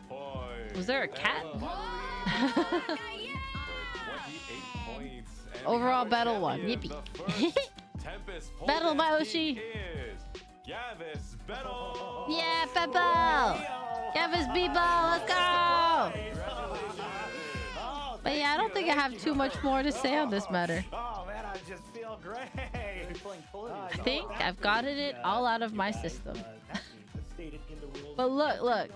points. Was there a cat? And finally, with 28 points. And Overall our battle won. champion, Yippee. the first Tempest pole Battle dance Maoshi. team is Gavis Battle. Yeah, Peppo! Gavis Bebo, let's go! But yeah, I don't think I have too much more to say on this matter. Oh man, I just feel great. I think I've gotten it all out of my system. But look,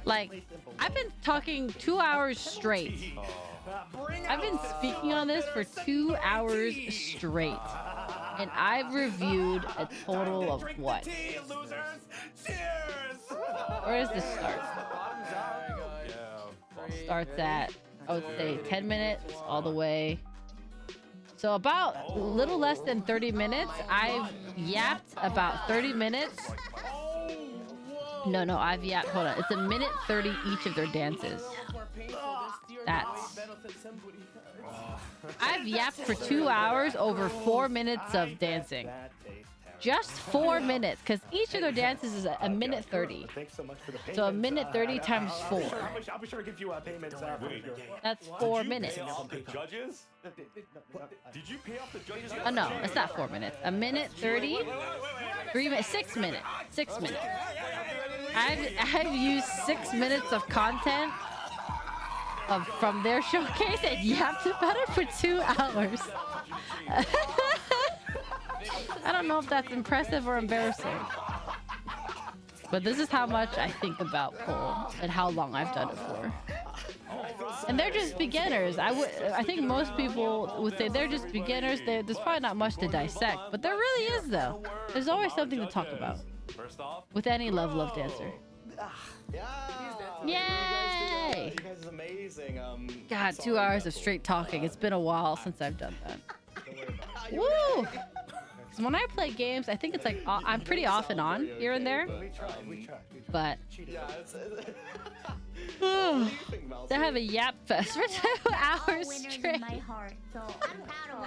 like, I've been talking 2 hours straight. I've been speaking on this for 2 hours straight. And I've reviewed a total of what? Where does this start? Starts at, I would say, 10 minutes all the way. So about a little less than 30 minutes. I've yapped about 30 minutes. No, I've yapped. Hold on. It's a minute 30 each of their dances. That's... I've yapped for 2 hours over 4 minutes of dancing. Just 4 minutes, because each of their dances is a minute 30. So a minute 30 times 4. I'll be sure to give you payments. That's 4 minutes. Did you pay off the judges? Did you pay off the judges? Oh no, it's not 4 minutes. A minute 30. 3 minutes. 6 minutes. 6 minutes. I've used 6 minutes of content from their showcase and yapped about it for 2 hours. I don't know if that's impressive or embarrassing. But this is how much I think about pole and how long I've done it for. And they're just beginners. I think most people would say they're just beginners. There's probably not much to dissect, but there really is though. There's always something to talk about with any level of dancer. Yay! You guys is amazing. God, 2 hours of straight talking. It's been a while since I've done that. Woo! 'Cause when I play games, I think it's like I'm pretty off and on here and there. But to have a yap fest for 2 hours straight.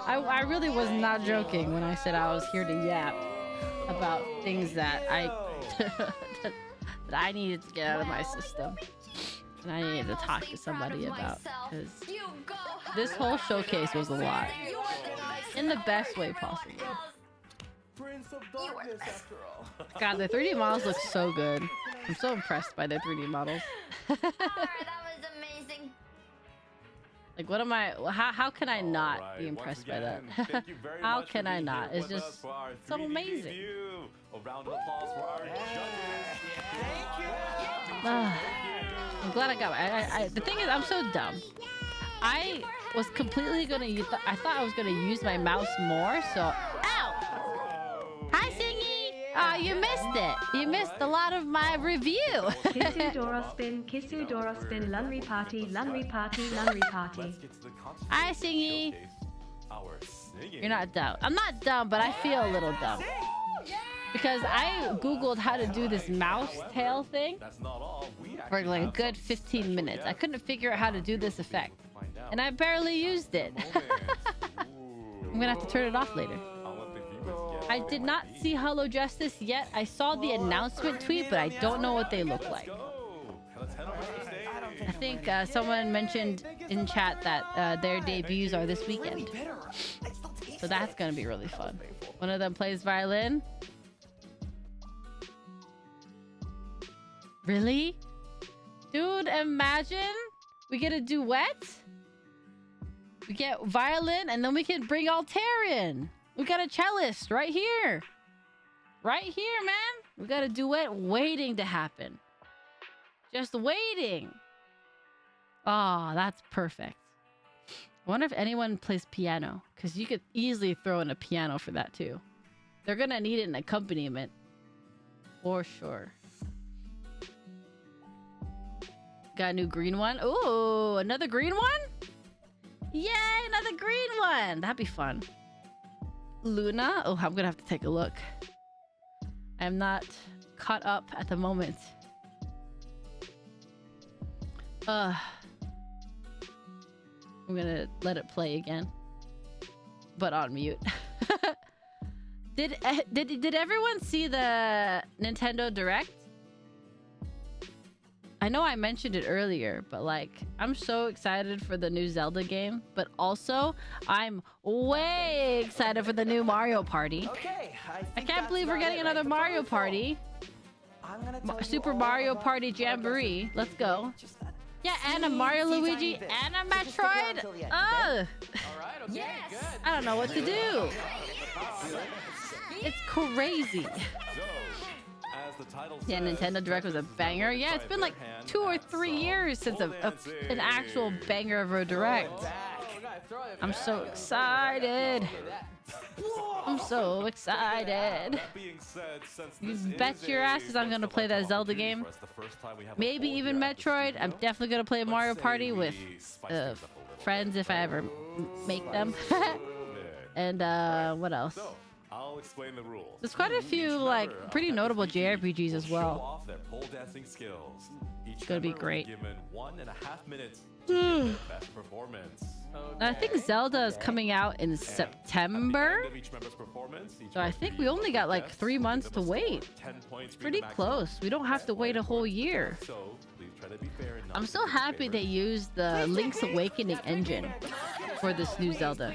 I really was not joking when I said I was here to yap about things that that I needed to get out of my system. And I needed to talk to somebody about, because this whole showcase was a lot. In the best way possible. Prince of Darkness, after all. God, the 3D models look so good. I'm so impressed by their 3D models. That was amazing. Like, what am I? How can I not be impressed by that? How can I not? It's just so amazing. A round of applause for our judges. I'm glad I got it. The thing is, I'm so dumb. I was completely gonna use. I thought I was gonna use my mouse more. So, ow! Hi, Singy. Oh, you missed it. You missed a lot of my review. Kisu Dora spin, Lunry party, Lunry party, Lunry party. Hi, Singy. You're not dumb. I'm not dumb, but I feel a little dumb. Because I googled how to do this mouse tail thing for like a good 15 minutes. I couldn't figure out how to do this effect. And I barely used it. I'm gonna have to turn it off later. I did not see Hollow Justice yet. I saw the announcement tweet, but I don't know what they look like. I think someone mentioned in chat that their debuts are this weekend. So that's gonna be really fun. One of them plays violin. Really? Dude, imagine we get a duet. We get violin, and then we can bring Altarian. We got a cellist right here. Right here, man. We got a duet waiting to happen. Just waiting. Oh, that's perfect. I wonder if anyone plays piano, because you could easily throw in a piano for that too. They're gonna need an accompaniment. For sure. Got a new green one. Ooh, another green one? Yay, another green one. That'd be fun. Luna. Oh, I'm gonna have to take a look. I'm not caught up at the moment. I'm gonna let it play again, but on mute. Did everyone see the Nintendo Direct? I know I mentioned it earlier, but like, I'm so excited for the new Zelda game, but also I'm way excited for the new Mario Party. Okay, I can't believe we're getting another Mario Party. Super Mario Party Jamboree. Let's go. Yeah, and a Mario Luigi and a Metroid. Ugh. Yes. I don't know what to do. It's crazy. Yeah, Nintendo Direct was a banger. Yeah, it's been like 2 or 3 years since an actual banger of a Direct. I'm so excited. I'm so excited. You bet your asses I'm gonna play that Zelda game. Maybe even Metroid. I'm definitely gonna play Mario Party with friends if I ever make them. And what else? I'll explain the rules. There's quite a few like pretty notable JRPGs as well. It's gonna be great. Given 1.5 minutes to give their best performance. I think Zelda is coming out in September. So I think we only got like 3 months to wait. It's pretty close. We don't have to wait a whole year. I'm so happy they used the Link's Awakening engine for this new Zelda.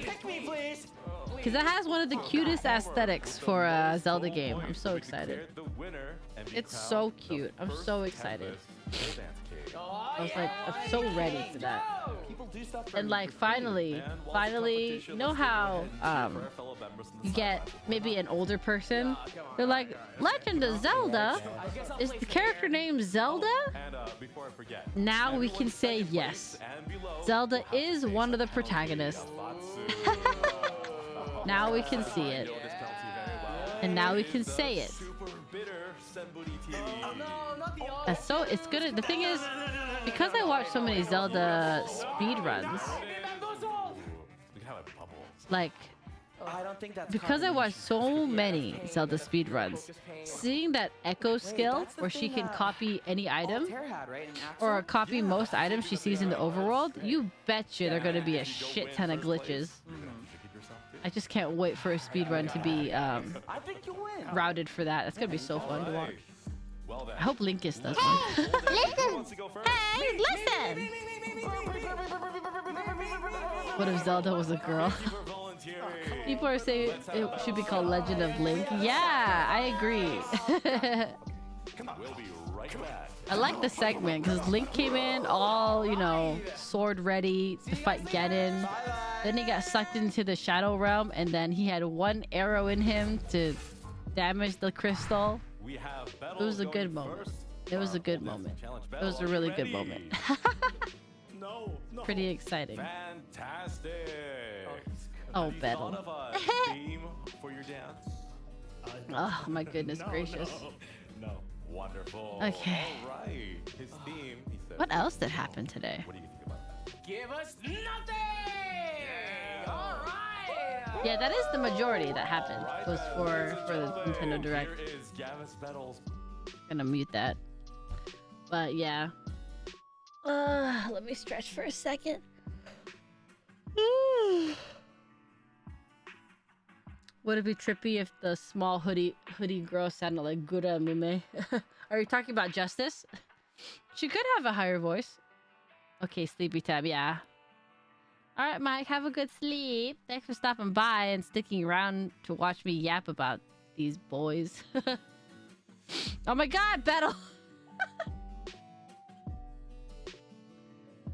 Because it has one of the cutest aesthetics for a Zelda game. I'm so excited. It's so cute. I'm so excited. I was like, I'm so ready for that. And like, finally, you know how you get maybe an older person? They're like, Legend of Zelda? Is the character named Zelda? Now we can say yes. Zelda is one of the protagonists. Now we can see it. And now we can say it. So it's good. The thing is, because I watch so many Zelda speedruns, like, because I watch so many Zelda speedruns, seeing that echo skill where she can copy any item or copy most items she sees in the overworld, you betcha there are going to be a shit ton of glitches. I just can't wait for a speedrun to be routed for that. That's going to be so fun to watch. I hope Linkus does one. Listen! Hey, listen! What if Zelda was a girl? People are saying it should be called Legend of Link. Yeah, I agree. I like the segment because Link came in all, you know, sword ready to fight Ganon. Then he got sucked into the Shadow Realm, and then he had one arrow in him to damage the crystal. It was a good moment. It was a good moment. It was a really good moment. Pretty exciting. Fantastic. Oh, Battle. Theme for your dance? Oh my goodness gracious. No. Wonderful. Okay. All right. His theme, he said. What else did happen today? What do you think about that? Give us nothing! All right! Yeah, that is the majority that happened. Right Was then, for ladies and the gentlemen, Nintendo Direct. Here is Gavis Battles. Gonna mute that. But yeah. Let me stretch for a second. Would it be trippy if the small hoodie girl sounded like Gura Mume? Are you talking about Justice? She could have a higher voice. Okay, sleepy time, yeah. Alright, Mike, have a good sleep. Thanks for stopping by and sticking around to watch me yap about these boys. Oh my god, Battle!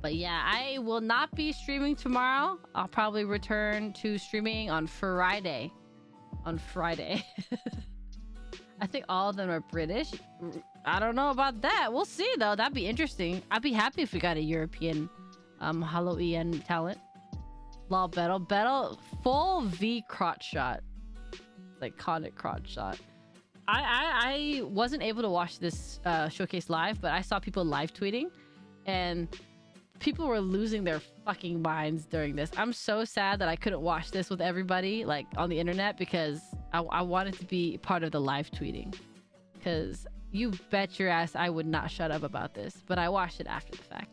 But yeah, I will not be streaming tomorrow. I'll probably return to streaming on Friday. On Friday. I think all of them are British. I don't know about that. We'll see though. That'd be interesting. I'd be happy if we got a European Halloween talent. Law battle full V crotch shot. Like iconic crotch shot. I wasn't able to watch this showcase live, but I saw people live tweeting and people were losing their fucking minds during this. I'm so sad that I couldn't watch this with everybody like on the internet because I wanted to be part of the live tweeting. Because you bet your ass I would not shut up about this, but I watched it after the fact.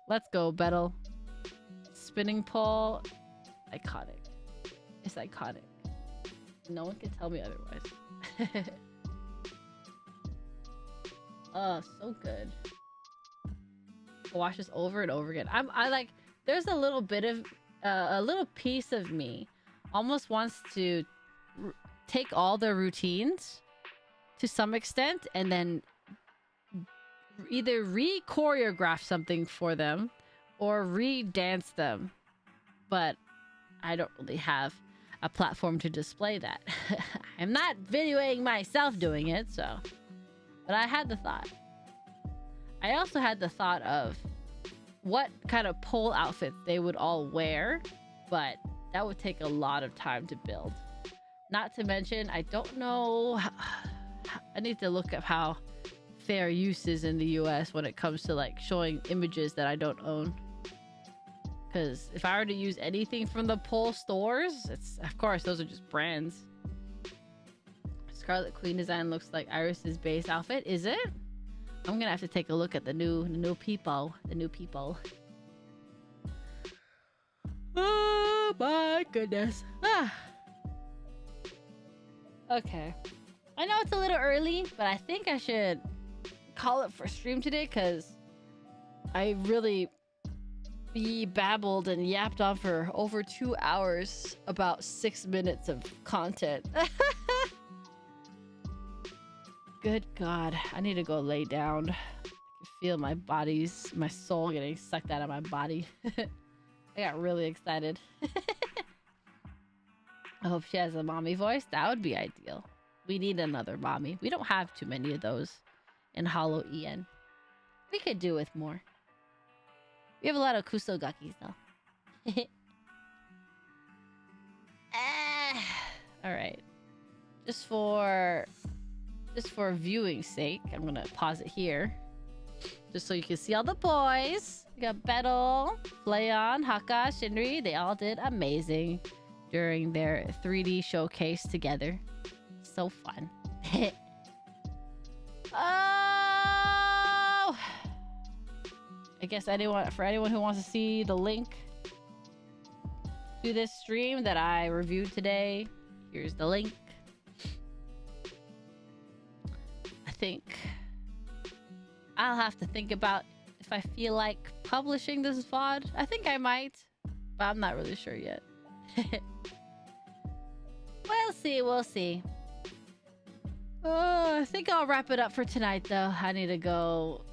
Let's go, Bettle. Spinning pole, iconic. It's iconic. No one can tell me otherwise. Oh, so good. I'll watch this over and over again. I like. There's a little bit of a little piece of me almost wants to take all the routines to some extent and then either re-choreograph something for them or re-dance them. But I don't really have a platform to display that. I'm not videoing myself doing it, so. But I had the thought. I also had the thought of what kind of pole outfits they would all wear, but that would take a lot of time to build. Not to mention, I don't know. I need to look up how fair use is in the US when it comes to like showing images that I don't own. Because if I were to use anything from the pole stores, it's of course those are just brands. Scarlet Queen design looks like Iris's base outfit. Is it? I'm gonna have to take a look at the new people. The new people. Oh my goodness. Ah. Okay. I know it's a little early, but I think I should call it for stream today because I really babbled and yapped on for over 2 hours about 6 minutes of content. Good God, I need to go lay down. I can feel my soul getting sucked out of my body. I got really excited. I hope she has a mommy voice. That would be ideal. We need another mommy. We don't have too many of those in Hollow En. We could do with more. We have a lot of Kusogakis though. Alright. Just for viewing sake, I'm gonna pause it here. Just so you can see all the boys. We got Bettle, Flayon, Haka, Shinri. They all did amazing during their 3D showcase together. So fun. Oh! I guess for anyone who wants to see the link to this stream that I reviewed today, here's the link. I think I'll have to think about if I feel like publishing this VOD. I think I might, but I'm not really sure yet. We'll see. Oh, I think I'll wrap it up for tonight though. I need to go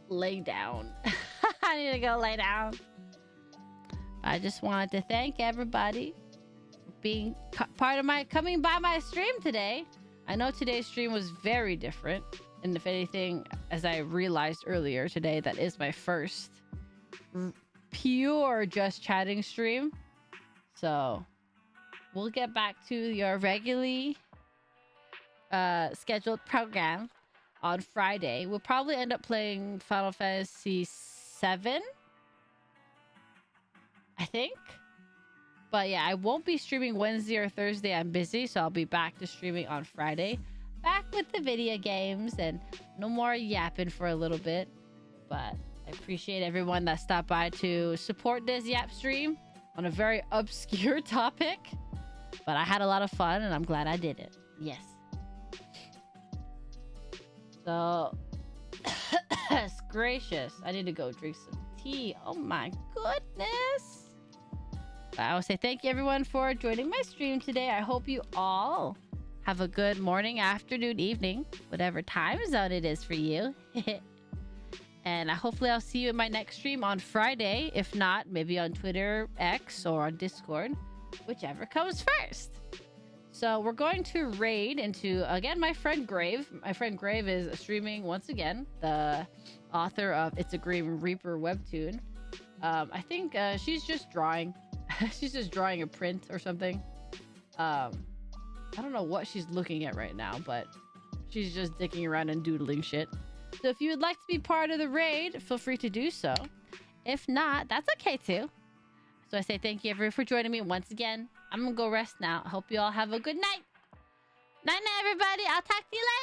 lay down. I need to go lay down. I just wanted to thank everybody for being part of coming by my stream today. I know today's stream was very different. And if anything, as I realized earlier today, that is my first pure just chatting stream. So we'll get back to your regularly scheduled program on Friday. We'll probably end up playing Final Fantasy VII, I think. But yeah, I won't be streaming Wednesday or Thursday. I'm busy, so I'll be back to streaming on Friday. Back with the video games and no more yapping for a little bit. But I appreciate everyone that stopped by to support this yap stream on a very obscure topic. But I had a lot of fun and I'm glad I did it. Yes. So, gracious. I need to go drink some tea. Oh my goodness. I will say thank you everyone for joining my stream today. I hope you all have a good morning, afternoon, evening, whatever time zone it is for you. And hopefully I'll see you in my next stream on Friday. If not, maybe on Twitter, X, or on Discord, whichever comes first. So we're going to raid into, again, my friend Grave. My friend Grave is streaming once again, the author of It's a Grim Reaper webtoon. I think she's just drawing. She's just drawing a print or something. I don't know what she's looking at right now, but she's just dicking around and doodling shit. So if you would like to be part of the raid, feel free to do so. If not, that's okay too. So I say thank you everyone for joining me once again. I'm gonna go rest now. I hope you all have a good night. Night night everybody. I'll talk to you later.